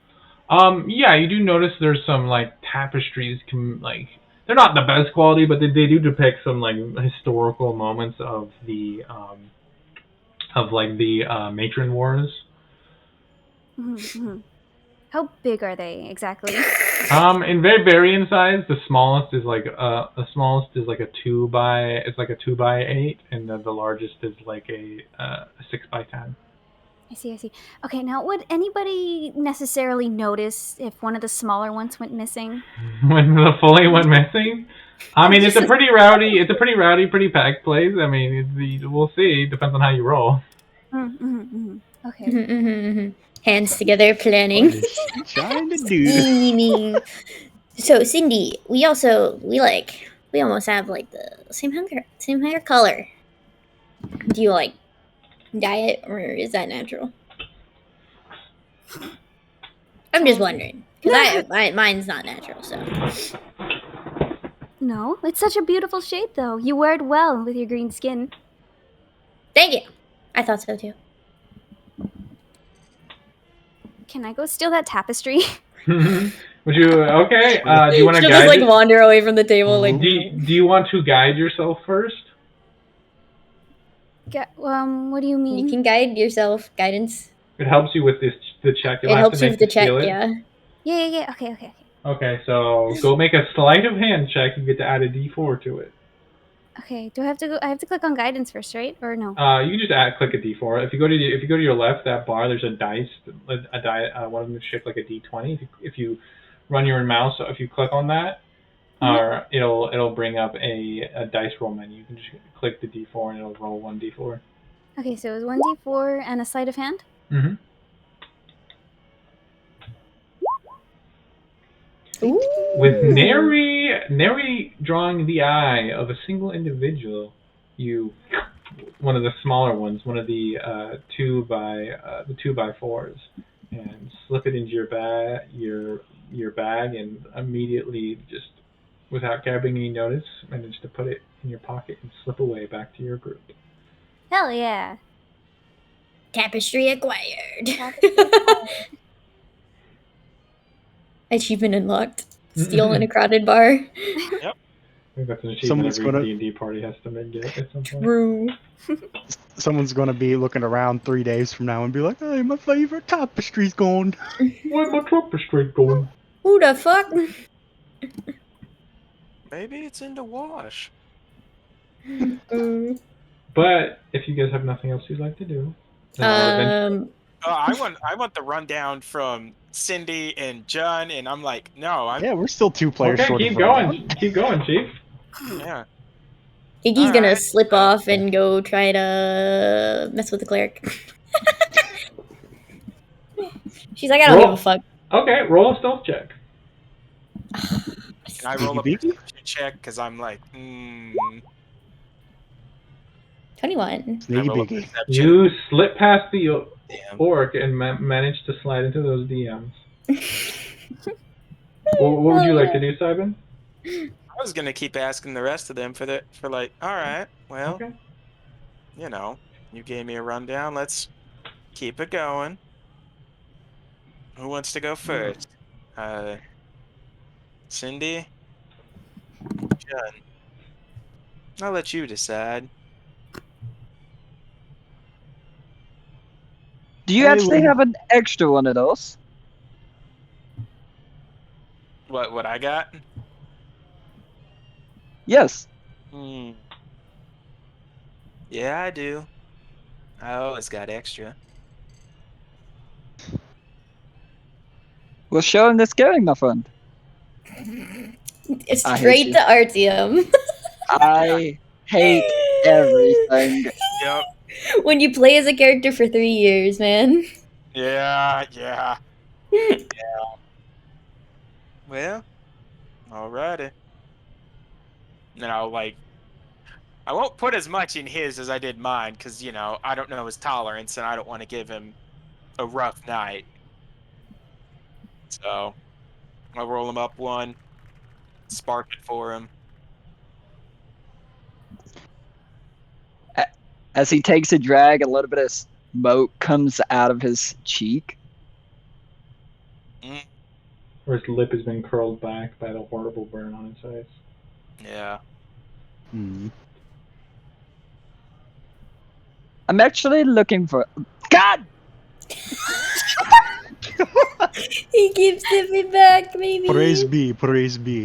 Yeah, you do notice there's some like tapestries. They're not the best quality, but they do depict some like historical moments of the matron wars. Mm-hmm. How big are they exactly? In very varying size. The smallest is like a 2x8, and the largest is like a 6x10. I see. Okay, now would anybody necessarily notice if one of the smaller ones went missing? When the fully went missing? I mean, it's a pretty rowdy, pretty packed place. I mean, we'll see. Depends on how you roll. Okay. Hands together, planning. Trying to do. So Cindy, we almost have like the same hair color. Do you like dye it, or is that natural? I'm just wondering, because mine's not natural. So No, it's such a beautiful shade, though. You wear it well with your green skin. Thank you. I thought so too. Can I go steal that tapestry? Would you? Okay. Do you want to She'll guide? just like wander away from the table, like. Do you want to guide yourself first? What do you mean? You can guide yourself. Guidance. It helps you with the check. You'll It have helps to you make with the to steal check. it. Yeah. Yeah. Okay. Okay, so go make a sleight of hand check. You get to add a D4 to it. Okay. Do I have to go? I have to click on guidance first, right? Or no? You can just click a D4. If you go to your left, that bar, there's a dice. One of them is shaped like a D20. If you run your mouse, if you click on that, or it'll bring up a dice roll menu. You can just click the D4 and it'll roll 1d4. Okay, so it was 1d4 and a sleight of hand? Mm-hmm. Ooh. With nary drawing the eye of a single individual, one of the smaller ones, one of the 2x4s, and slip it into your bag, and immediately, just without grabbing any notice, manage to put it in your pocket and slip away back to your group. Hell yeah. Tapestry acquired. Achievement unlocked. Steal in a crowded bar. I think that's an achievement every D&D party has to make it at some point. True. Someone's gonna be looking around 3 days from now and be like, "Hey, my favorite tapestry's gone." Where's my tapestry going? Who the fuck? Maybe it's in the wash. But if you guys have nothing else you'd like to do, I want the rundown from Cindy and John, and I'm like, no, Yeah, we're still 2 players short. Keep going, Chief. Yeah. Iggy's gonna slip off and go try to mess with the cleric. She's like, I don't give a fuck. Okay, roll a stealth check. Can I roll a perception check? Because I'm like, 21. You slip past the orc and manage to slide into those DMs. What would you like to do, Simon? I was gonna keep asking the rest of them for like, all right, well, okay. You gave me a rundown. Let's keep it going. Who wants to go first? Cindy? John? I'll let you decide. Do you actually have an extra one of those? What I got? Yes. Yeah, I do. I always got extra. Well, show him this going, my friend. It's straight to Artyom. I hate everything. Yep. When you play as a character for 3 years, man. Yeah. Yeah. Well, alrighty. And I won't put as much in his as I did mine, because, I don't know his tolerance, and I don't want to give him a rough night. So, I'll roll him up one, spark it for him. As he takes a drag, a little bit of smoke comes out of his cheek. Or his lip has been curled back by the horrible burn on his face. Yeah. I'm actually looking for... God! He keeps stepping back, maybe. Praise be,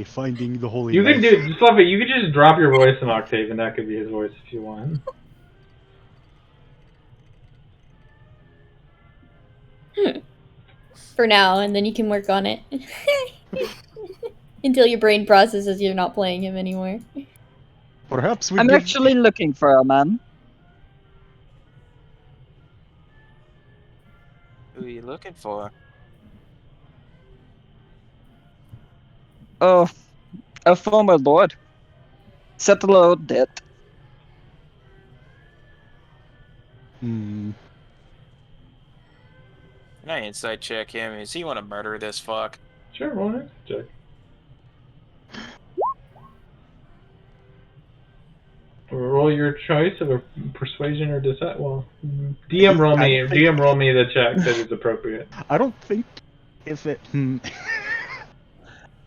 finding the holy You life. you could just drop your voice an octave and that could be his voice if you want. For now, and then you can work on it. Until your brain processes you're not playing him anymore. Perhaps I'm actually looking for a man. Who are you looking for? Oh, a former lord. Settle a little debt. Can I insight check him? Does he want to murder this fuck? Sure, roll it. Check. Roll your choice of a persuasion or deception. Well, DM roll me the check that is appropriate. I don't think if it.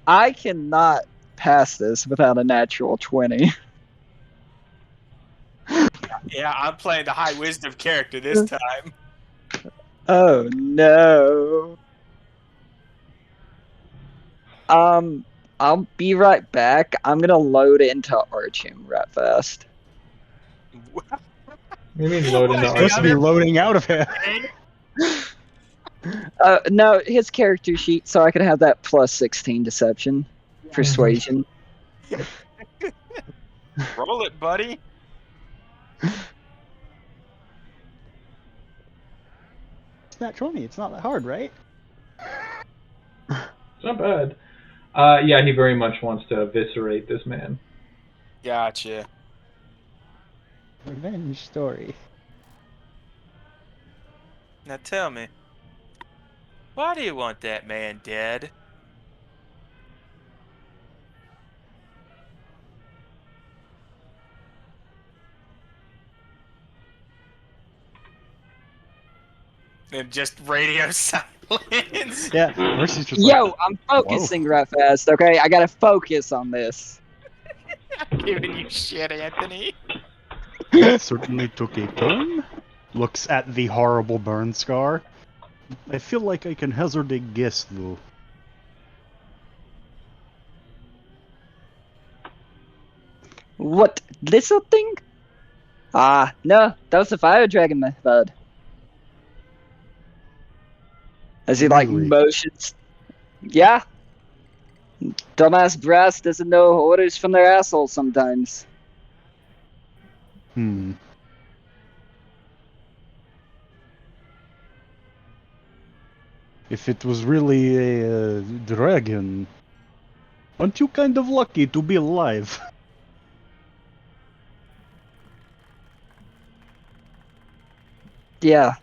I cannot pass this without a natural 20. Yeah, I'm playing the high wisdom character this time. Oh no. I'll be right back. I'm gonna load into Artyom right fast. What do you mean load into Supposed to be loading out of here. No, his character sheet, so I can have that plus 16 deception, persuasion. Roll it, buddy. It's not 20. It's not that hard, right? It's not bad. Yeah, he very much wants to eviscerate this man. Gotcha. Revenge story. Now tell me, why do you want that man dead? And just radio silence. Yeah, Mercy's just Yo, like, I'm focusing right fast, okay? I gotta focus on this. I'm giving you shit, Anthony. that certainly took a turn. Looks at the horrible burn scar. I feel like I can hazard a guess, though. What, little thing? Ah, no, that was the fire dragon method. As he, like, Really? motions. Yeah. Dumbass brass doesn't know orders from their asshole sometimes. If it was really a dragon, aren't you kind of lucky to be alive? Yeah,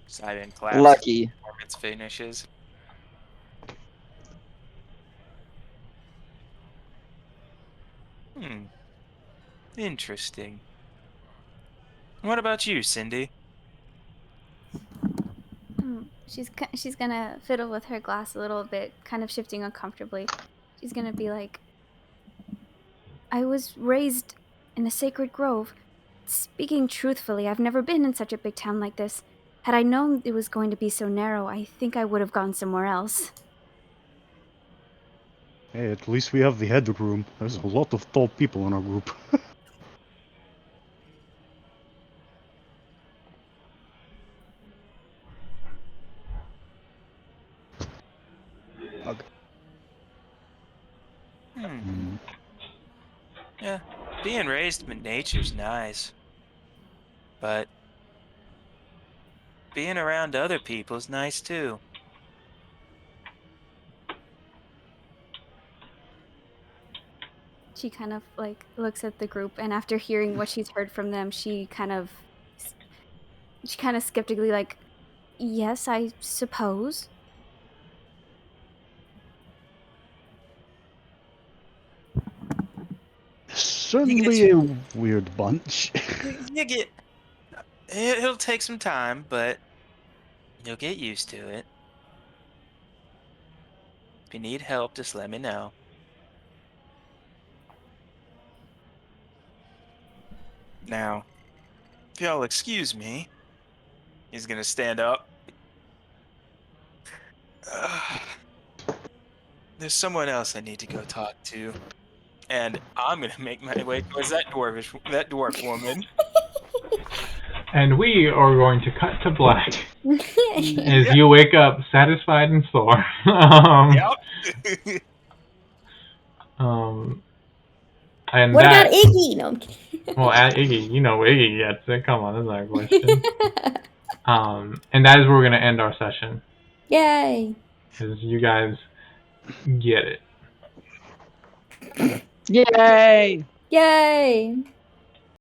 Silent claps. lucky. Performance finishes. Interesting. What about you, Cindy? She's gonna fiddle with her glass a little bit, kind of shifting uncomfortably. She's gonna be like, I was raised in a sacred grove. Speaking truthfully, I've never been in such a big town like this. Had I known it was going to be so narrow, I think I would have gone somewhere else. Hey, at least we have the headroom. There's a lot of tall people in our group. Okay. Yeah, being raised in nature's nice. But being around other people's nice too. She kind of like looks at the group, and after hearing what she's heard from them, she kind of skeptically like, yes, I suppose. Certainly a weird bunch. You get. It'll take some time, but you'll get used to it. If you need help, just let me know. Now, if y'all excuse me, he's gonna stand up. There's someone else I need to go talk to, and I'm gonna make my way towards that dwarf woman. And we are going to cut to black as you wake up satisfied and sore. Yep. And What about Iggy? No, I'm kidding. Well, Iggy, you know Iggy gets it. Come on, that's not a question. And that is where we're going to end our session. Yay! Because you guys get it. Yay! Yay!